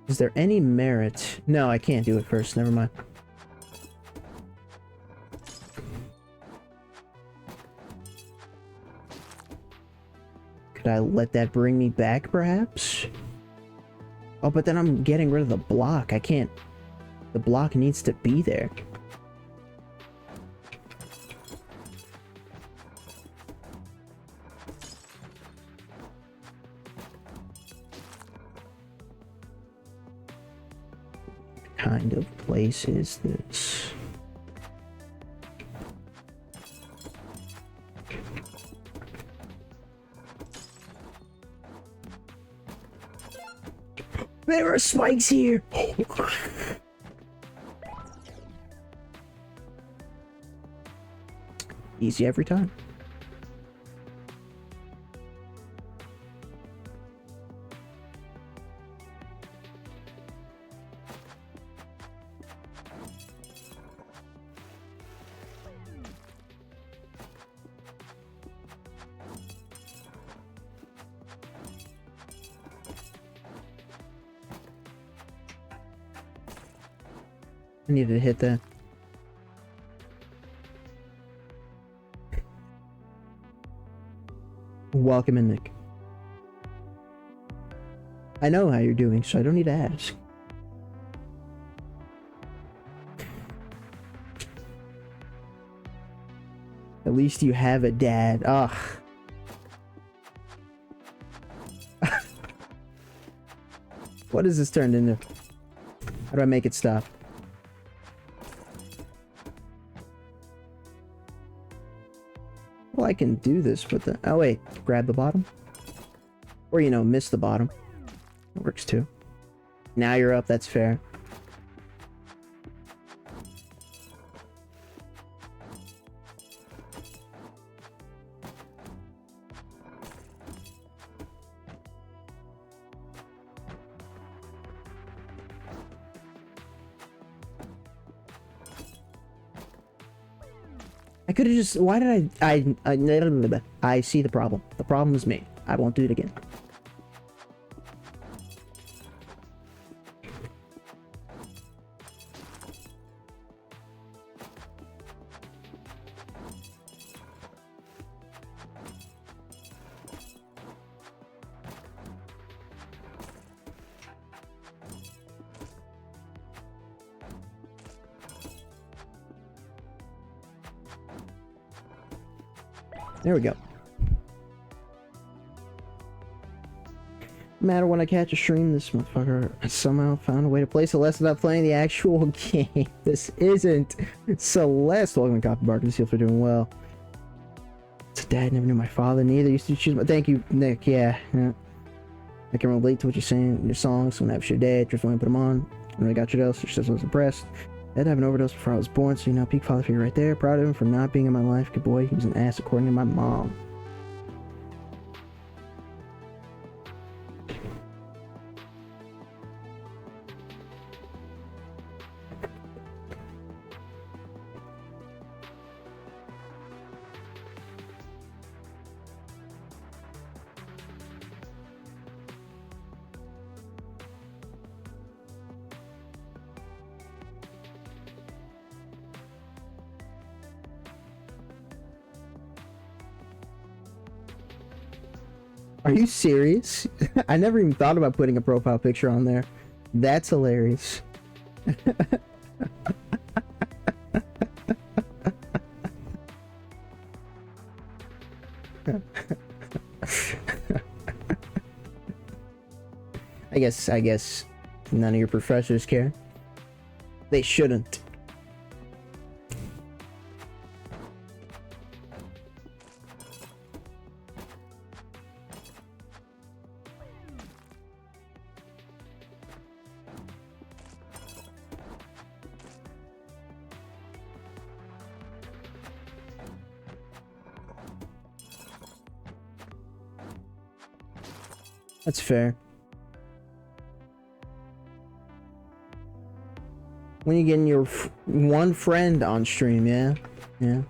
Is there any merit? No, I can't do it first. Never mind. Could I let that bring me back, perhaps? Oh, but then I'm getting rid of the block. I can't... The block needs to be there. Kind of place is this? There are spikes here! Easy every time. I needed to hit that. Welcome in, Nick. I know how you're doing, so I don't need to ask. At least you have a dad. Ugh. What has this turned into? How do I make it stop? Well, I can do this, but the... Oh, wait. Grab the bottom? Or, you know, miss the bottom. It works, too. Now you're up. That's fair. I could have just... Why did I see the problem. The problem is me. I won't do it again. There we go. No matter when I catch a stream, this motherfucker somehow found a way to play Celeste without playing the actual game. This isn't Celeste. Welcome to Coffee Bar. Can see if they're doing well. It's dad never knew my father. Neither used to choose my. Thank you, Nick. Yeah. I can relate to what you're saying in your songs. When I was your dad, just when I put them on. When I got your dose, your sister was impressed. Dad had an overdose before I was born, so you know, peak father figure right there. Proud of him for not being in my life. Good boy. He was an ass according to my mom. Are you serious? I never even thought about putting a profile picture on there. That's hilarious. I guess none of your professors care. They shouldn't. That's fair. When you getting your one friend on stream, yeah? Yeah.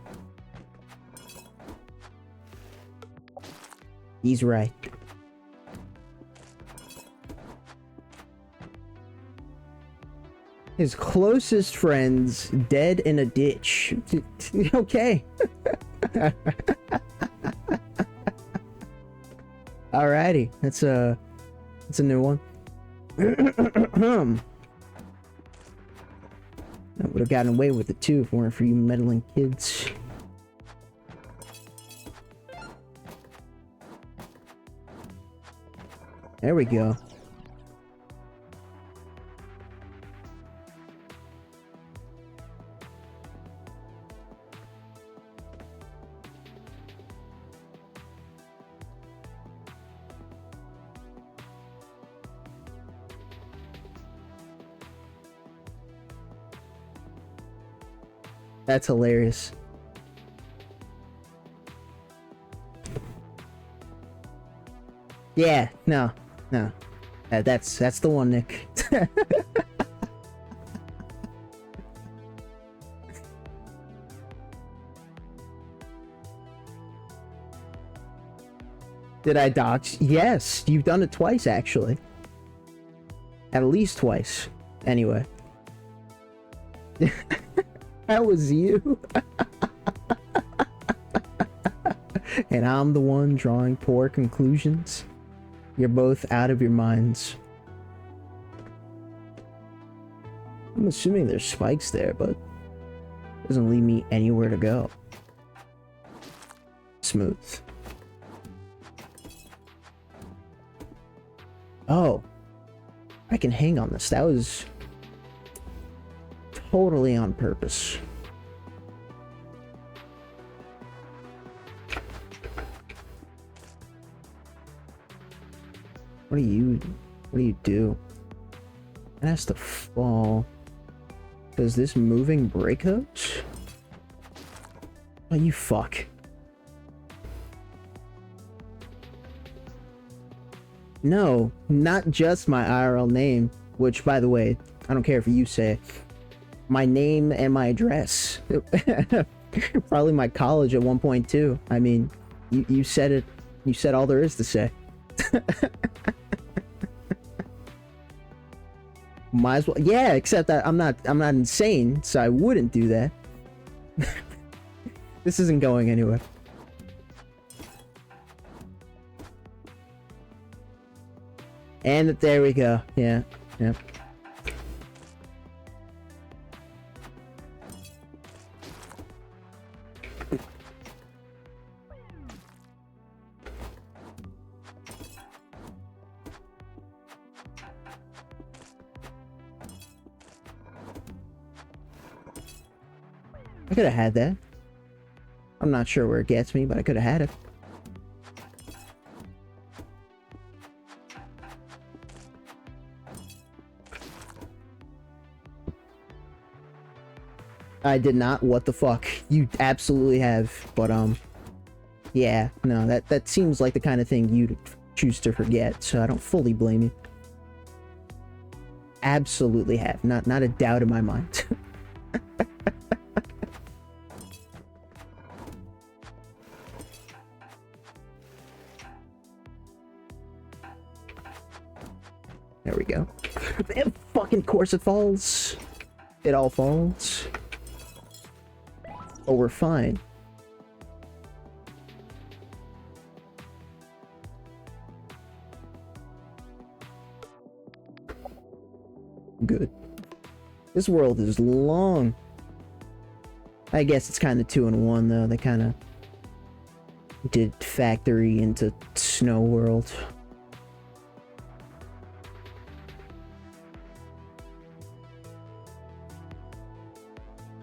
He's right. His closest friends dead in a ditch. Okay. Alrighty, that's a new one. I would have gotten away with it too if it weren't for you meddling kids. There we go. That's hilarious. Yeah, no. That's the one, Nick. Did I dodge? Yes, you've done it twice, actually. At least twice. Anyway. That was you. And I'm the one drawing poor conclusions. You're both out of your minds. I'm assuming there's spikes there, but it doesn't lead me anywhere to go. Smooth. Oh. I can hang on this. That was totally on purpose. What do you do? It has to fall. Does this moving break those? Oh, you fuck. No, not just my IRL name, which, by the way, I don't care if you say it. My name and my address. Probably my college at one point too. I mean, you said it. You said all there is to say. Might as well. Yeah, except that I'm not insane, so I wouldn't do that. This isn't going anywhere. And there we go. Yeah. I could have had that. I'm not sure where it gets me, but I could have had it. I did not. What the fuck? You absolutely have. But, yeah. No, that seems like the kind of thing you'd choose to forget, so I don't fully blame you. Absolutely have. Not a doubt in my mind. There we go. And fucking course it falls. It all falls. Oh, we're fine. Good. This world is long. I guess it's kind of 2-in-1 though. They kind of did factory into snow world.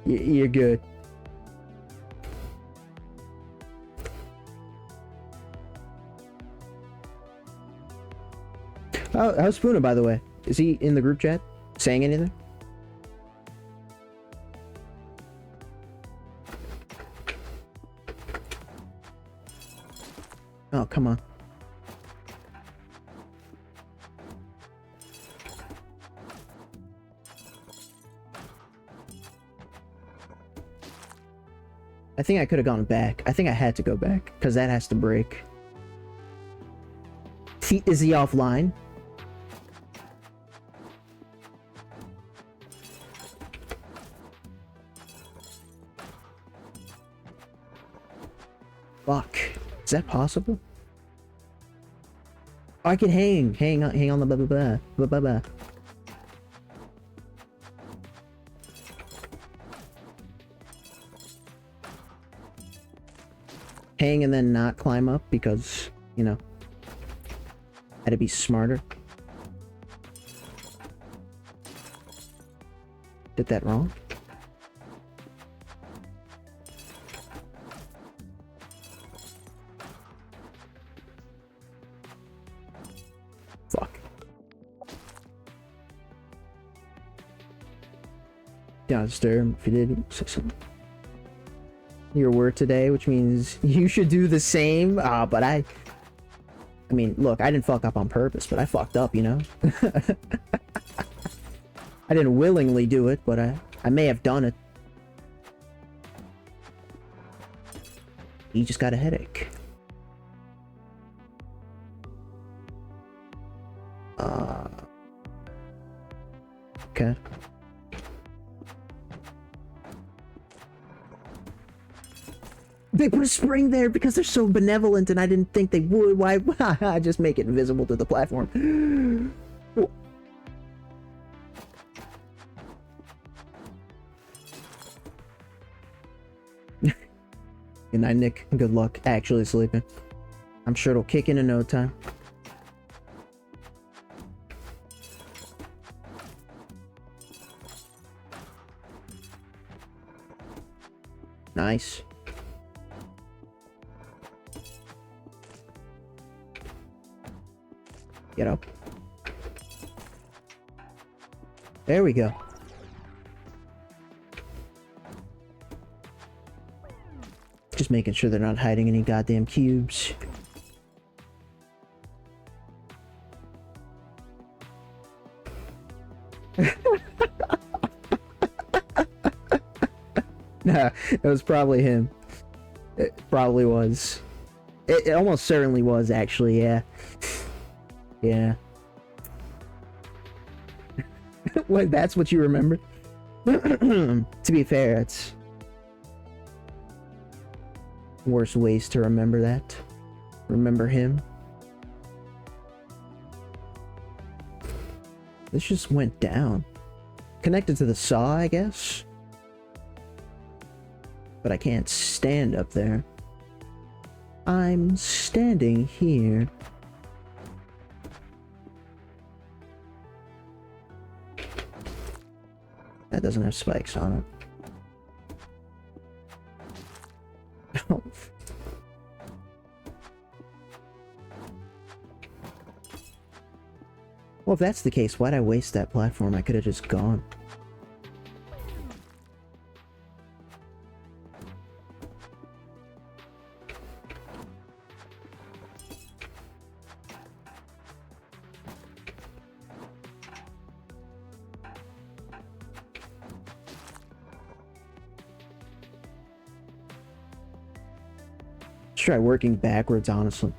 You're good. Oh, how's Spoona, by the way? Is he in the group chat saying anything? Oh, come on. I think I could have gone back. I think I had to go back, because that has to break. Is he offline? Fuck. Is that possible? Oh, I can hang on the blah. Hang and then not climb up because, you know, had to be smarter. Did that wrong? Fuck. Downstairs, if you did, say something. Your word today, which means you should do the same. But I mean, look, I didn't fuck up on purpose, but I fucked up, you know? I didn't willingly do it, but I may have done it. You just got a headache. Okay. They put a spring there because they're so benevolent and I didn't think they would. Why? Just make it invisible to the platform. Good night, Nick. Good luck actually sleeping. I'm sure it'll kick in no time. Nice. Get up. There we go. Just making sure they're not hiding any goddamn cubes. Nah, it was probably him. It probably was. It almost certainly was, actually, yeah. Yeah. What, that's what you remember? To be fair, it's worse ways to remember that. Remember him. This just went down. Connected to the saw, I guess? But I can't stand up there. I'm standing here. That doesn't have spikes on it. Well, if that's the case, why'd I waste that platform? I could have just gone. Let's try working backwards, honestly.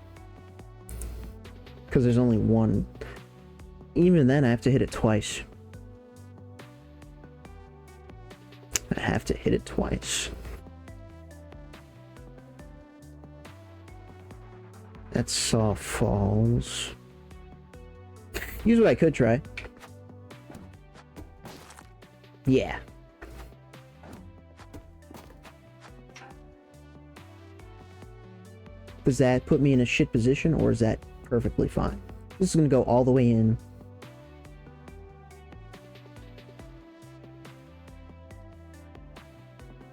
Because there's only one. Even then, I have to hit it twice. I have to hit it twice. That's Saw Falls. Here's what I could try. Yeah. Does that put me in a shit position, or is that perfectly fine? This is gonna go all the way in.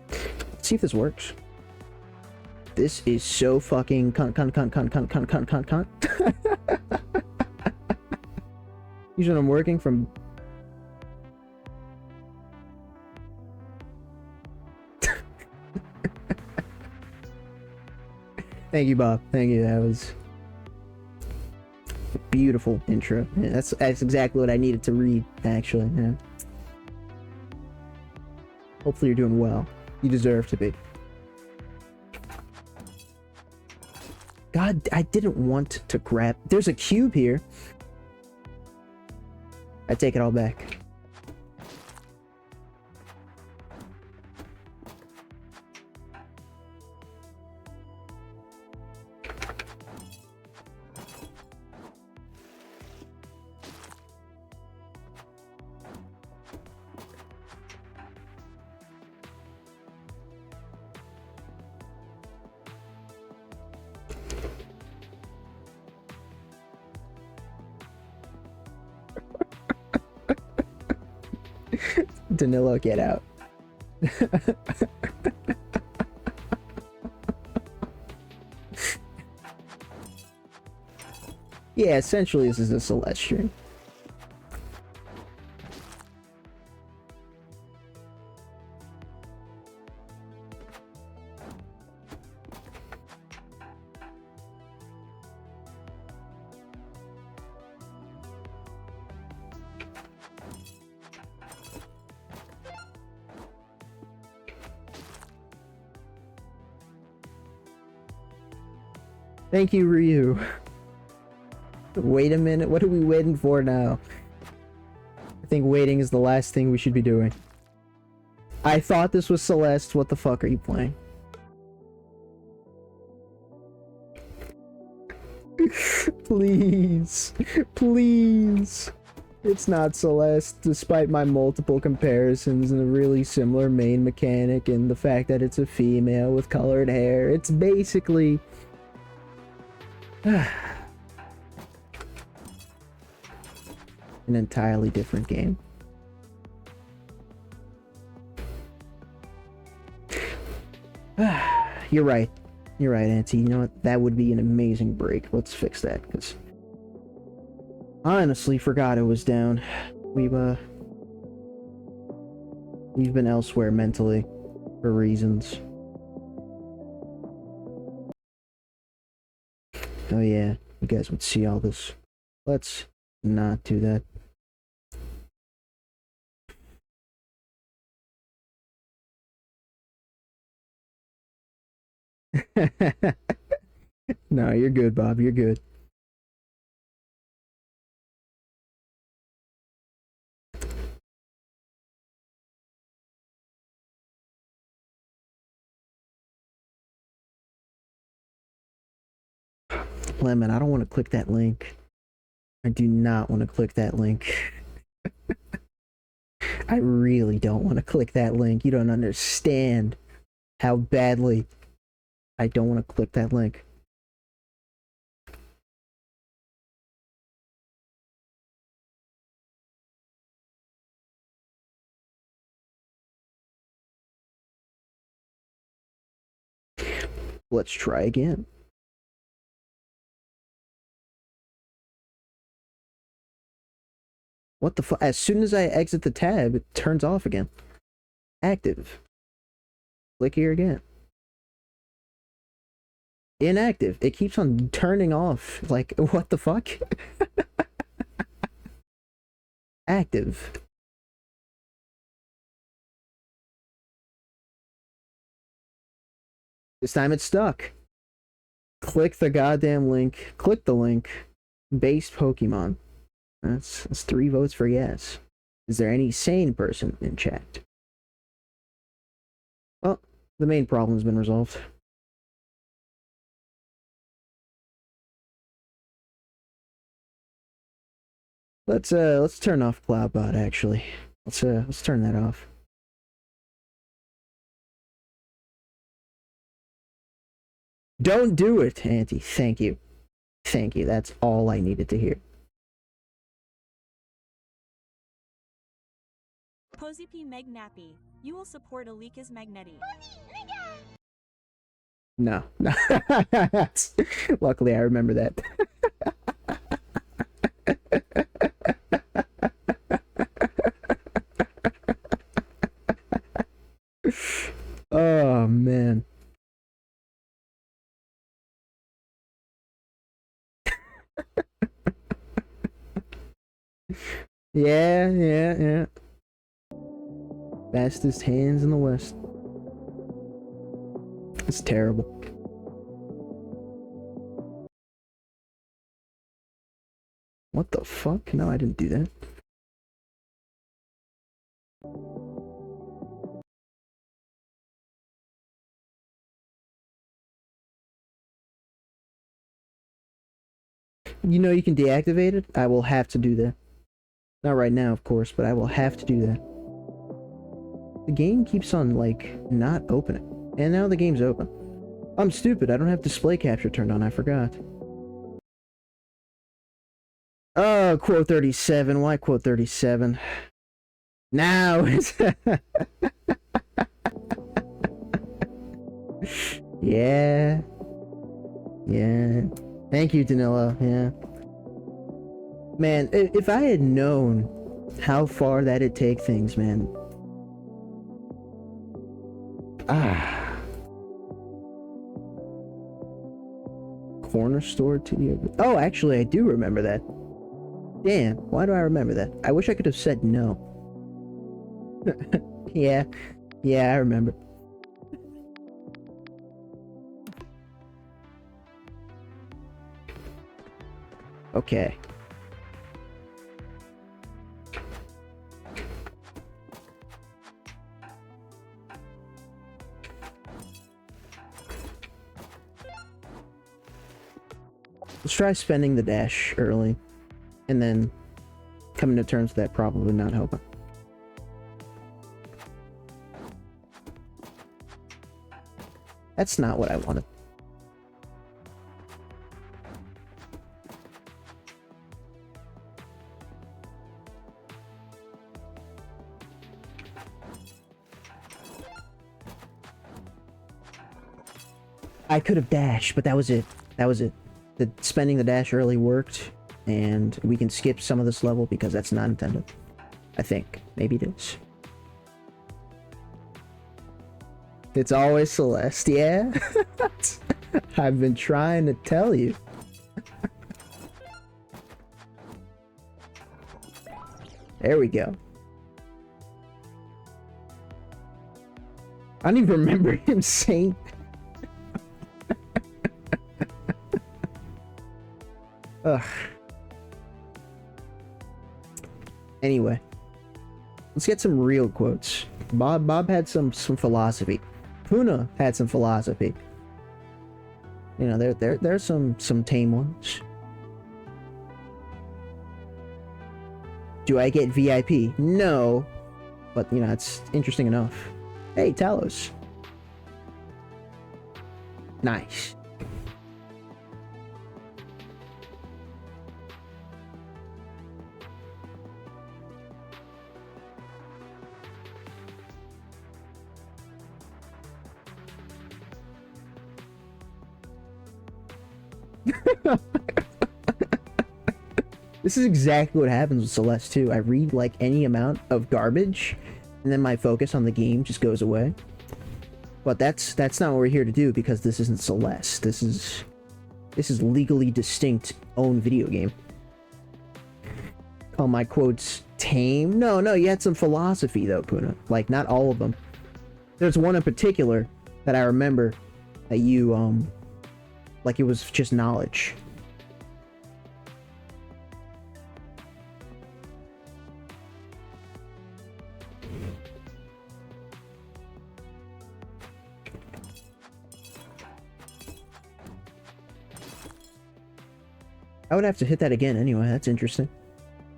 Let's see if this works. This is so fucking cunt. Usually I'm working from... Thank you, Bob. Thank you. That was a beautiful intro. Yeah, that's exactly what I needed to read, actually. Yeah. Hopefully you're doing well. You deserve to be. God, I didn't want to grab... There's a cube here. I take it all back. Danilo, get out. Yeah, essentially this is a Celeste stream. Thank you, Ryu. Wait a minute, what are we waiting for now? I think waiting is the last thing we should be doing. I thought this was Celeste, what the fuck are you playing? Please, please. It's not Celeste, despite my multiple comparisons and a really similar main mechanic and the fact that it's a female with colored hair. It's basically... an entirely different game. You're right. You're right, Auntie. You know what? That would be an amazing break. Let's fix that, because I honestly forgot it was down. We've been elsewhere mentally for reasons. Oh yeah, you guys would see all this. Let's not do that. No, you're good, Bob. You're good. Lemon, I don't want to click that link. I do not want to click that link. I really don't want to click that link. You don't understand how badly I don't want to click that link. Let's try again. What the fuck? As soon as I exit the tab, it turns off again. Active. Click here again. Inactive. It keeps on turning off. Like, what the fuck? Active. This time it's stuck. Click the goddamn link. Click the link. Base Pokemon. That's 3 votes for yes. Is there any sane person in chat? Well, the main problem has been resolved. Let's turn off Cloudbot actually. Let's turn that off. Don't do it, Auntie. Thank you. Thank you. That's all I needed to hear. Posy P. Meg Nappy. You will support Alika's Magnetti. No. Luckily, I remember that. Oh, man. Yeah. Fastest hands in the West. It's terrible. What the fuck? No, I didn't do that. You know you can deactivate it? I will have to do that. Not right now, of course, but I will have to do that. The game keeps on, like, not opening. And now the game's open. I'm stupid, I don't have display capture turned on, I forgot. Oh, quote 37, why quote 37? Now it's... Yeah. Thank you, Danilo, yeah. Man, if I had known how far that'd take things, man. Corner store to you. Oh, actually, I do remember that. Damn, why do I remember that? I wish I could have said no. Yeah, I remember. Okay. Let's try spending the dash early, and then coming to terms with that probably not helping. That's not what I wanted. I could have dashed, but that was it. The spending the dash early worked, and we can skip some of this level because that's not intended. I think. Maybe it is. It's always Celeste, yeah? I've been trying to tell you. There we go. I don't even remember him saying... Ugh. Anyway, let's get some real quotes. Bob had some philosophy. Puna had some philosophy. You know, there's some tame ones. Do I get VIP? No, but you know, it's interesting enough. Hey, Talos. Nice. This is exactly what happens with Celeste too. I read like any amount of garbage, and then my focus on the game just goes away. But that's not what we're here to do, because this isn't Celeste. This is legally distinct own video game. Call my quotes tame? No, you had some philosophy though, Puna. Like, not all of them. There's one in particular that I remember that you, like it was just knowledge. I would have to hit that again anyway. That's interesting.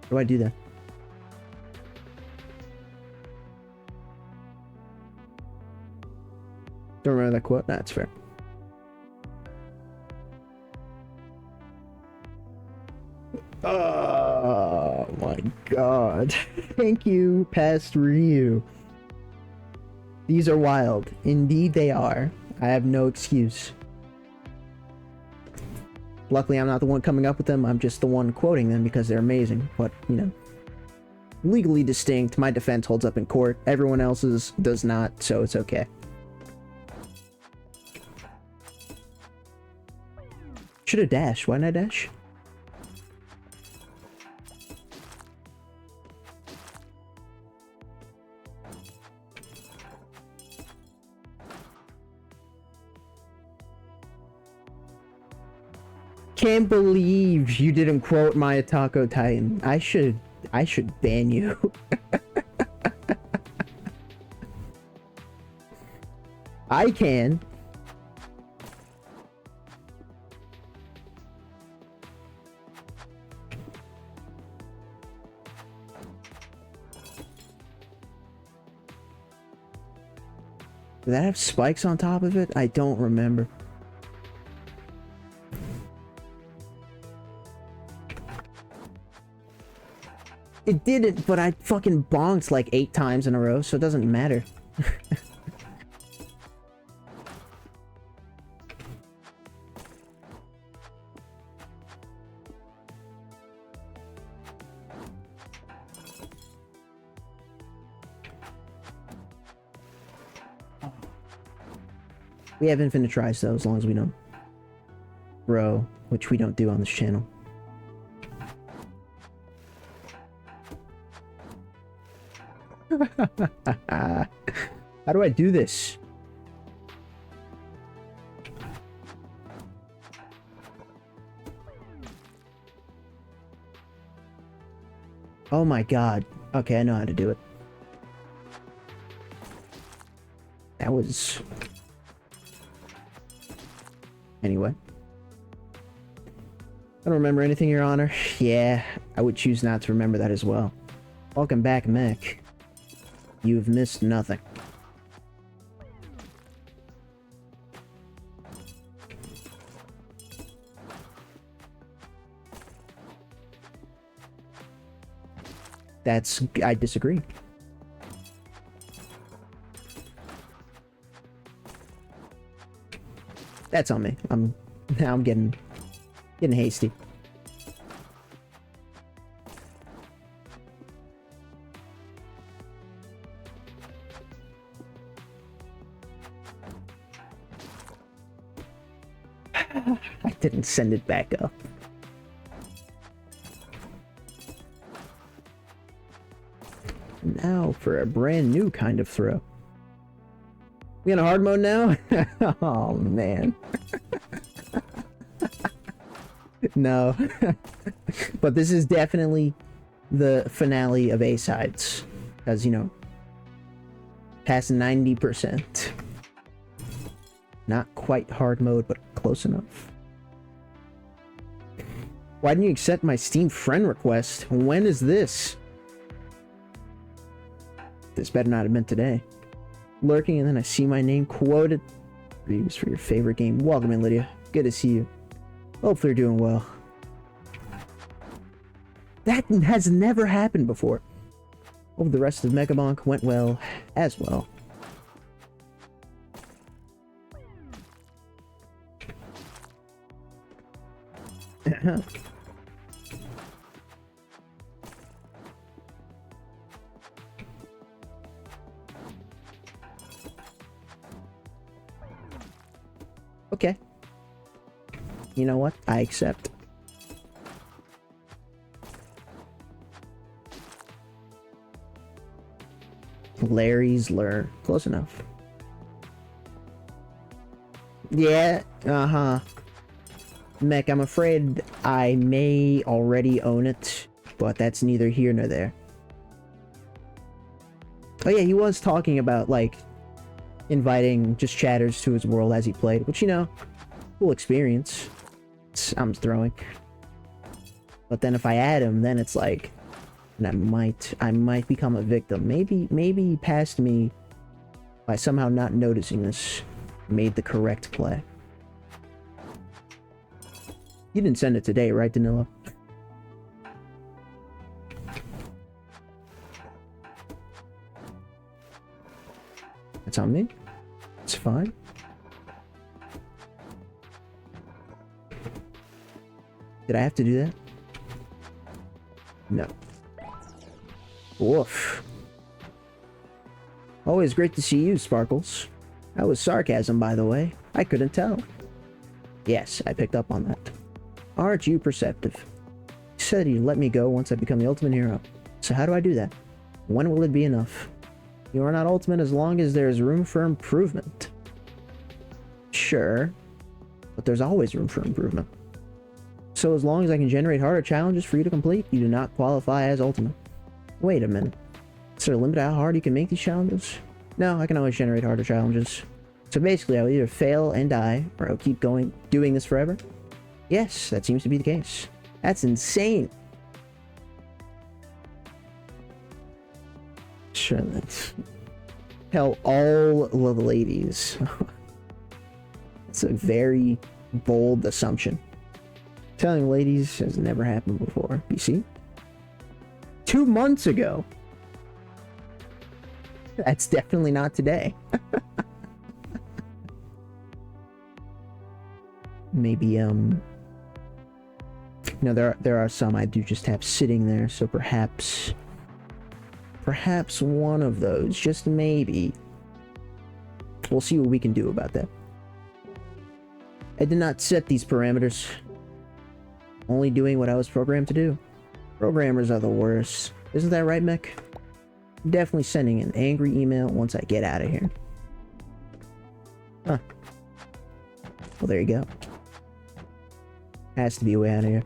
How do I do that? Don't remember that quote? That's fair. Oh my god. Thank you, Past Ryu. These are wild. Indeed they are. I have no excuse. Luckily, I'm not the one coming up with them. I'm just the one quoting them because they're amazing. But, you know, legally distinct. My defense holds up in court. Everyone else's does not, so it's okay. Should have dashed. Why didn't I dash? Can't believe you didn't quote my Taco Titan. I should ban you. I can. Did that have spikes on top of it? I don't remember. It didn't, but I fucking bonked like 8 times in a row, so it doesn't matter. We have infinite tries though, as long as we don't row, which we don't do on this channel. How do I do this? Oh my god. Okay, I know how to do it. That was... Anyway. I don't remember anything, Your Honor. Yeah, I would choose not to remember that as well. Welcome back, Mech. You've missed nothing. I disagree. That's on me. Now I'm getting hasty. I didn't send it back up. Now for a brand new kind of throw. We in a hard mode now? Oh man. No. But this is definitely the finale of A-sides. Because, you know, past 90%. Not quite hard mode, but close enough. Why didn't you accept my Steam friend request? When is this? This better not have been today. Lurking, and then I see my name quoted. Reviews for your favorite game. Welcome in, Lydia. Good to see you. Hopefully you're doing well. That has never happened before. Hope the rest of Megabonk went well as well. Okay. You know what? I accept. Larry's lure. Close enough. Yeah, uh-huh. Mech, I'm afraid I may already own it, but that's neither here nor there. Oh yeah, he was talking about, like, inviting just chatters to his world as he played, which, you know, cool experience. I'm throwing. But then if I add him, then it's like, and I might become a victim. Maybe he passed me by somehow not noticing this. Made the correct play. You didn't send it today, right, Danilo? It's on me. It's fine. Did I have to do that? No. Woof. Always great to see you, Sparkles. That was sarcasm, by the way. I couldn't tell. Yes, I picked up on that. Aren't you perceptive? You said you'd let me go once I become the ultimate hero. So how do I do that? When will it be enough? You are not ultimate as long as there is room for improvement. Sure, but there's always room for improvement. So as long as I can generate harder challenges for you to complete, you do not qualify as ultimate. Wait a minute. Is there a limit to how hard you can make these challenges? No, I can always generate harder challenges. So basically, I'll either fail and die, or I'll keep doing this forever? Yes, that seems to be the case. That's insane. Sure, that's... Tell all the ladies. It's a very bold assumption. Telling ladies has never happened before. You see? 2 months ago. That's definitely not today. Maybe, you know, there are some I do just have sitting there, so perhaps one of those, just maybe. We'll see what we can do about that. I did not set these parameters. Only doing what I was programmed to do. Programmers are the worst. Isn't that right, Mech? Definitely sending an angry email once I get out of here. Huh. Well, there you go. Has to be a way out of here.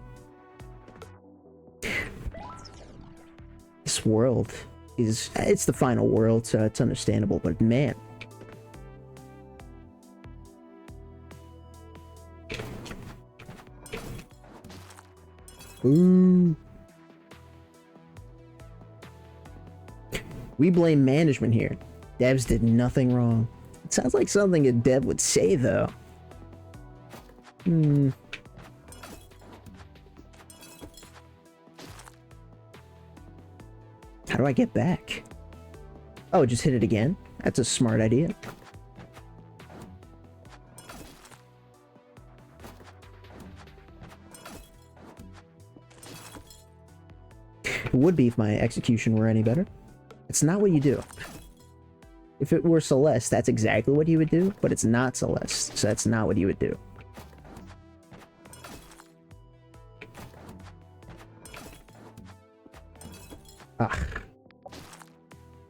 This world is... It's the final world, so it's understandable, but man... Ooh. We blame management here. Devs did nothing wrong. It sounds like something a dev would say, though. How do I get back? Oh, just hit it again? That's a smart idea. It would be if my execution were any better. It's not what you do. If it were Celeste, that's exactly what you would do, but it's not Celeste, so that's not what you would do. Ah.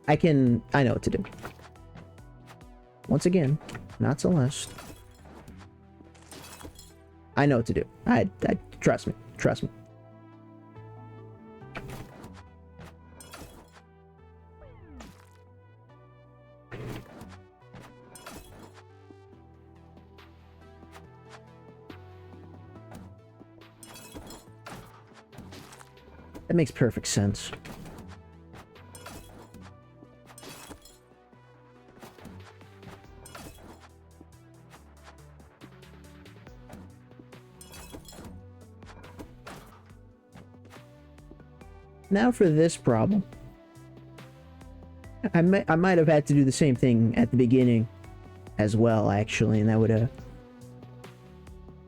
I know what to do. Once again, not Celeste. I know what to do. I trust me. Trust me. That makes perfect sense. Now for this problem. I might have had to do the same thing at the beginning as well, actually, and that would have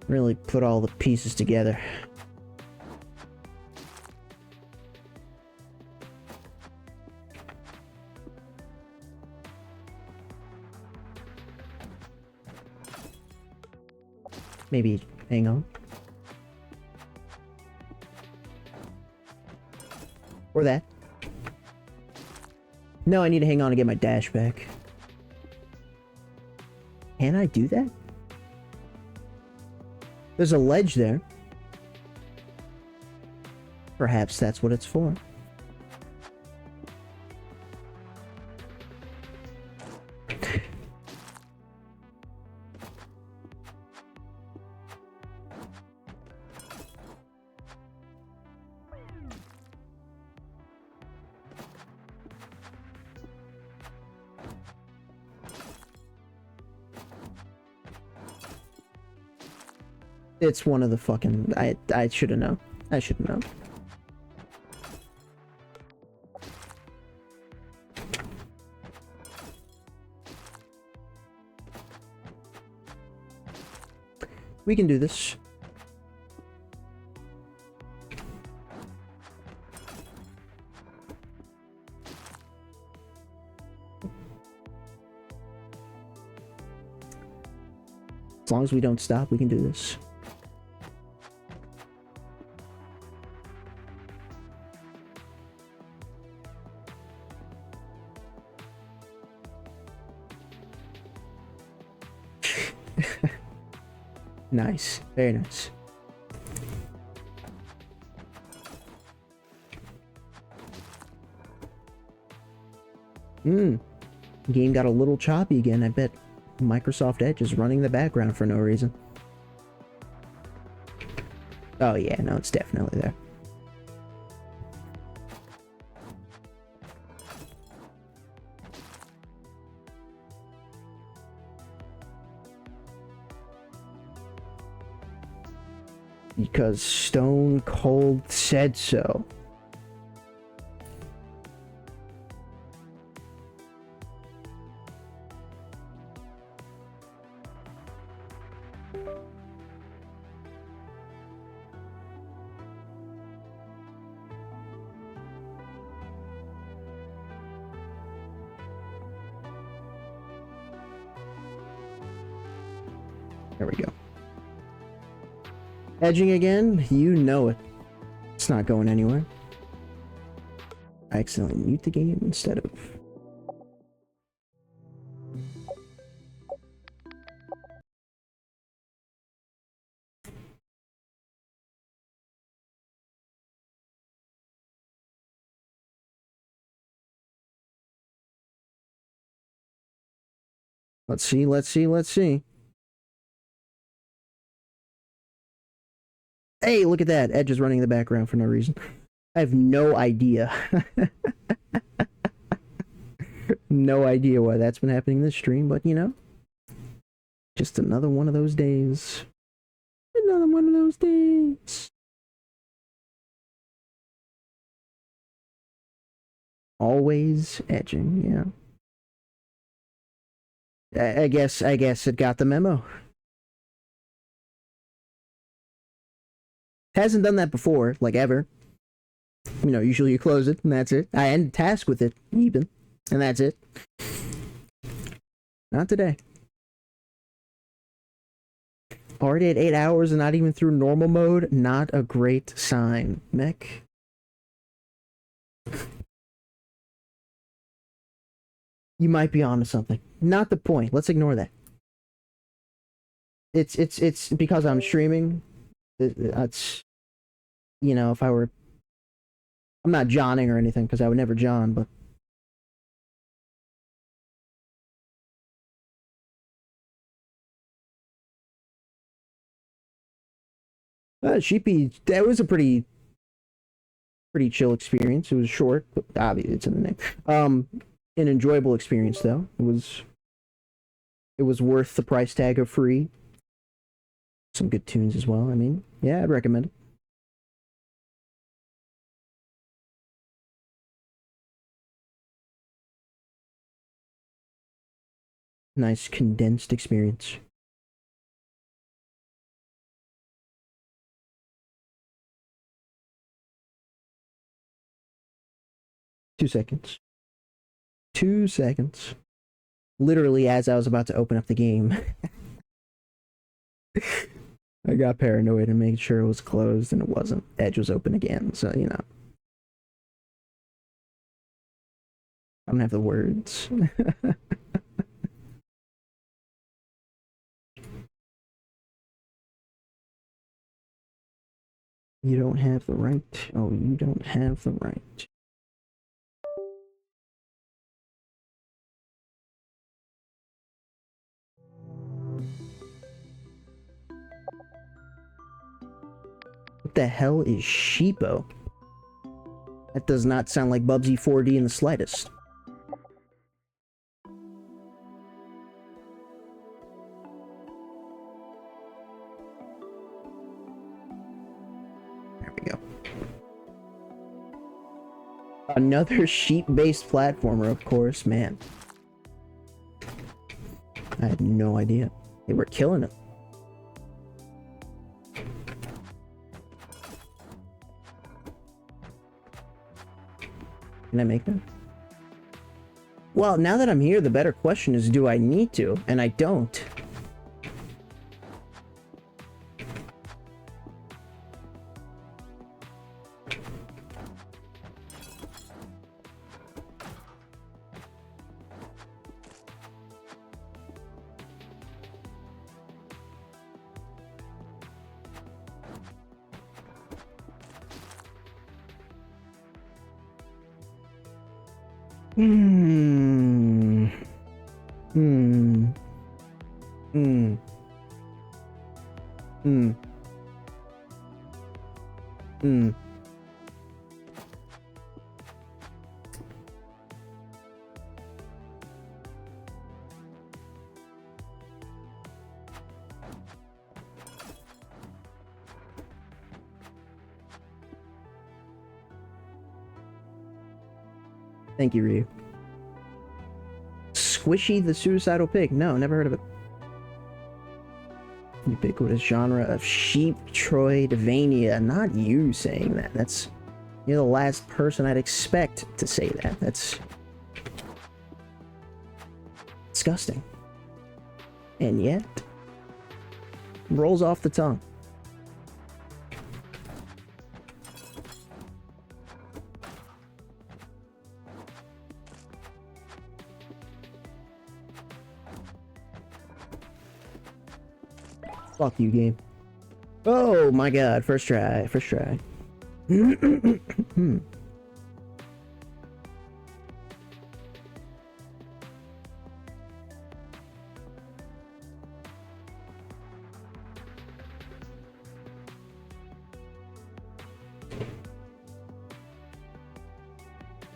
really put all the pieces together. Maybe hang on. Or that. No, I need to hang on to get my dash back. Can I do that? There's a ledge there. Perhaps that's what it's for. It's one of the fucking... I should have known. I should have known. We can do this. As long as we don't stop, we can do this. Nice. Very nice. Game got a little choppy again. I bet Microsoft Edge is running the background for no reason. Oh yeah, no, it's definitely there. Because Stone Cold said so. There we go. Edging again? You know it. It's not going anywhere. I accidentally mute the game instead of... Let's see, let's see, let's see. Hey, look at that. Edge is running in the background for no reason. I have no idea. No idea why that's been happening in this stream, but you know. Just another one of those days. Another one of those days. Always edging, yeah. I guess it got the memo. Hasn't done that before, like ever. You know, usually you close it and that's it. I end task with it, even, and that's it. Not today. Already at 8 hours and not even through normal mode. Not a great sign, mech. You might be onto something. Not the point. Let's ignore that. It's because I'm streaming. That's, you know, if I were... I'm not Johning or anything, because I would never John, but... Sheepy, that was a pretty chill experience. It was short, but obviously it's in the name. An enjoyable experience, though. It was worth the price tag of free. Some good tunes as well. I mean, yeah, I'd recommend it. Nice condensed experience. Two seconds. 2 seconds. Literally as I was about to open up the game. I got paranoid and made sure it was closed, and it wasn't. Edge was open again, so you know. I don't have the words. You don't have the right. Oh, you don't have the right. What the hell is Sheepo? That does not sound like Bubsy 4D in the slightest. There we go. Another sheep-based platformer, of course, man. I had no idea. They were killing it. Can I make that? Well, now that I'm here, the better question is, do I need to? And I don't. Hmm. Hmm. Hmm. Hmm. Hmm. Thank you, Ryu. Squishy the Suicidal Pig. No, never heard of it. Ubiquitous genre of sheep Troidvania. Not you saying that. You're the last person I'd expect to say that. That's disgusting. And yet, rolls off the tongue. Fuck you, game. Oh my god, first try, first try.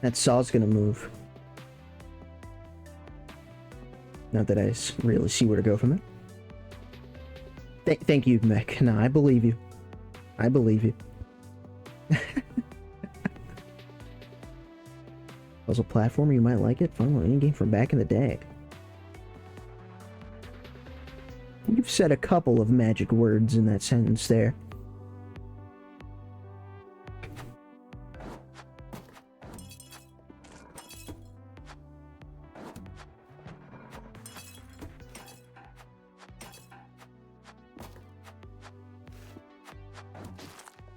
That saw's gonna move. Not that I really see where to go from it. Thank you, Mech. No, I believe you. I believe you. Puzzle platformer, you might like it. Fun little game from back in the day. You've said a couple of magic words in that sentence there.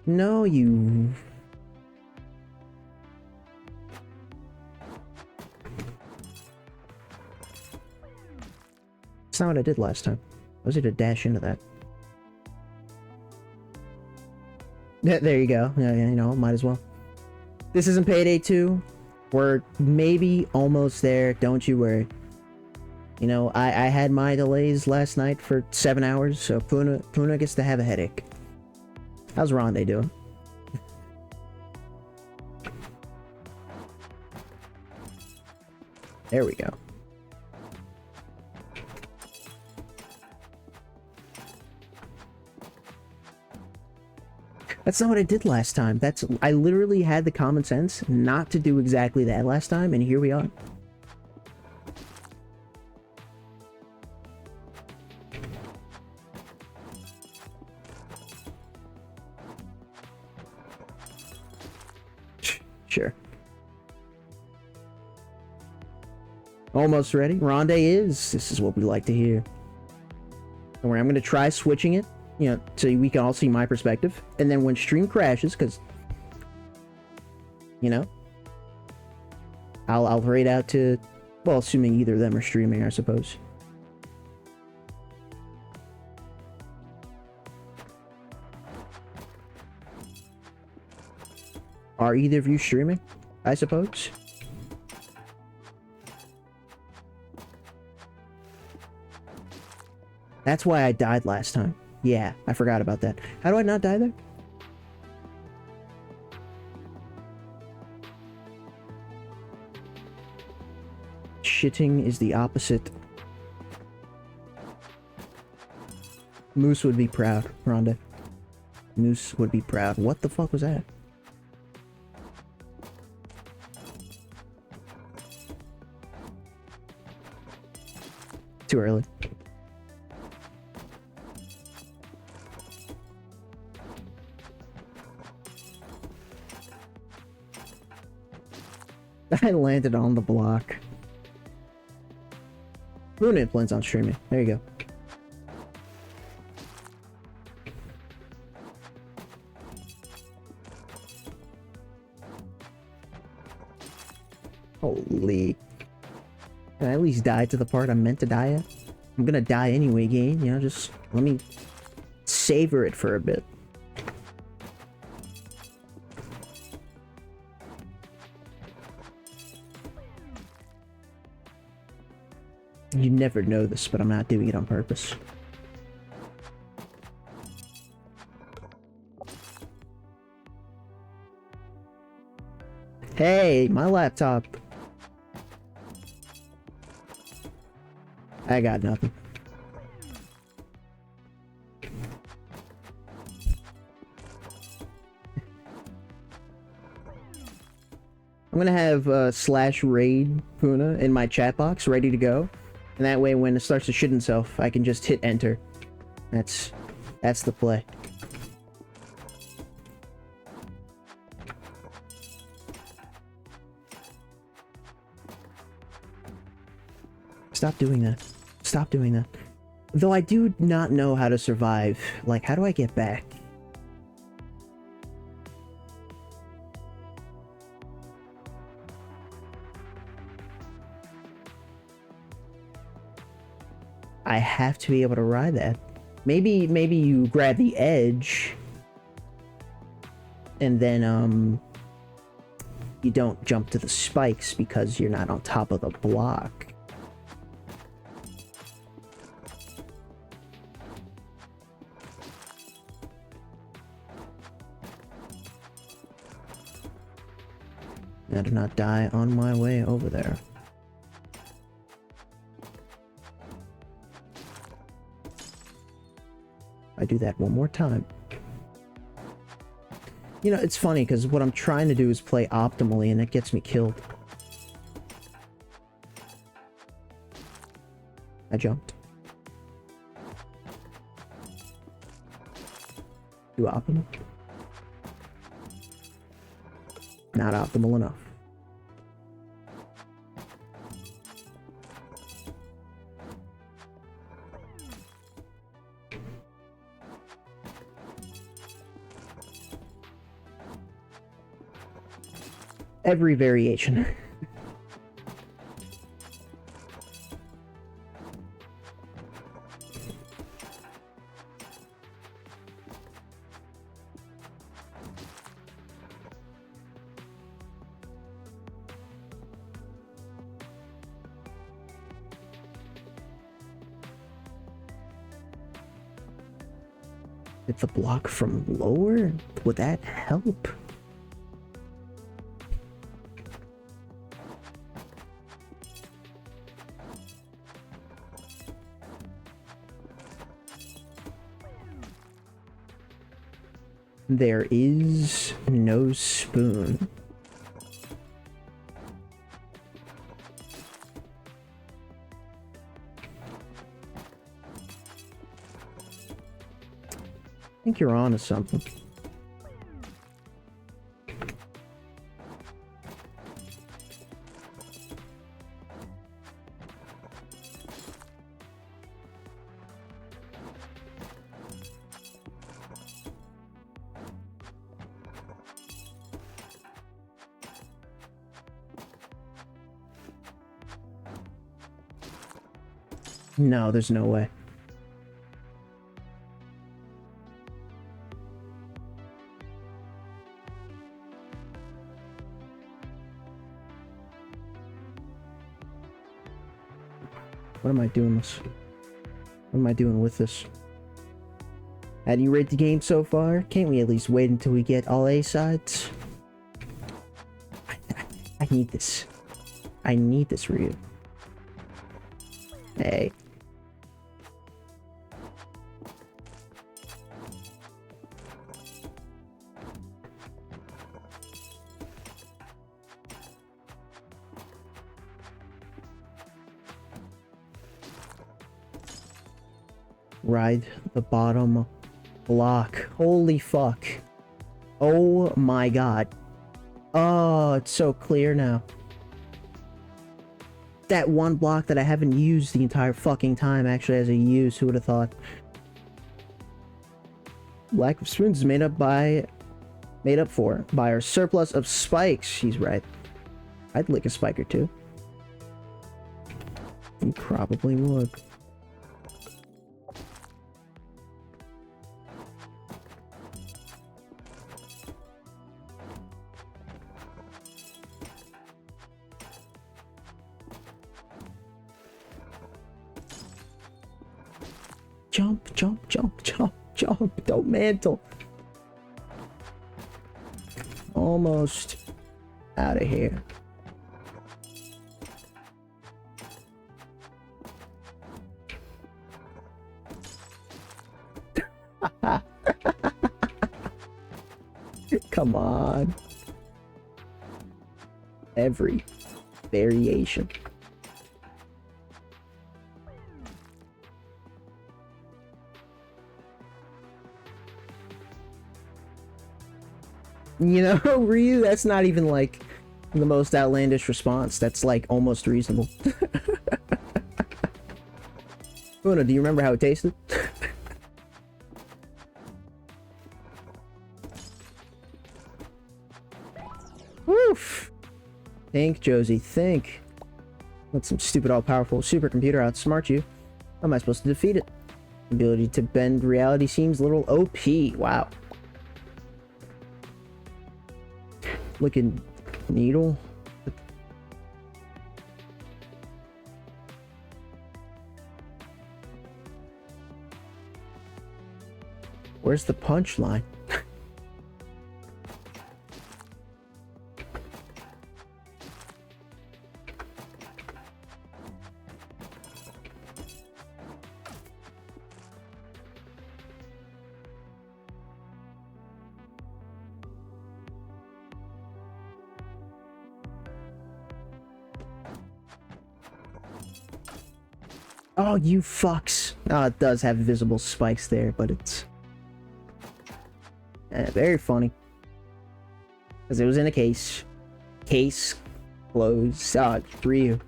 No, you... It's not what I did last time. I was here to dash into that. Yeah, there you go. Yeah, you know, might as well. This isn't Payday 2. We're maybe almost there, don't you worry. You know, I had my delays last night for 7 hours, so Puna gets to have a headache. How's Rondé doing? There we go. That's not what I did last time. I literally had the common sense not to do exactly that last time, and here we are. Sure. Almost ready. Rondé is. This is what we like to hear. Don't worry, I'm going to try switching it You know, so we can all see my perspective. And then when stream crashes, because, you know, I'll raid out to, well, assuming either of them are streaming, I suppose. Are either of you streaming? I suppose. That's why I died last time. Yeah, I forgot about that. How do I not die there? Shitting is the opposite. Moose would be proud, Rhonda. Moose would be proud. What the fuck was that? Too early. I landed on the block. Moon plans on streaming. There you go. Holy. Can I at least die to the part I'm meant to die at? I'm gonna die anyway, game. You know, just let me savor it for a bit. You never know this, but I'm not doing it on purpose. Hey, my laptop. I got nothing. I'm gonna have slash raid Puna in my chat box ready to go. And that way when it starts to shit itself, I can just hit enter. That's the play. Stop doing that. Stop doing that. Though I do not know how to survive. Like, how do I get back? I have to be able to ride that. Maybe you grab the edge and then you don't jump to the spikes because you're not on top of the block. I do not die on my way over there. I do that one more time. You know, it's funny because what I'm trying to do is play optimally and it gets me killed. I jumped. Do optimal. Not optimal enough. Every variation. Hit the block from lower? Would that help? There is no spoon. I think you're on to something. No, there's no way. What am I doing this? What am I doing with this? How do you rate the game so far? Can't we at least wait until we get all A sides? I need this. I need this for you. Hey. Ride the bottom block. Holy fuck. Oh my god. Oh, it's so clear now. That one block that I haven't used the entire fucking time actually has a use. Who would have thought? Lack of spoons is made up for by our surplus of spikes. She's right. I'd lick a spike or two. You probably would. Jump, jump, jump, jump, jump. Don't mantle. Almost out of here. Come on. Every variation. You know, Ryu, that's not even like the most outlandish response. That's like almost reasonable. Uno, do you remember how it tasted? Woof! Think, Josie, think. Let some stupid all-powerful supercomputer outsmart you. How am I supposed to defeat it? The ability to bend reality seems a little OP. Wow. Looking needle. Where's the punchline? Oh, you fucks. Oh, it does have visible spikes there, but it's very funny. Because it was in a case. Case closed. Ah, Ryu.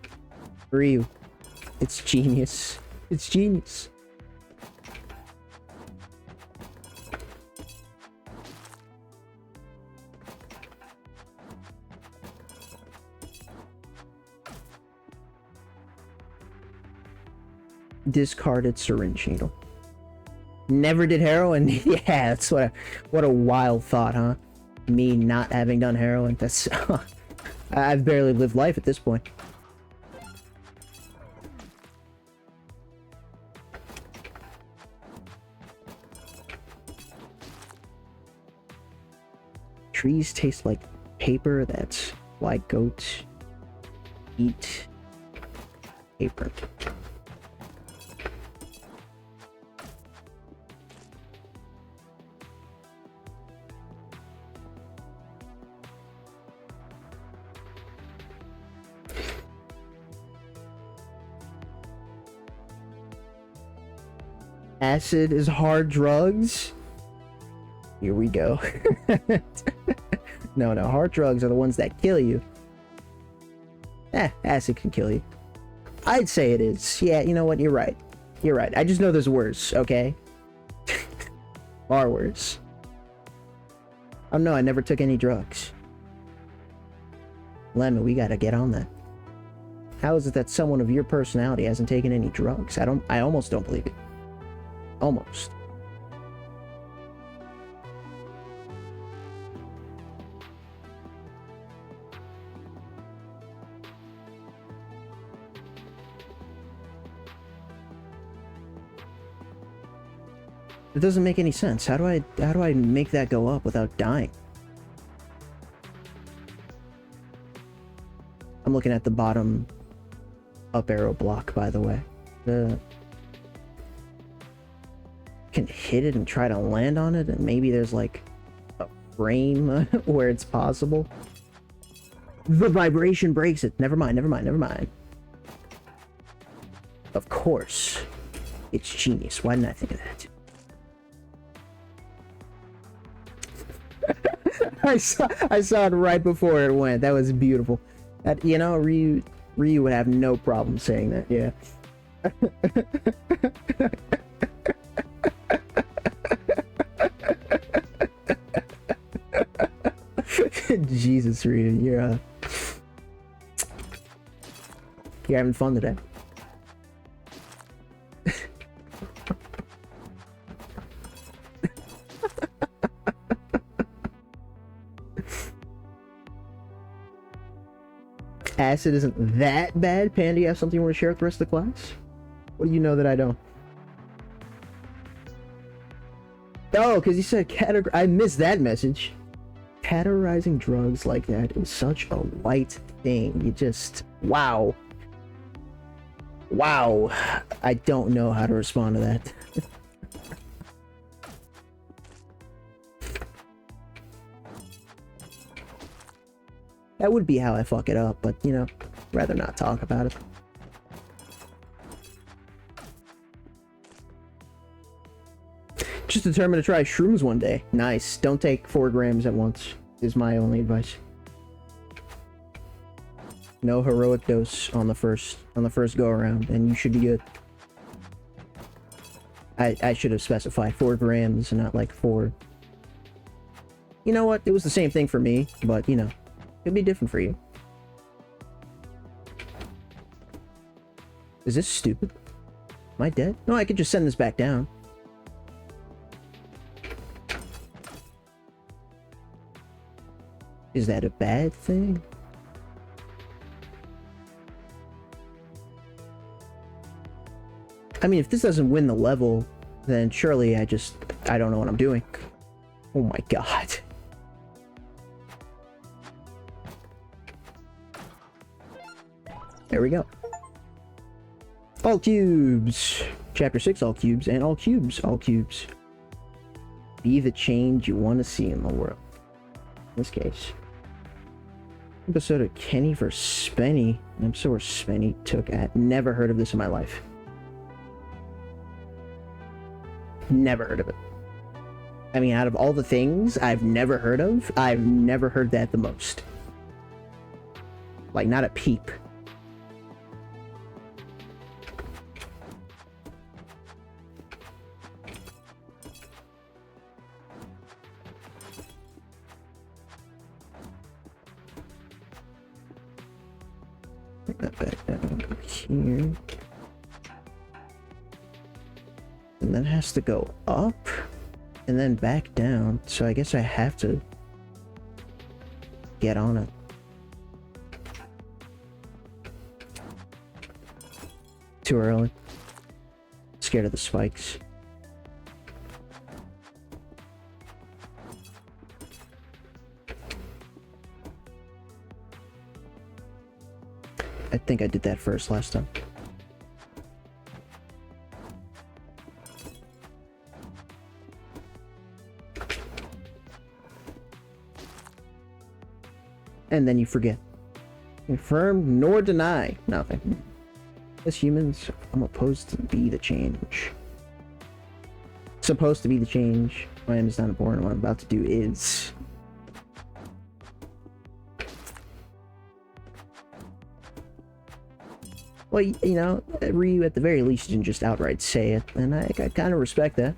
Ryu. It's genius. It's genius. Discarded syringe needle. Never did heroin? Yeah, that's what a wild thought, huh? Me not having done heroin. That's I've barely lived life at this point. Trees taste like paper. That's why goats eat paper. Acid is hard drugs? Here we go. No, hard drugs are the ones that kill you. Acid can kill you. I'd say it is. Yeah, you know what? You're right. You're right. I just know there's worse, okay? Far worse. Oh no, I never took any drugs. Lemon, we gotta get on that. How is it that someone of your personality hasn't taken any drugs? I almost don't believe it. Almost. It doesn't make any sense. How do I make that go up without dying? I'm looking at the bottom up arrow block, by the way. Can hit it and try to land on it, and maybe there's like a frame where it's possible. The vibration breaks it. Never mind, never mind, never mind. Of course. It's genius. Why didn't I think of that? I saw it right before it went. That was beautiful. That, you know, Ryu would have no problem saying that. Yeah. Jesus, Ryu, you're having fun today. Acid isn't that bad. Panda, you have something you want to share with the rest of the class? What do you know that I don't? Oh, because you said I missed that message. Categorizing drugs like that is such a white thing. You just... Wow. Wow. I don't know how to respond to that. That would be how I fuck it up, but, you know, rather not talk about it. Just determined to try shrooms one day. Nice. Don't take 4 grams at once, is my only advice. No heroic dose on the first go around, and you should be good. I should have specified 4 grams and not like 4. You know what? It was the same thing for me, but, you know. Could be different for you. Is this stupid? Am I dead? No, I could just send this back down. Is that a bad thing? I mean, if this doesn't win the level, then surely I don't know what I'm doing. Oh my god. There we go. All cubes. Chapter 6, all cubes, and all cubes, all cubes. Be the change you want to see in the world. In this case. Episode of Kenny vs. Spenny. An episode where Spenny took at. Never heard of this in my life. Never heard of it. I mean, out of all the things I've never heard of, I've never heard that the most. Like, not a peep. That back down over here. And then it has to go up and then back down. So I guess I have to get on it. Too early. Scared of the spikes. I think I did that first last time. And then you forget. Confirm nor deny nothing. As humans, I'm opposed to be the change. Supposed to be the change. I am is not important. What I'm about to do is. Well, you know, Ryu at the very least didn't just outright say it, and I kind of respect that.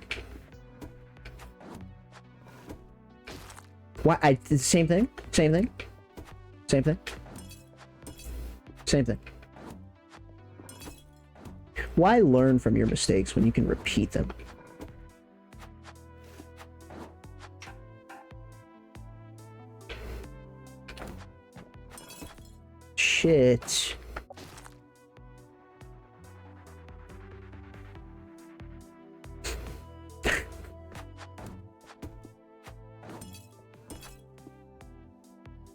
Why? I did the same thing? Same thing? Same thing? Same thing. Why learn from your mistakes when you can repeat them? Shit.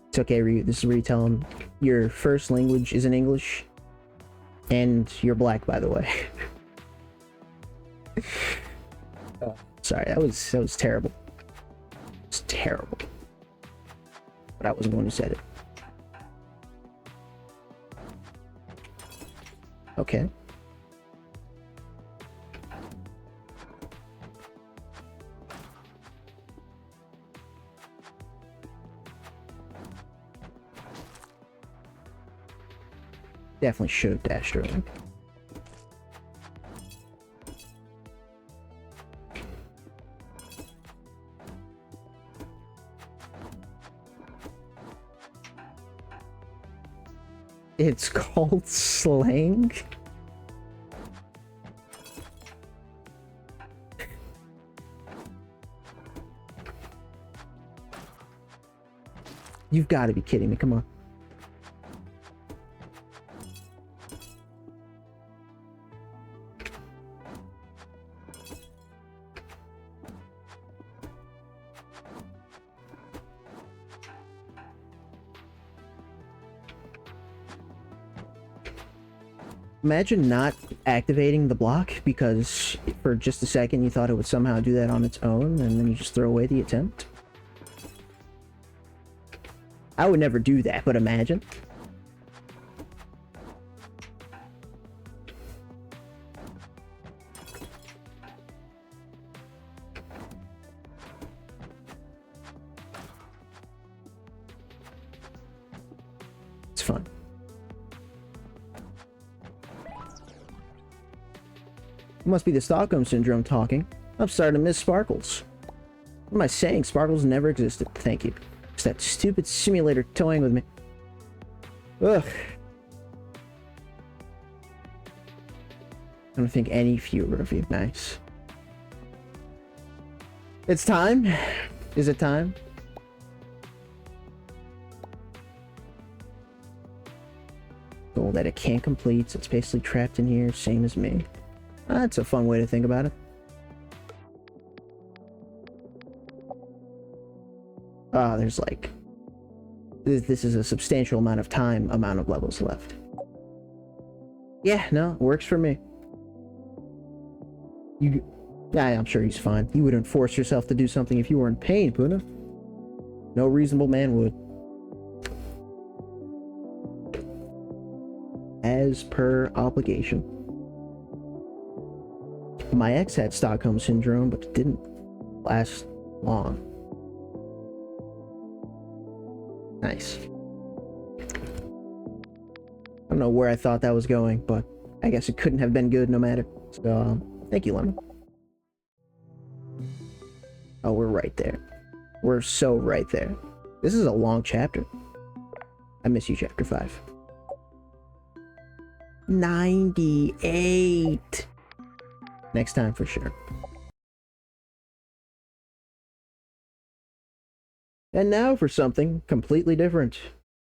It's okay, Ryu. This is where you tell them your first language isn't English, and you're black, by the way. Oh, sorry, that was terrible. It's terrible. But I wasn't the one who said it. Okay. Definitely should have dashed earlier. It's called slang? You've got to be kidding me, come on. Imagine not activating the block because for just a second you thought it would somehow do that on its own and then you just throw away the attempt. I would never do that, but imagine. It's fun. It must be the Stockholm Syndrome talking. I'm starting to miss Sparkles. What am I saying? Sparkles never existed. Thank you. It's that stupid simulator toying with me. Ugh. I don't think any fewer of you. Nice. It's time. Is it time? Goal that it can't complete, so it's basically trapped in here, same as me. That's a fun way to think about it. There's like... This is a substantial amount of time, amount of levels left. Yeah, no, works for me. Yeah, I'm sure he's fine. You wouldn't force yourself to do something if you were in pain, Puna. No reasonable man would. As per obligation. My ex had Stockholm Syndrome, but it didn't last long. Nice. I don't know where I thought that was going, but I guess it couldn't have been good no matter. So, thank you, Lemon. Oh, we're right there. We're so right there. This is a long chapter. I miss you, chapter 5. 98! Next time for sure. And now for something completely different.